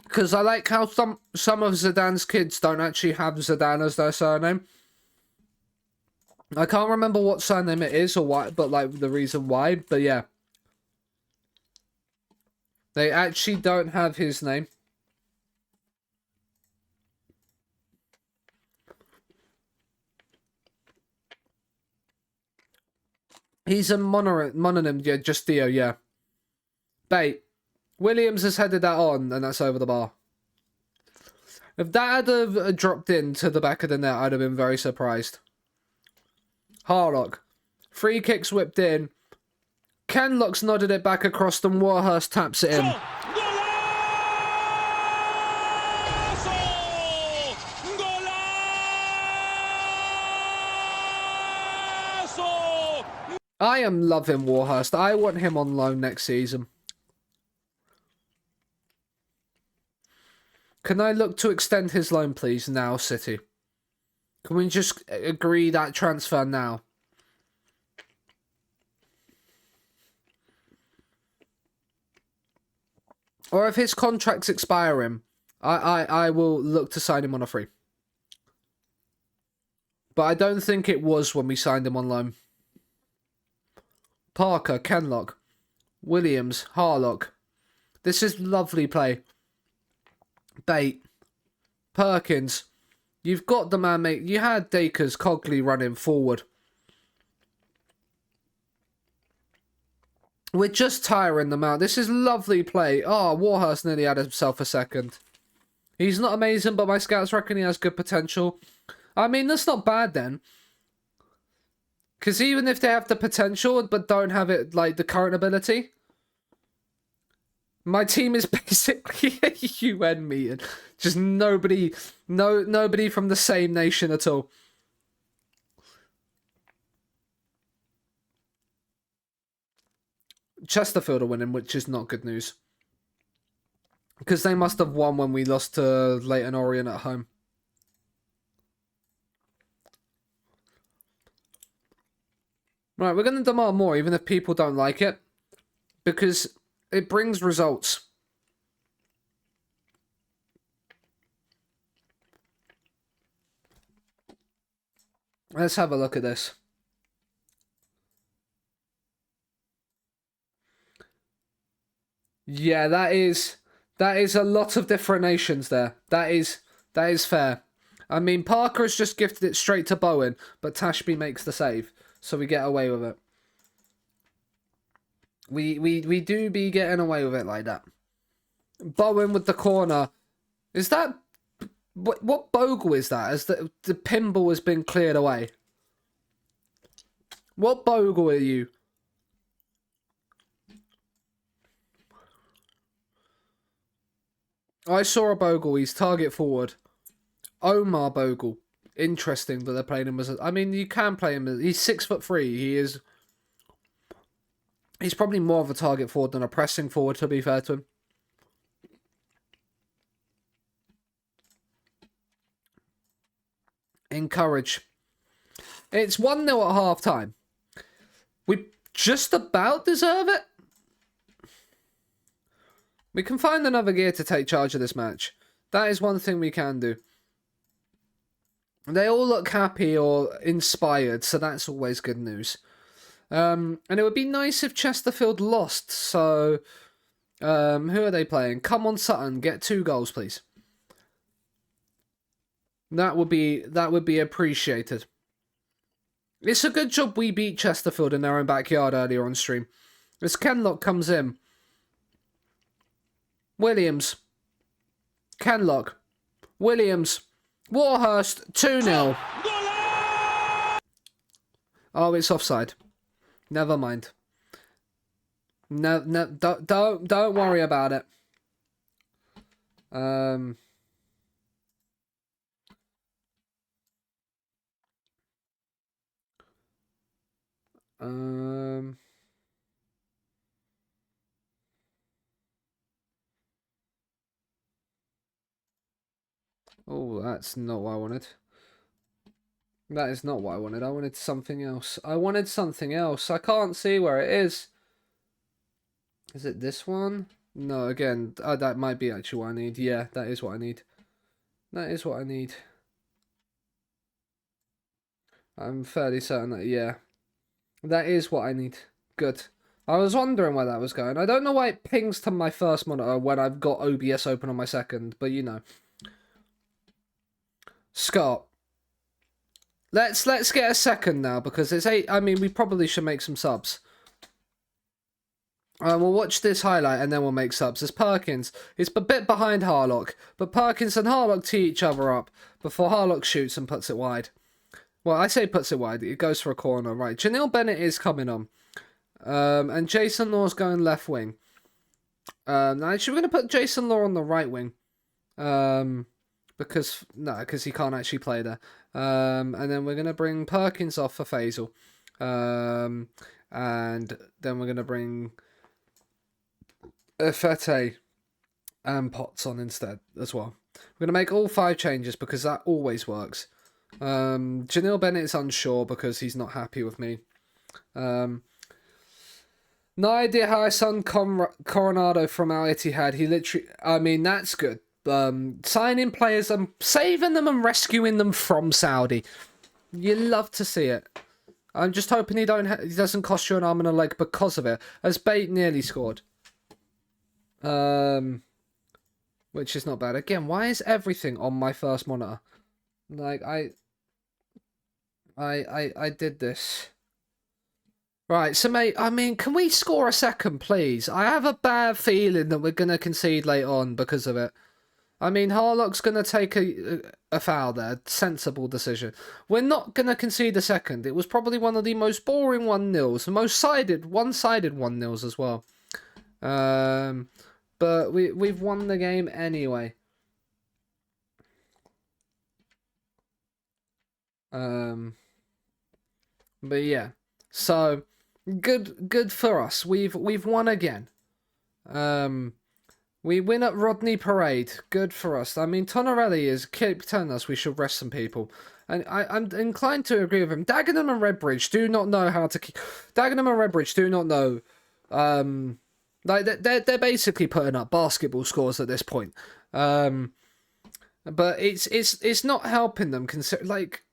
Because I like how some of Zidane's kids don't actually have Zidane as their surname. I can't remember what surname it is or why, but like the reason why. But yeah, they actually don't have his name. He's a mononym, yeah, just Theo, yeah. Bait. Williams has headed that on, and that's over the bar. If that had have dropped into the back of the net, I'd have been very surprised. Harlock. Free kicks whipped in. Kenlock's nodded it back across and Warhurst taps it in. I am loving Warhurst. I want him on loan next season. Can I look to extend his loan, please, now, City? Can we just agree that transfer now? Or if his contract's expiring, I will look to sign him on a free. But I don't think it was when we signed him on loan. Parker, Kenlock, Williams, Harlock. This is lovely play. Bait. Perkins. You've got the man, mate. You had Dakers, Cogley running forward. We're just tiring them out. This is lovely play. Oh, Warhurst nearly had himself a second. He's not amazing, but my scouts reckon he has good potential. I mean, that's not bad then. Because even if they have the potential, but don't have it, like, the current ability. My team is basically a UN meeting. Just nobody from the same nation at all. Chesterfield are winning, which is not good news. Because they must have won when we lost to Leyton Orient at home. Right, we're going to demand more, even if people don't like it. Because it brings results. Let's have a look at this. Yeah, that is a lot of different nations there. That is fair. I mean, Parker has just gifted it straight to Bowen, but Tashby makes the save, so we get away with it. We do be getting away with it like that. Bowen with the corner. Is that... What bogle is that? As the pinball has been cleared away. What bogle are you? I saw a Bogle. He's target forward. Omar Bogle. Interesting that they're playing him as a... I mean, you can play him as... He's 6'3". He is... He's probably more of a target forward than a pressing forward, to be fair to him. Encourage. It's 1-0 at half-time. We just about deserve it. We can find another gear to take charge of this match. That is one thing we can do. They all look happy or inspired, so that's always good news. And it would be nice if Chesterfield lost, so... who are they playing? Come on, Sutton, get 2 goals, please. That would be appreciated. It's a good job we beat Chesterfield in their own backyard earlier on stream. As Kenlock comes in. Williams. Kenlock. Williams. Warhurst. 2-0. Oh, it's offside. Never mind. No, don't worry about it. Um, um, oh, that's not what I wanted. That is not what I wanted. I wanted something else. I wanted something else. I can't see where it is. Is it this one? No, again, that might be actually what I need. Yeah, that is what I need. That is what I need. I'm fairly certain that, yeah. That is what I need. Good. I was wondering where that was going. I don't know why it pings to my first monitor when I've got OBS open on my second, but you know. Scott. Let's get a second now, because it's 8. I mean, we probably should make some subs. We'll watch this highlight and then we'll make subs. It's Perkins. It's a bit behind Harlock, but Perkins and Harlock tee each other up before Harlock shoots and puts it wide. Well, I say puts it wide. It goes for a corner. Right, Janelle Bennett is coming on. And Jason Law's going left wing. Actually, we're going to put Jason Law on the right wing. Because he can't actually play there. And then we're going to bring Perkins off for Faisal. And then we're going to bring Fete and Potts on instead as well. We're going to make all 5 changes because that always works. Janelle Bennett's unsure because he's not happy with me. No idea how I signed Coronado from Al Ittihad. He literally, I mean, that's good. Signing players and saving them and rescuing them from Saudi. You love to see it. I'm just hoping he doesn't cost you an arm and a leg because of it. As Bate nearly scored. Which is not bad. Again, why is everything on my first monitor? Like, I did this. Right, so mate, I mean, can we score a second, please? I have a bad feeling that we're going to concede late on because of it. I mean, Harlock's going to take a foul there. Sensible decision. We're not going to concede a second. It was probably one of the most boring 1-0s. The most one-sided 1-0s as well. But we've won the game anyway. But yeah. So good for us. We've won again. We win at Rodney Parade. Good for us. I mean, Tonarelli keep telling us we should rest some people. And I'm inclined to agree with him. Dagenham and Redbridge do not know how to keep... Dagenham and Redbridge do not know... like, they're basically putting up basketball scores at this point. But it's not helping them. Like,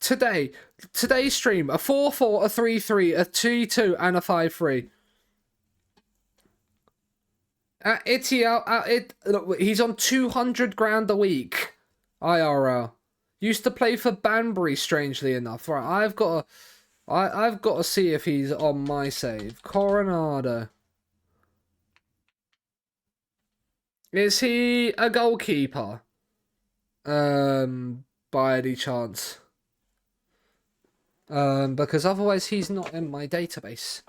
today's stream, a 4-4, a 3-3, a 2-2, and a 5-3. Look, he's on 200 grand a week. IRL. Used to play for Banbury, strangely enough. Right, I've got to see if he's on my save. Coronado. Is he a goalkeeper? By any chance? Because otherwise he's not in my database.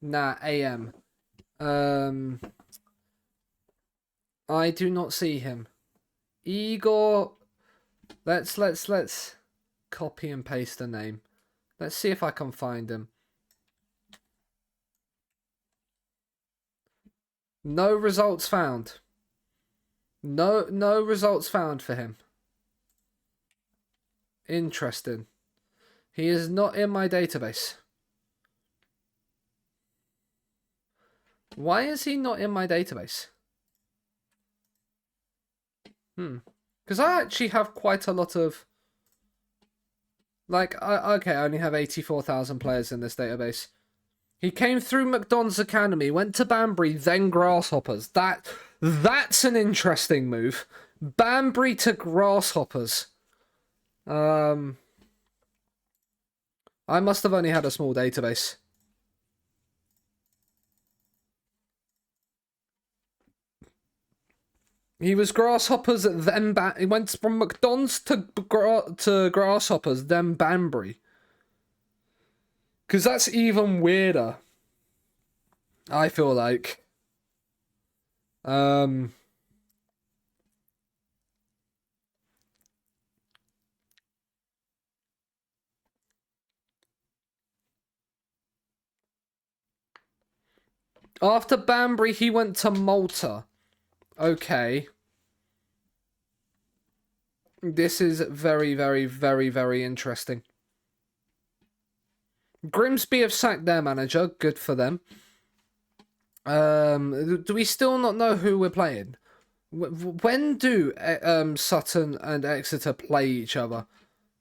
Nah, AM. I do not see him. Igor. Let's copy and paste the name. Let's see if I can find him. No results found. No results found for him. Interesting. He is not in my database. Why is he not in my database? Because I actually have quite a lot of... Like, okay, I only have 84,000 players in this database. He came through McDonald's Academy, went to Banbury, then Grasshoppers. That's an interesting move. Banbury to Grasshoppers. I must have only had a small database. He was Grasshoppers, then he went from McDonald's to Grasshoppers, then Banbury. Because that's even weirder. I feel like. After Banbury, he went to Malta. Okay. This is very, very, very, very interesting. Grimsby have sacked their manager. Good for them. Do we still not know who we're playing? When do Sutton and Exeter play each other?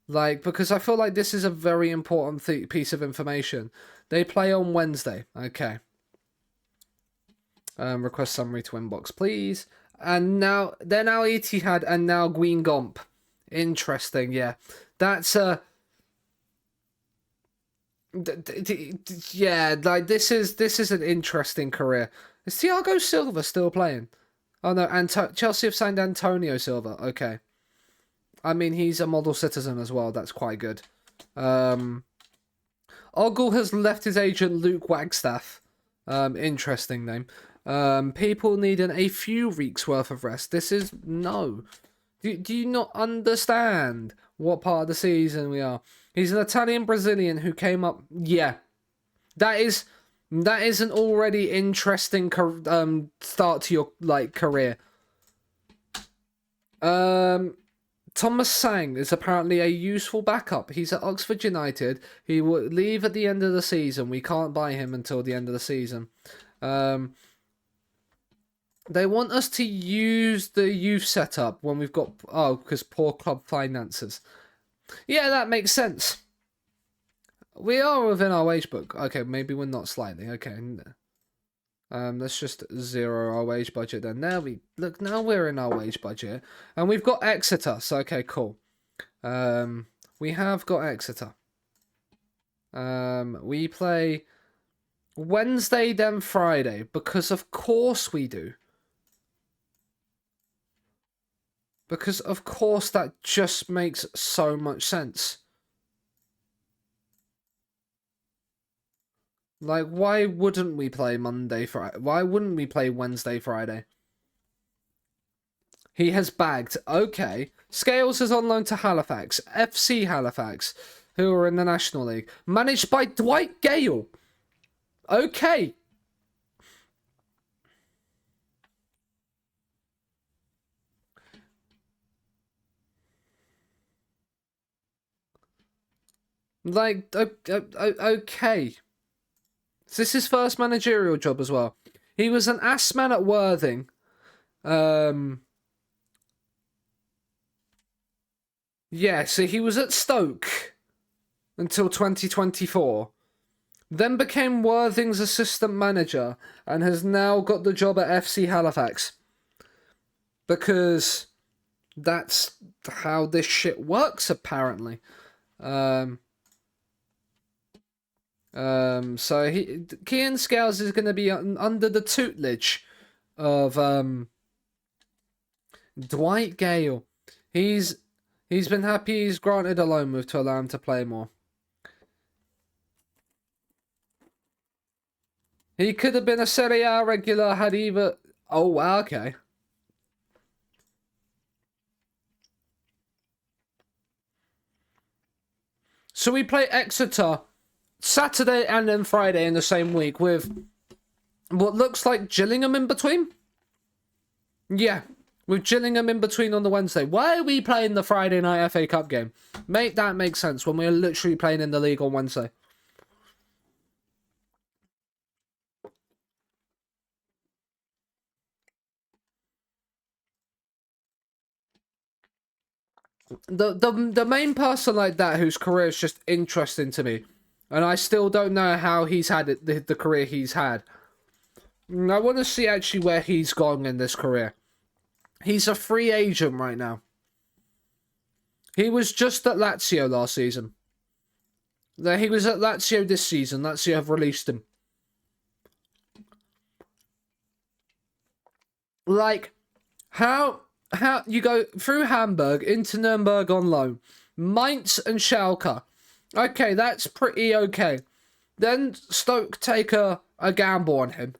Like, because I feel like this is a very important piece of information. They play on Wednesday. Okay. Request summary to inbox, please. And now, they're now Etihad and now Gwyn Gomp. Interesting, yeah. That's, yeah, like, this is an interesting career. Is Thiago Silva still playing? Oh, no, Chelsea have signed Antonio Silva. Okay. I mean, he's a model citizen as well. That's quite good. Ogle has left his agent Luke Wagstaff. Interesting name. People needing a few weeks worth of rest. This is no. Do you not understand what part of the season we are? He's an Italian Brazilian who came up. Yeah, that is an already interesting start to your career. Thomas Sang is apparently a useful backup. He's at Oxford United. He will leave at the end of the season. We can't buy him until the end of the season. They want us to use the youth setup when we've got... Oh, because poor club finances. Yeah, that makes sense. We are within our wage book. Okay, maybe we're not slightly. Okay. Let's just zero our wage budget then. There we... Look, now we're in our wage budget. And we've got Exeter. So, okay, cool. We have got Exeter. We play Wednesday, then Friday. Because of course we do. Because, of course, that just makes so much sense. Like, why wouldn't we play Monday, Friday? Why wouldn't we play Wednesday, Friday? He has bagged. Okay. Scales is on loan to Halifax. FC Halifax, who are in the National League. Managed by Dwight Gale. Okay. Like, okay. So this is his first managerial job as well. He was an ass man at Worthing. Yeah, so he was at Stoke until 2024. Then became Worthing's assistant manager and has now got the job at FC Halifax. Because that's how this shit works, apparently. So Cian Scales is going to be under the tutelage of Dwight Gale. He's been happy he's granted a loan move to allow him to play more. He could have been a Serie A regular had either... Oh, wow, okay. So we play Exeter Saturday and then Friday in the same week with what looks like Gillingham in between. Yeah, with Gillingham in between on the Wednesday. Why are we playing the Friday night FA Cup game? Mate, that makes sense when we're literally playing in the league on Wednesday. The main person like that whose career is just interesting to me, and I still don't know how he's had it, the career he's had. I want to see actually where he's gone in this career. He's a free agent right now. He was just at Lazio last season. He was at Lazio this season. Lazio have released him. Like, how you go through Hamburg into Nuremberg on loan, Mainz and Schalke. Okay, that's pretty okay. Then Stoke take a gamble on him.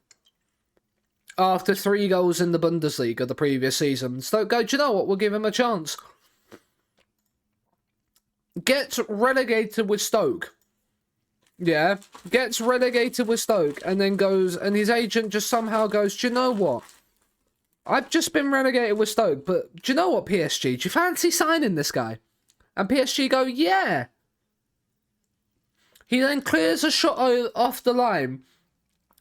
After 3 goals in the Bundesliga the previous season, Stoke go, do you know what? We'll give him a chance. Gets relegated with Stoke. yeah, gets relegated with Stoke, and then goes, and his agent just somehow goes, do you know what? I've just been relegated with Stoke, but do you know what, PSG? Do you fancy signing this guy? And PSG go, yeah. He then clears a shot off the line.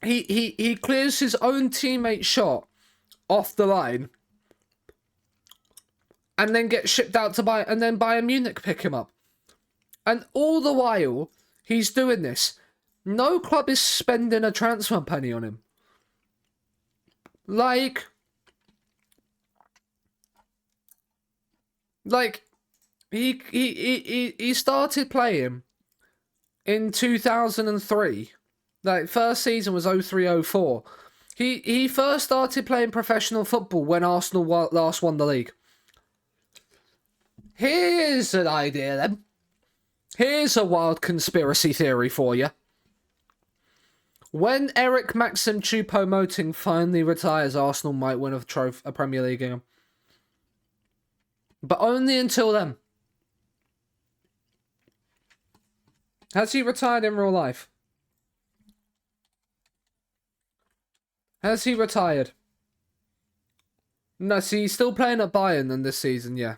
He clears his own teammate's shot off the line. And then gets shipped out to Bayern Munich pick him up. And all the while he's doing this, no club is spending a transfer penny on him. Like he started playing in 2003. Like, first season was 03-04. He first started playing professional football when Arsenal last won the league. Here's an idea then. Here's a wild conspiracy theory for you. When Eric Maxim Choupo-Moting finally retires, Arsenal might win a Premier League game. But only until then. Has he retired in real life? Has he retired? No, see, he's still playing at Bayern in this season, yeah.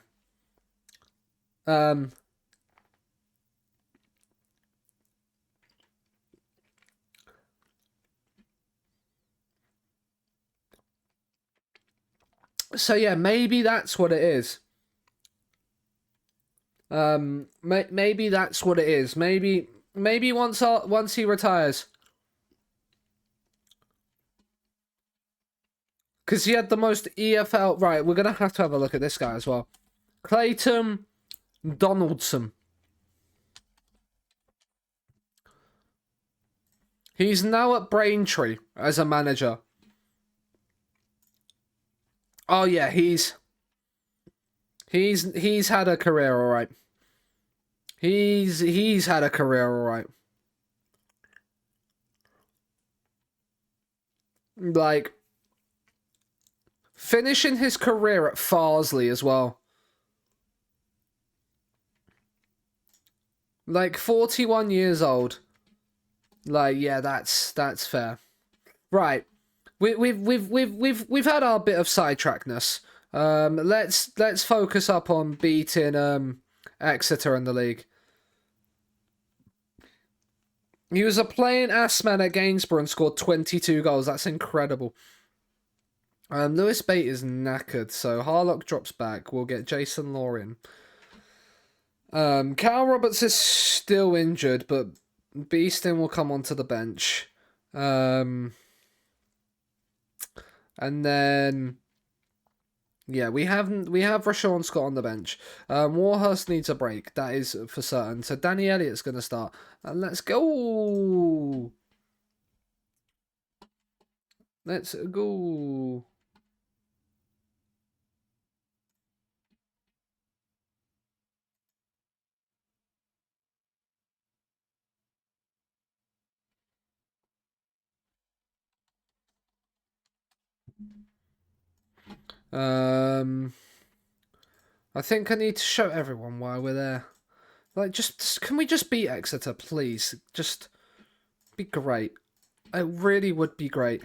So yeah, maybe that's what it is. Maybe that's what it is. Maybe once he retires, because he had the most EFL. Right, we're gonna have to have a look at this guy as well. Clayton Donaldson. He's now at Braintree as a manager. Oh yeah, he's had a career, all right. He's had a career, all right. Like, finishing his career at Farsley as well. Like, 41 years old. Like, yeah, that's fair. Right. We've had our bit of sidetrackness. Let's focus up on beating Exeter in the league. He was a playing ass man at Gainsborough and scored 22 goals. That's incredible. Lewis Bate is knackered, so Harlock drops back. We'll get Jason Law in. Cal Roberts is still injured, but Beeston will come onto the bench. And then, yeah, we have Rashawn Scott on the bench. Warhurst needs a break. That is for certain. So Danny Elliott's going to start. And let's go. Let's go. I think I need to show everyone why we're there. Like, just can we just beat Exeter, please? Just be great. It really would be great.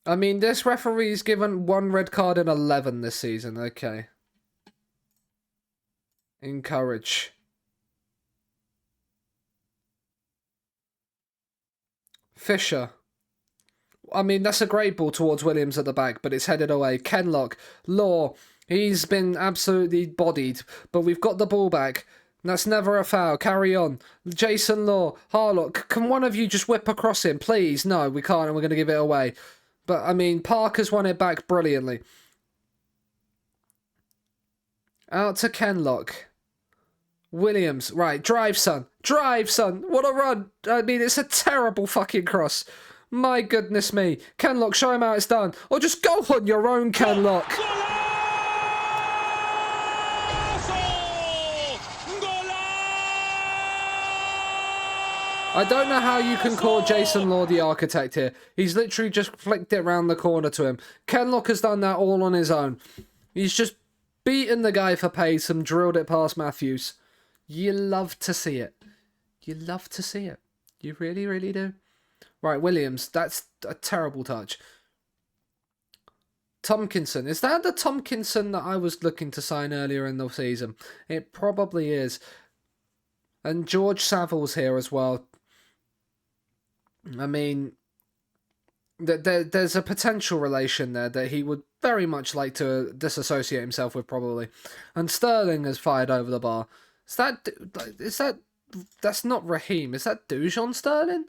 I mean, this referee's given 1 red card in 11 this season. Okay. Encourage. Fisher. I mean, that's a great ball towards Williams at the back, but it's headed away. Kenlock. Law. He's been absolutely bodied, but we've got the ball back. That's never a foul. Carry on. Jason Law. Harlock. Can one of you just whip across him, please? No, we can't, and we're going to give it away. But, I mean, Parker's won it back brilliantly. Out to Kenlock. Williams. Right, drive, son. Drive, son. What a run. I mean, it's a terrible fucking cross. My goodness me. Kenlock, show him how it's done. Or just go on your own, Kenlock. I don't know how you can call Jason Law the architect here. He's literally just flicked it round the corner to him. Kenlock has done that all on his own. He's just beaten the guy for pace and drilled it past Matthews. You love to see it. You love to see it. You really, really do. Right, Williams. That's a terrible touch. Tompkinson. Is that the Tompkinson that I was looking to sign earlier in the season? It probably is. And George Saville's here as well. I mean, there's a potential relation there that he would very much like to disassociate himself with, probably. And Sterling has fired over the bar. That's not Raheem. Is that Dujon Sterling?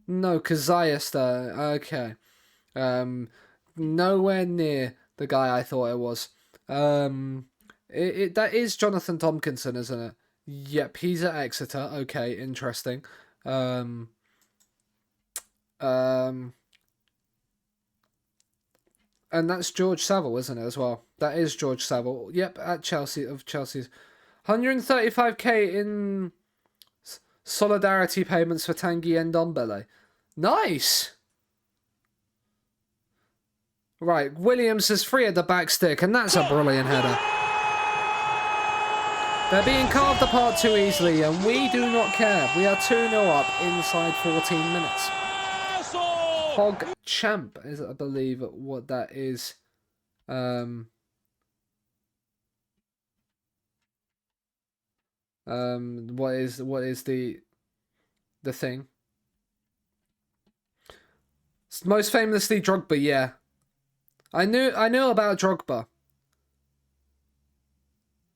No, Keziah Sterling. Okay. Nowhere near the guy I thought it was. That is Jonathan Tompkinson, isn't it? Yep, he's at Exeter. Okay, interesting. And that's George Saville, isn't it, as well? That is George Saville. Yep, at Chelsea, of Chelsea's. 135k in solidarity payments for Tanguy Ndombele. Nice! Right, Williams is free at the back stick, and that's a brilliant header. They're being carved apart too easily, and we do not care. We are 2-0 up inside 14 minutes. Hog Champ is, I believe, what that is. What is the thing? Most famously Drogba, yeah. I knew about Drogba.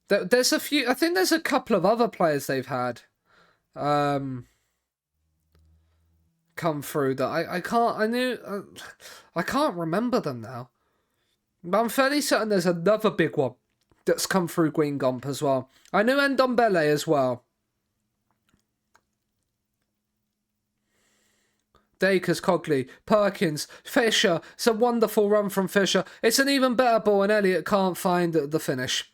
There's a few. I think there's a couple of other players they've had come through that I can't remember them now. But I'm fairly certain there's another big one that's come through Green Gump as well. I knew Ndombele as well. Dakers, Cogley, Perkins, Fisher. It's a wonderful run from Fisher. It's an even better ball, and Elliott can't find the finish.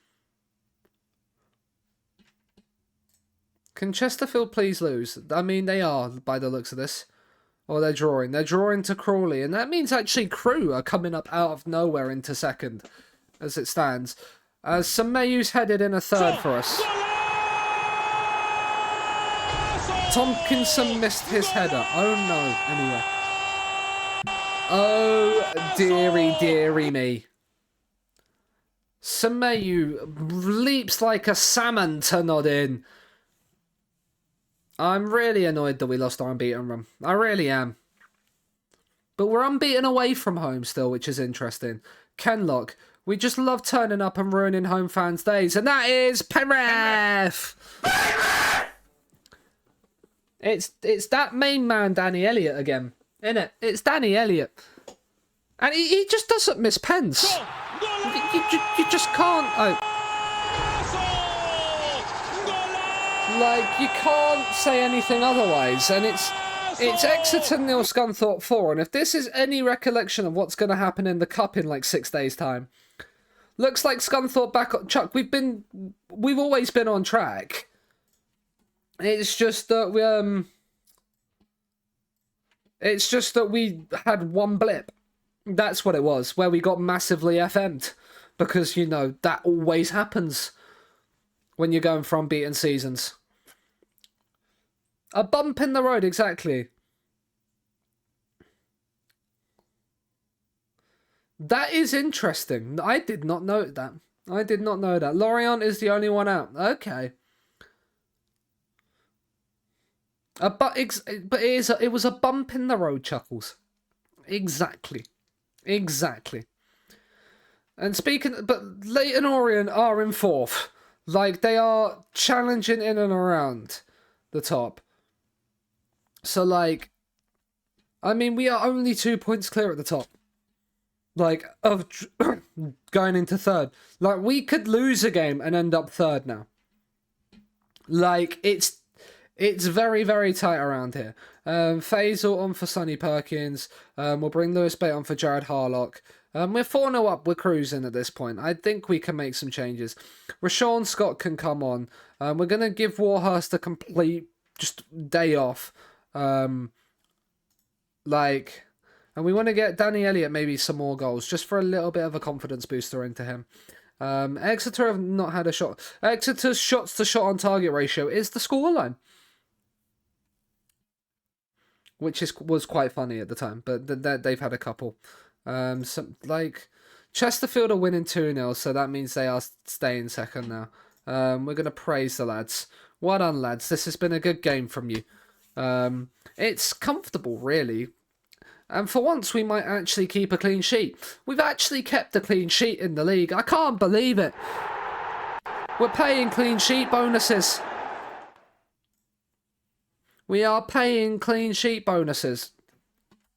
Can Chesterfield please lose? I mean, they are, by the looks of this. Or they're drawing. They're drawing to Crawley, and that means actually Crew are coming up out of nowhere into second, as it stands. As Semayu's headed in a third for us. Tompkinson missed his header. Oh no, anyway. Oh, dearie me. Semayu leaps like a salmon to nod in. I'm really annoyed that we lost our unbeaten run. I really am. But we're unbeaten away from home still, which is interesting. Kenlock. We just love turning up and ruining home fans' days. And that is Penrith! It's that main man, Danny Elliott, again. Innit? It's Danny Elliott. And he just doesn't miss pens. You just can't... Like, you can't say anything otherwise. And it's Exeter 0, Scunthorpe 4. And if this is any recollection of what's going to happen in the Cup in like 6 days' time... Looks like Scunthorpe back on... Chuck, we've always been on track. It's just that we had one blip. That's what it was, where we got massively FM'd. Because, you know, that always happens when you're going for unbeaten seasons. A bump in the road, exactly. That is interesting. I did not know that. Lorient is the only one out. Okay. But it was a bump in the road, Chuckles. Exactly. And but Leyton Orient are in fourth. Like, they are challenging in and around the top. So, like, I mean, we are only 2 points clear at the top. Like, of going into third. Like, we could lose a game and end up third now. Like, it's very, very tight around here. Faisal on for Sonny Perkins. We'll bring Lewis Bate on for Jared Harlock. We're 4-0 up. We're cruising at this point. I think we can make some changes. Rashawn Scott can come on. We're going to give Warhurst a complete just day off. And we want to get Danny Elliott maybe some more goals, just for a little bit of a confidence booster into him. Exeter have not had a shot. Exeter's shots to shot on target ratio is the scoreline, which was quite funny at the time, but they've had a couple. Chesterfield are winning 2-0, so that means they are staying second now. We're going to praise the lads. Well done, lads. This has been a good game from you. It's comfortable, really. And for once, we might actually keep a clean sheet. We've actually kept a clean sheet in the league. I can't believe it. We're paying clean sheet bonuses. We are paying clean sheet bonuses.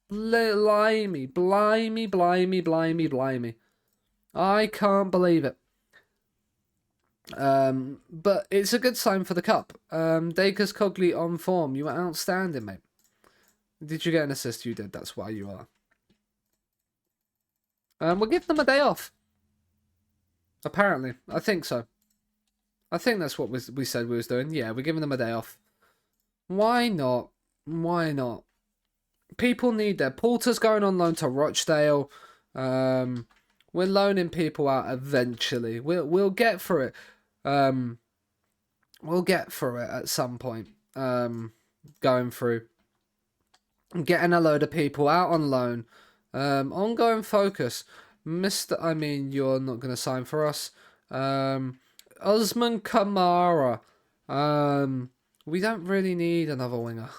Blimey, blimey, blimey, blimey, blimey. I can't believe it. But it's a good sign for the cup. Dakers Cogley on form. You were outstanding, mate. Did you get an assist? You did. That's why you are. We'll give them a day off. Apparently. I think so. I think that's what we said we was doing. Yeah, we're giving them a day off. Why not? Why not? People need their Porter's going on loan to Rochdale. We're loaning people out eventually. We'll get through it. We'll get through it at some point. Going through. Getting a load of people out on loan. Ongoing focus. You're not going to sign for us. Osman Kamara. We don't really need another winger.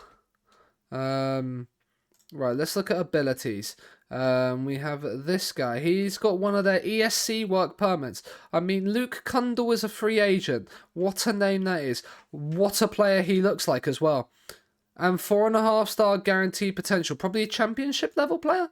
Right, let's look at abilities. We have this guy. He's got one of their ESC work permits. Luke Kundle is a free agent. What a name that is. What a player he looks like as well. And 4.5-star guaranteed potential. Probably a championship level player.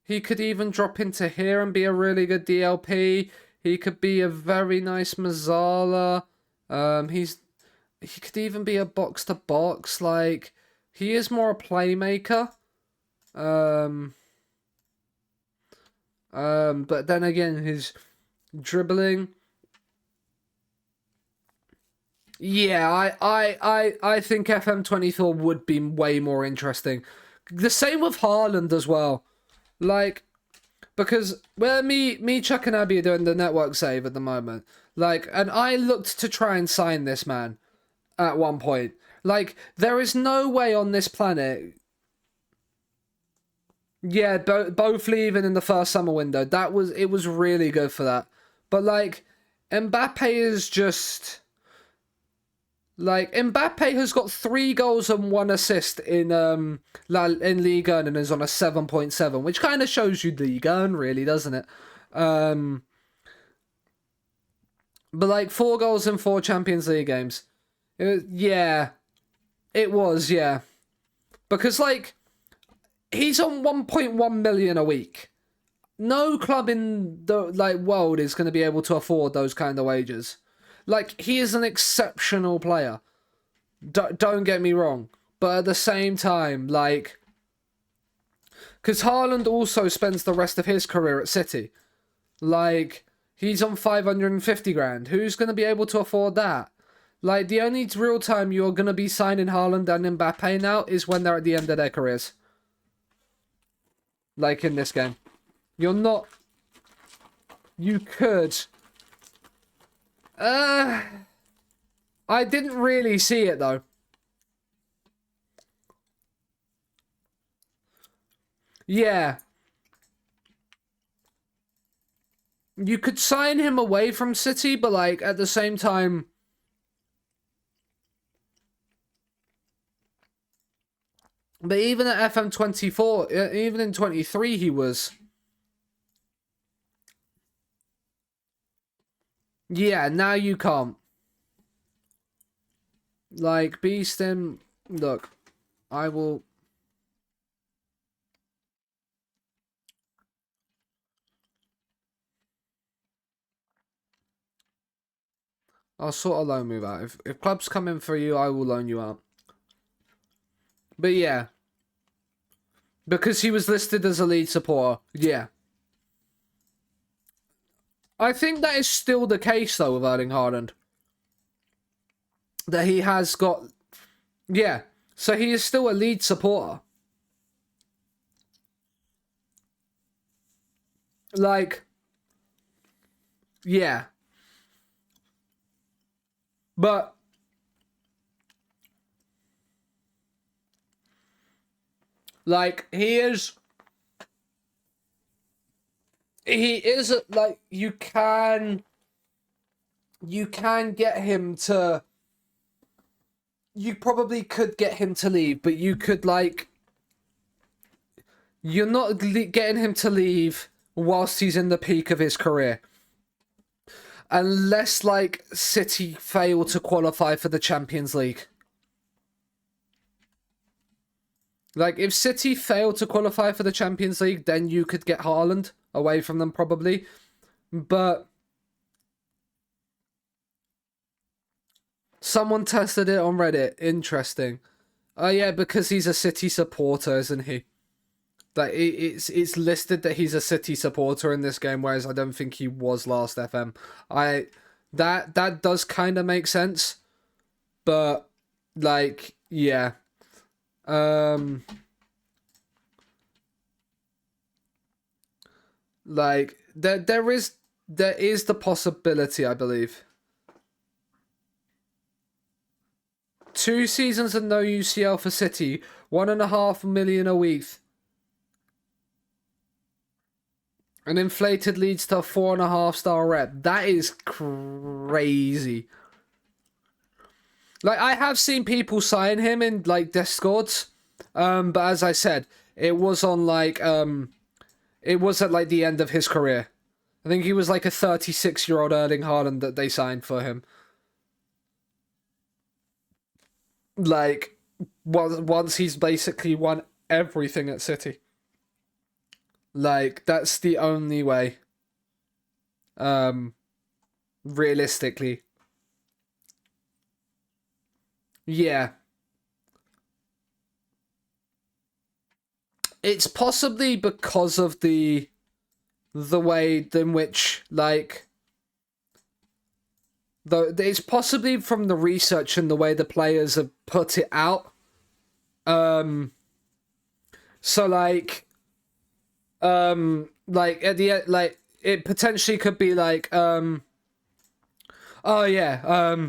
He could even drop into here and be a really good DLP. He could be a very nice Mazzala. He could even be a box-to-box. He is more a playmaker. But then again, his dribbling. Yeah, I think FM24 would be way more interesting. The same with Haaland as well. Because me, Chuck and Abby are doing the network save at the moment. And I looked to try and sign this man at one point. There is no way on this planet. Yeah, both leaving in the first summer window. It was really good for that. But Mbappe is just. Mbappe has got 3 goals and 1 assist in Ligue 1 and is on a 7.7, which kind of shows you Ligue 1, really, doesn't it? But 4 goals in 4 Champions League games. It was. Because he's on 1.1 million a week. No club in the world is going to be able to afford those kind of wages. He is an exceptional player. Don't get me wrong. But at the same time, because Haaland also spends the rest of his career at City. He's on 550 grand. Who's going to be able to afford that? The only real time you're going to be signing Haaland and Mbappe now is when they're at the end of their careers. In this game. You're not... You could... I didn't really see it though. Yeah. You could sign him away from City, but at the same time. But even at FM24, even in 23, he was. Yeah, now you can't. Beast him. Look, I will. I'll sort a loan move out. If clubs come in for you, I will loan you out. But yeah. Because he was listed as a lead supporter. Yeah. I think that is still the case, though, with Erling Haaland. That he has got... Yeah. So he is still a lead supporter. Like, yeah. But like he is like you can get him to, you probably could get him to leave, but you could like, you're not getting him to leave whilst he's in the peak of his career. Unless, like, City fail to qualify for the Champions League. Like, if City fail to qualify for the Champions League, then you could get Haaland away from them, probably. But someone tested it on Reddit. Interesting. Oh, yeah, because he's a City supporter, isn't he? Like, it's listed that he's a City supporter in this game, whereas I don't think he was last FM. That does kind of make sense, but like, yeah, like there is the possibility, I believe. 2 seasons and no UCL for City, 1.5 million a week. An inflated leads to a 4.5-star rep. That is crazy. Like, I have seen people sign him in, like, Discords. But as I said, it was on, like, it was at, like, the end of his career. I think he was, like, a 36-year-old Erling Haaland that they signed for him. Like, once he's basically won everything at City. Like, that's the only way. Realistically. Yeah. It's possibly because of the way in which, like, it's possibly from the research and the way the players have put it out. So, like at the end, like it potentially could be like, oh yeah,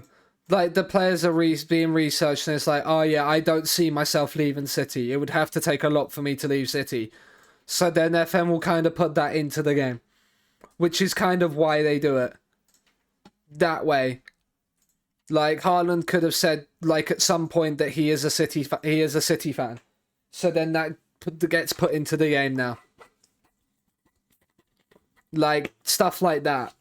like the players are being researched and it's like, oh yeah, I don't see myself leaving City. It would have to take a lot for me to leave City. So then FM will kind of put that into the game, which is kind of why they do it that way. Like Haaland could have said, like at some point, that he is a City fan. So then that gets put into the game now. Like, stuff like that.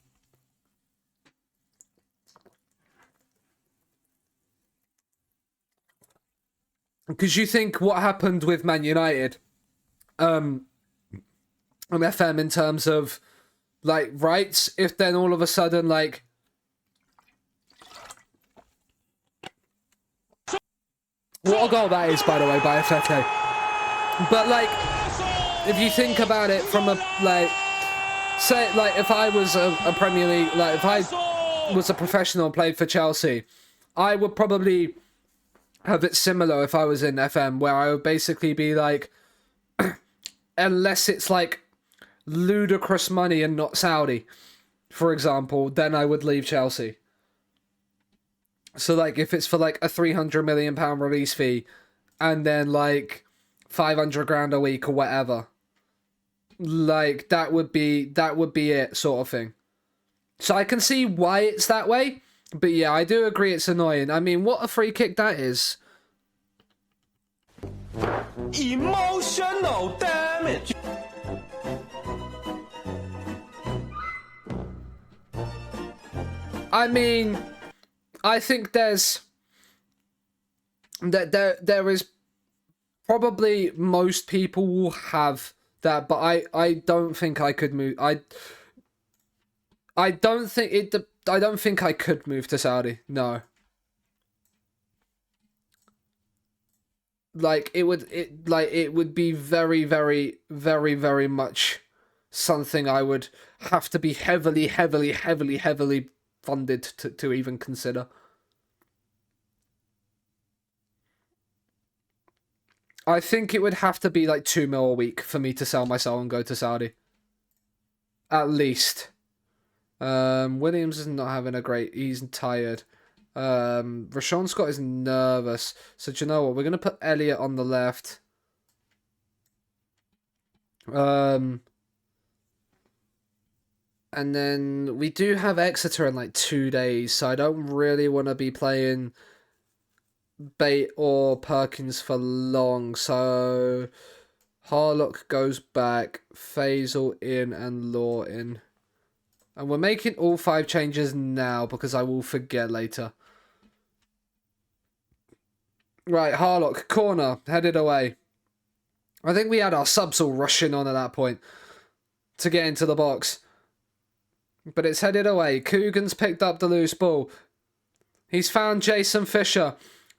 Because you think what happened with Man United on FM in terms of, like, rights, if then all of a sudden, like... What a goal that is, by the way, by Afete. But, like, if you think about it from a, like... Say, like, if I was a Premier League, like, if I was a professional and played for Chelsea, I would probably have it similar if I was in FM, where I would basically be like, unless it's, like, ludicrous money and not Saudi, for example, then I would leave Chelsea. So, like, if it's for, like, a £300 million release fee, and then, like, 500 grand a week or whatever, like, that would be it, sort of thing. So I can see why it's that way, but yeah, I do agree it's annoying. I mean, what a free kick that is. Emotional damage. I mean, I think there is probably, most people will have that, but I don't think I could move. I don't think I could move to Saudi. No. Like, it would be very, very, very, very much something I would have to be heavily funded to even consider. I think it would have to be like 2 mil a week for me to sell my soul and go to Saudi. at least. Williams is not having a great... He's tired. Rashawn Scott is nervous. So do you know what? We're going to put Elliott on the left. And then we do have Exeter in like 2 days. So I don't really want to be playing Bate or Perkins for long. So Harlock goes back. Faisal in and Law in. And we're making all 5 changes now because I will forget later. Right, Harlock, corner, headed away. I think we had our subs all rushing on at that point to get into the box. But it's headed away. Coogan's picked up the loose ball. He's found Jason Fisher.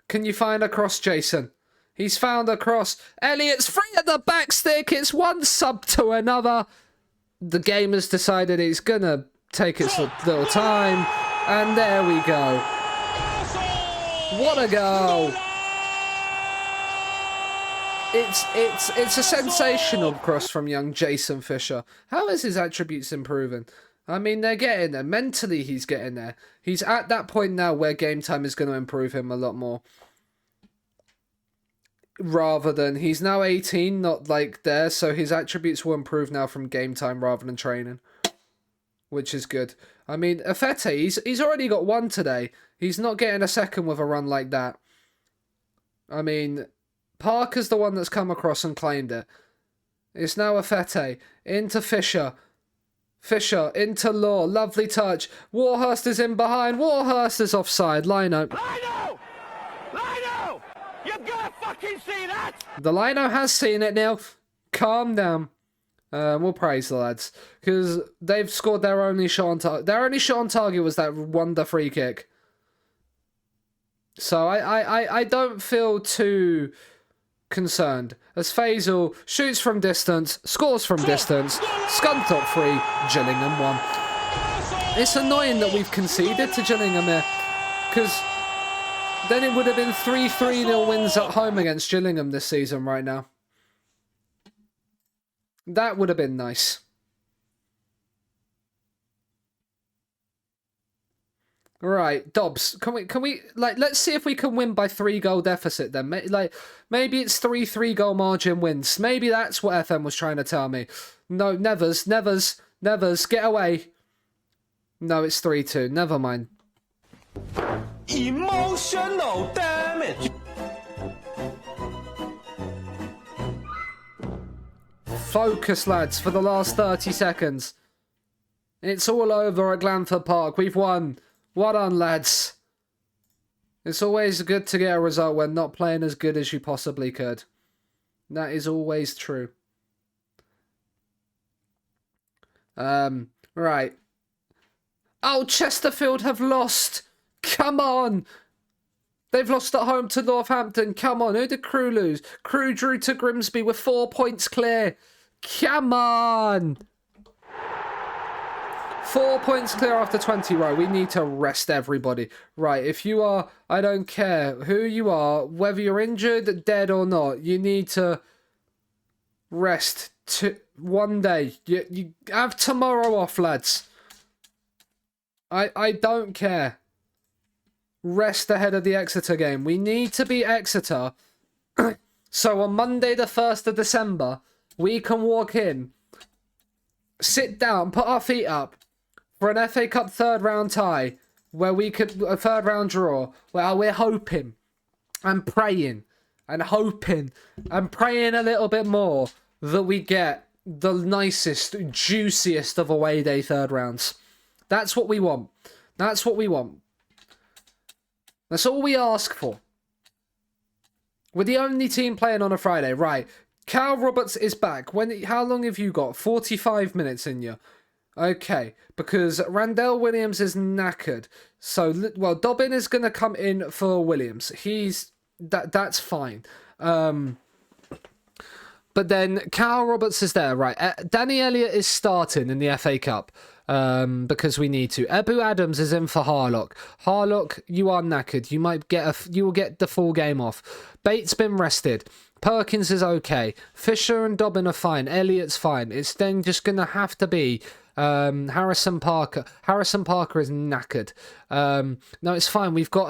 Can you find a cross, Jason? He's found a cross. Elliott's free at the back stick. It's one sub to another. The game has decided it's going to take its little time. And there we go. What a goal. It's a sensational cross from young Jason Fisher. How is his attributes improving? I mean, they're getting there. Mentally, he's getting there. He's at that point now where game time is going to improve him a lot more. Rather than, he's now 18, not like there, so his attributes will improve now from game time rather than training. Which is good. I mean, Afete, he's already got 1 today. He's not getting a second with a run like that. I mean, Parker's the one that's come across and claimed it. It's now Afete. Into Fisher. Fisher into Law. Lovely touch. Warhurst is in behind. Warhurst is offside. Lino. Lino! Lino! You've got to fucking see that! The Lino has seen it now. Calm down. We'll praise the lads. Because they've scored their only shot on target. Their only shot on target was that wonder free kick. So I don't feel too concerned. As Faisal shoots from distance, scores from distance, Scunthorpe 3, Gillingham 1. It's annoying that we've conceded to Gillingham here, because then it would have been 3-3-0 wins at home against Gillingham this season right now. That would have been nice. Right, Dobbs, can we like, let's see if we can win by 3-goal deficit then. Maybe it's 3 goal margin wins. Maybe that's what FM was trying to tell me. No, Nevers, get away. No, it's 3-2. Never mind. Emotional damage. Focus, lads, for the last 30 seconds. It's all over at Glanford Park. We've won. Well done, lads. It's always good to get a result when not playing as good as you possibly could. That is always true. Right. Oh, Chesterfield have lost. Come on. They've lost at home to Northampton. Come on. Who did Crew lose? Crew drew to Grimsby with 4 points clear. Come on. 4 points clear after 20. Right, we need to rest everybody. Right, if you are, I don't care who you are, whether you're injured, dead or not, you need to rest 1 day. You have tomorrow off, lads. I don't care. Rest ahead of the Exeter game. We need to beat Exeter. So on Monday the 1st of December, we can walk in, sit down, put our feet up, for an FA Cup 3rd round tie, where we could, a 3rd round draw, where we're hoping and praying and hoping and praying a little bit more that we get the nicest, juiciest of away day 3rd rounds. That's what we want. That's what we want. That's all we ask for. We're the only team playing on a Friday. Right. Cal Roberts is back. How long have you got? 45 minutes in you. Okay, because Randell Williams is knackered. So, well, Dobbin is going to come in for Williams. That's fine. But then Cal Roberts is there, right? Danny Elliott is starting in the FA Cup because we need to. Ebu Adams is in for Harlock. Harlock, you are knackered. You will get the full game off. Bates been rested. Perkins is okay. Fisher and Dobbin are fine. Elliott's fine. It's then just going to have to be Harrison Parker. Harrison Parker is knackered. No, it's fine. We've got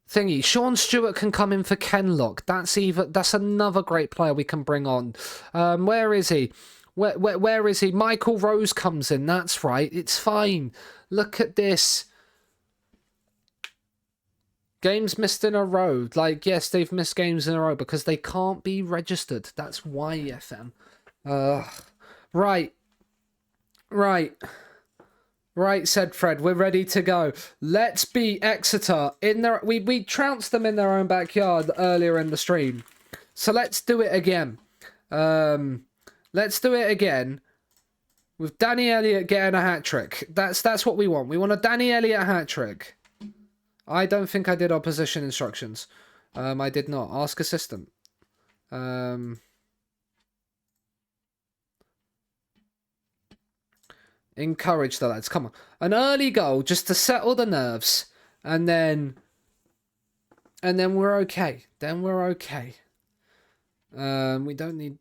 thingy. Sean Stewart can come in for Kenlock. That's another great player we can bring on. Where is he? Where is he? Michael Rose comes in. That's right. It's fine. Look at this. Games missed in a row. Like, yes, they've missed games in a row because they can't be registered. That's why, FM. Right. Right, said Fred. We're ready to go. Let's beat Exeter. We trounced them in their own backyard earlier in the stream. So let's do it again. Let's do it again with Danny Elliott getting a hat-trick. That's what we want. We want a Danny Elliott hat-trick. I don't think I did opposition instructions. I did not. Ask assistant. Encourage the lads. Come on. An early goal just to settle the nerves. And then we're okay. Then we're okay. We don't need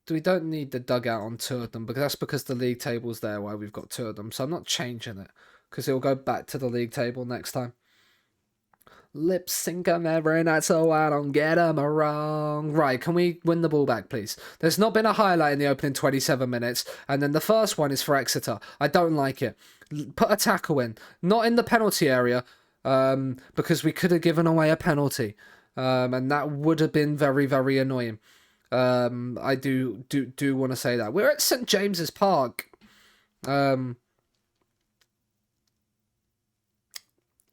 the dugout on two of them, because that's because the league table's there while we've got two of them. So I'm not changing it, because it'll go back to the league table next time. Lip sync 'em every night so I don't get 'em wrong. Right, can we win the ball back, please? There's not been a highlight in the opening 27 minutes, and then the first one is for Exeter. I don't like it. Put a tackle in. Not in the penalty area, because we could have given away a penalty, and that would have been very, very annoying. I do want to say that. We're at St. James's Park.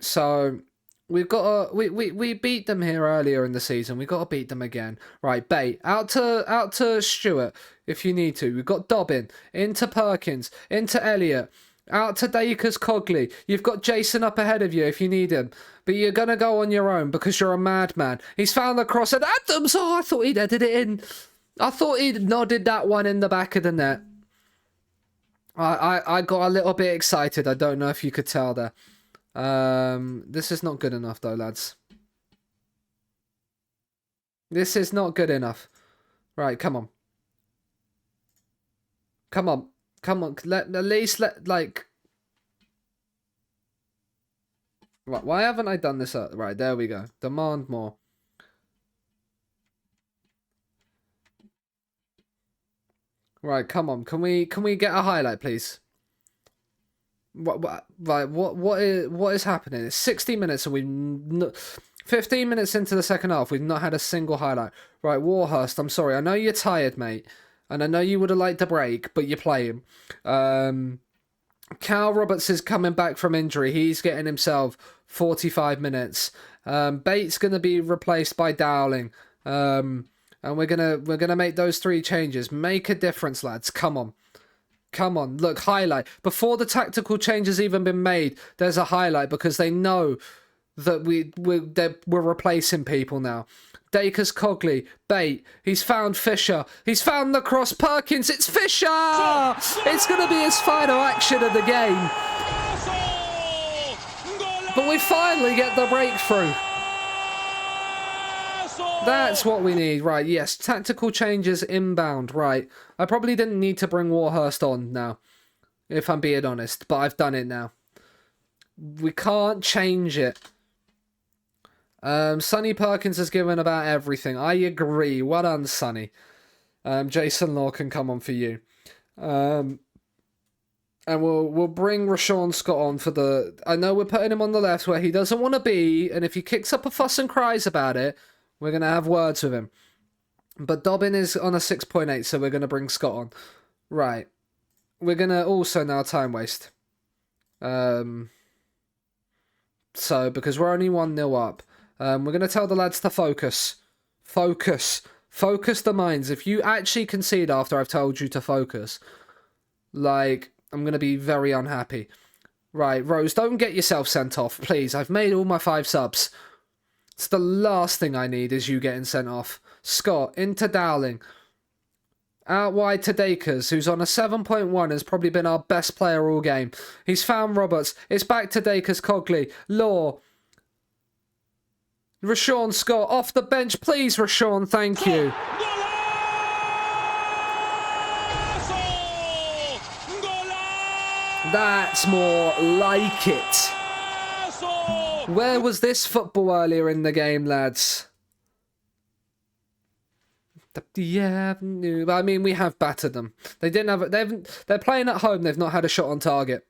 So we've got to, we beat them here earlier in the season. We've got to beat them again. Right, Bate out to Stewart if you need to. We've got Dobbin into Perkins into Elliott. Out to Dacres Cogley. You've got Jason up ahead of you if you need him. But you're going to go on your own because you're a madman. He's found the cross at Adams. Oh, I thought he'd headed it in. I thought he'd nodded that one in the back of the net. I got a little bit excited. I don't know if you could tell there. This is not good enough though, lads. This is not good enough. Right, come on. Come on. Come on, at least let, like... Right, why haven't I done this? Right, there we go. Demand more. Right, come on. Can we get a highlight, please? What is happening? It's 60 minutes and we've... 15 minutes into the second half, we've not had a single highlight. Right, Warhurst, I'm sorry. I know you're tired, mate. And I know you would have liked a break, but you're playing. Cal Roberts is coming back from injury. He's getting himself 45 minutes. Bates going to be replaced by Dowling. And we're gonna make those three changes. Make a difference, lads. Come on. Come on. Look, highlight. Before the tactical change has even been made, there's a highlight because they know that we're replacing people now. Dacres Cogley, Bate, he's found Fisher, he's found the cross, Perkins, it's Fisher! It's going to be his final action of the game. But we finally get the breakthrough. That's what we need, right, yes, tactical changes inbound, right. I probably didn't need to bring Warhurst on now, if I'm being honest, but I've done it now. We can't change it. Sonny Perkins has given about everything. I agree. Well done, Sonny. Jason Law can come on for you. And we'll bring Rashawn Scott on for the... I know we're putting him on the left where he doesn't want to be, and if he kicks up a fuss and cries about it, we're going to have words with him. But Dobbin is on a 6.8, so we're going to bring Scott on. Right. We're going to also now time waste. So, because we're only 1-0 up. We're going to tell the lads to focus. Focus. Focus the minds. If you actually concede after I've told you to focus, like, I'm going to be very unhappy. Right, Rose, don't get yourself sent off, please. I've made all my 5 subs. It's the last thing I need is you getting sent off. Scott, into Dowling. Out wide to Dacres, who's on a 7.1, has probably been our best player all game. He's found Roberts. It's back to Dacres Cogley. Law. Rashawn Scott off the bench. Please, Rashawn, thank you. That's more like it. Where was this football earlier in the game, lads? Yeah, I mean, we have battered them. They didn't have. They're playing at home. They've not had a shot on target.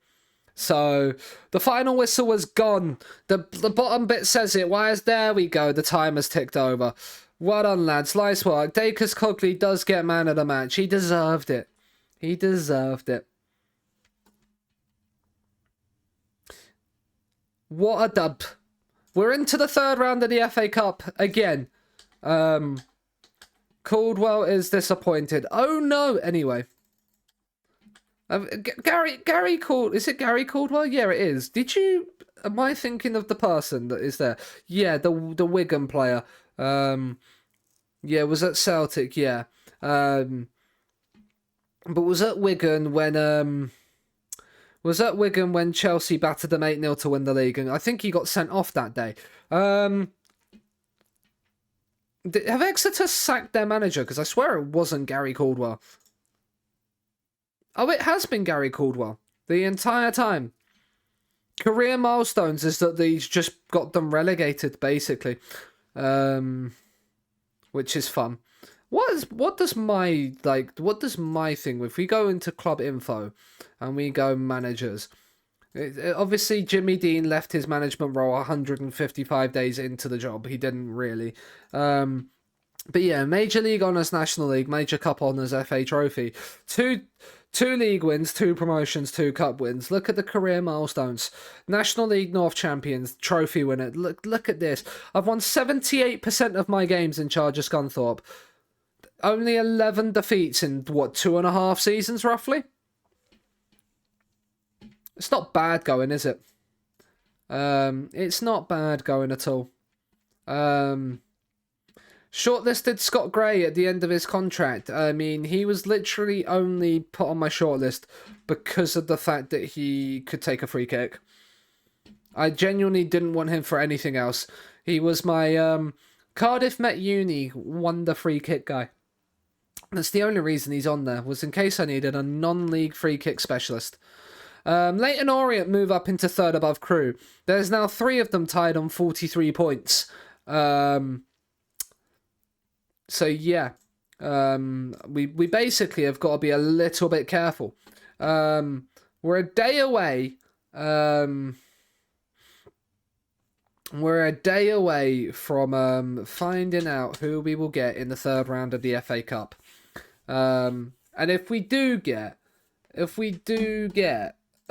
So the final whistle was gone. The bottom bit says it. There we go. The time has ticked over. Well done, lads. Nice work. Dacus Cogley does get man of the match. He deserved it. He deserved it. What a dub. We're into the third round of the FA Cup again. Caldwell is disappointed. Oh no. Anyway. Gary Caldwell. Is it Gary Caldwell? Yeah, it is. Am I thinking of the person that is there? Yeah, the Wigan player. Yeah, was at Celtic, yeah. But was at Wigan when Chelsea battered them 8-0 to win the league, and I think he got sent off that day. Have Exeter sacked their manager? Because I swear it wasn't Gary Caldwell. Oh, it has been Gary Caldwell the entire time. Career milestones is that he's just got them relegated, basically. Which is fun. What does my thing, if we go into club info and we go managers, obviously Jimmy Dean left his management role 155 days into the job. He didn't really. But yeah, Major League Honours National League, Major Cup Honours FA Trophy. Two league wins, 2 promotions, 2 cup wins. Look at the career milestones. National League North champions, trophy winner. Look at this. I've won 78% of my games in charge of Scunthorpe. Only 11 defeats in, 2.5 seasons, roughly? It's not bad going, is it? It's not bad going at all. Shortlisted Scott Gray at the end of his contract. I mean, he was literally only put on my shortlist because of the fact that he could take a free kick. I genuinely didn't want him for anything else. He was my Cardiff Met Uni wonder free kick guy. That's the only reason he's on there, was in case I needed a non-league free kick specialist. Leyton Orient move up into third above Crewe. There's now 3 of them tied on 43 points. So yeah, we basically have got to be a little bit careful. We're a day away. We're a day away from finding out who we will get in the third round of the FA Cup. And if we do get a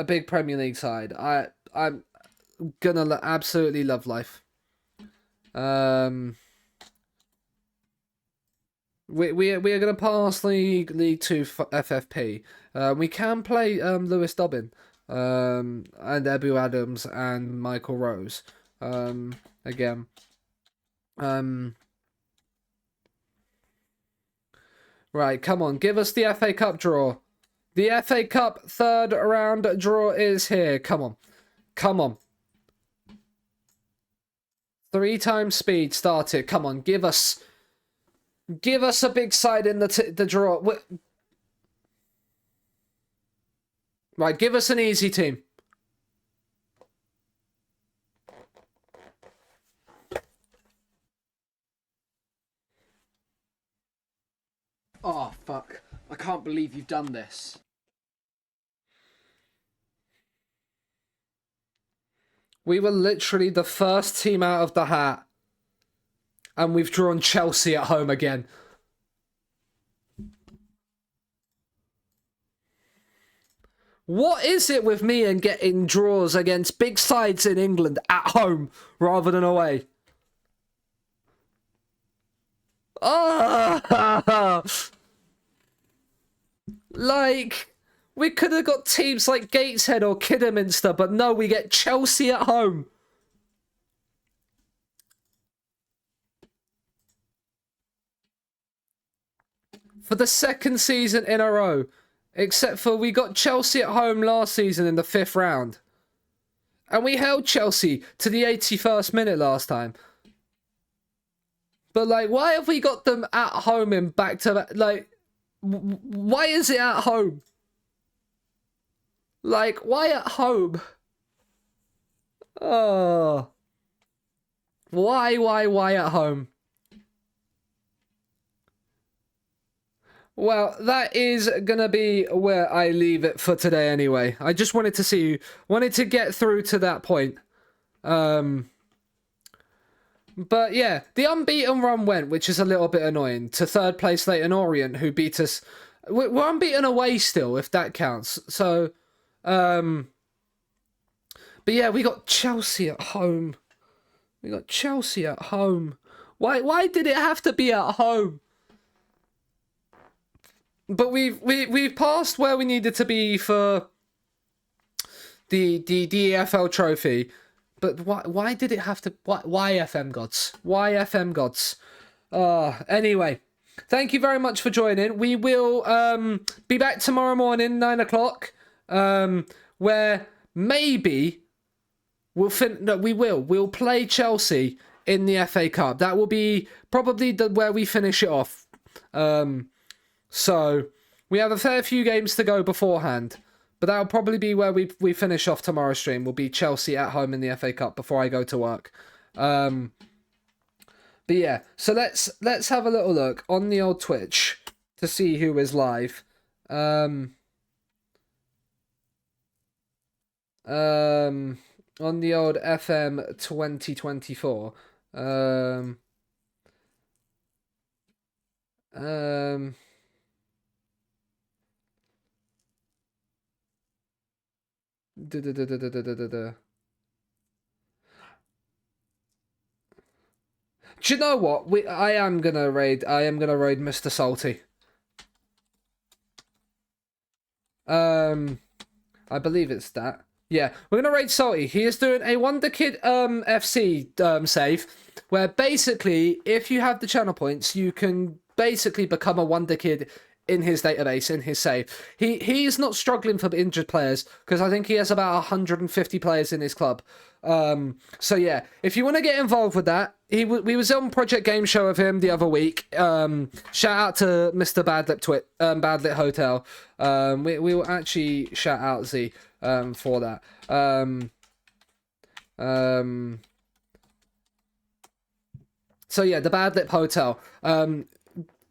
big Premier League side, I'm gonna absolutely love life. We are going to pass League 2 FFP. We can play Lewis Dobbin and Ebu Adams and Michael Rose again. Right, come on, give us the FA Cup draw. The FA Cup third round draw is here. Come on. Come on. 3 times speed started. Come on, give us a big side in the draw. Right, give us an easy team. Oh, fuck. I can't believe you've done this. We were literally the first team out of the hat. And we've drawn Chelsea at home again. What is it with me and getting draws against big sides in England at home rather than away? Oh! Like, we could have got teams like Gateshead or Kidderminster, but no, we get Chelsea at home. For the second season in a row. Except for we got Chelsea at home last season in the 5th round. And we held Chelsea to the 81st minute last time. But, like, why have we got them at home in back-to-back? Like, why is it at home? Like, why at home? Oh. Why at home? Well, that is gonna be where I leave it for today anyway. I just wanted to get through to that point. But yeah, the unbeaten run went, which is a little bit annoying, to third place Leyton Orient, who beat us. We're unbeaten away still, if that counts. So, but yeah, we got Chelsea at home. Why did it have to be at home? But we've passed where we needed to be for the EFL trophy. But why did it have to? Why FM gods? Why FM gods? Anyway, thank you very much for joining. We will be back tomorrow morning, 9 o'clock, where maybe we'll play Chelsea in the FA Cup. That will be probably where we finish it off. So we have a fair few games to go beforehand. But that'll probably be where we finish off tomorrow's stream. Will be Chelsea at home in the FA Cup before I go to work. But yeah, so let's have a little look on the old Twitch to see who is live. On the old FM 2024. Do you know what? I am gonna raid Mr. Salty. I believe it's that. Yeah, we're gonna raid Salty. He is doing a Wonder Kid FC save, where basically if you have the channel points, you can basically become a Wonder Kid in his database, in his save. He's not struggling for injured players, because I think he has about 150 players in his club. So yeah, if you want to get involved with that, we was on Project Game Show with him the other week. Shout out to Mr. Badlit Hotel. We will actually shout out Z for that. So yeah, the Badlip Hotel.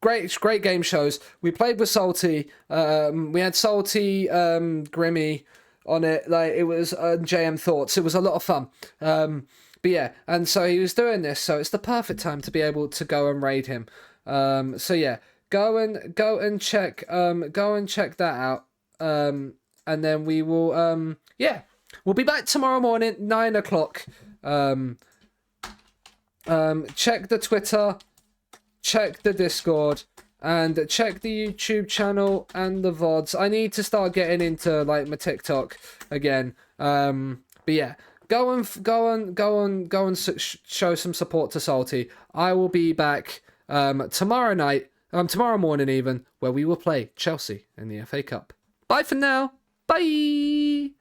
Great game shows. We played with Salty. We had Salty, Grimmy on it. Like, it was JM Thoughts. It was a lot of fun. But yeah, and so he was doing this. So it's the perfect time to be able to go and raid him. So yeah, go and check that out. And then we will yeah, we'll be back tomorrow morning, 9 o'clock. Check the Twitter. Check the Discord and check the YouTube channel and the VODs. I need to start getting into like my TikTok again. But yeah, go and show some support to Salty. I will be back tomorrow morning even, where we will play Chelsea in the FA Cup. Bye for now. Bye.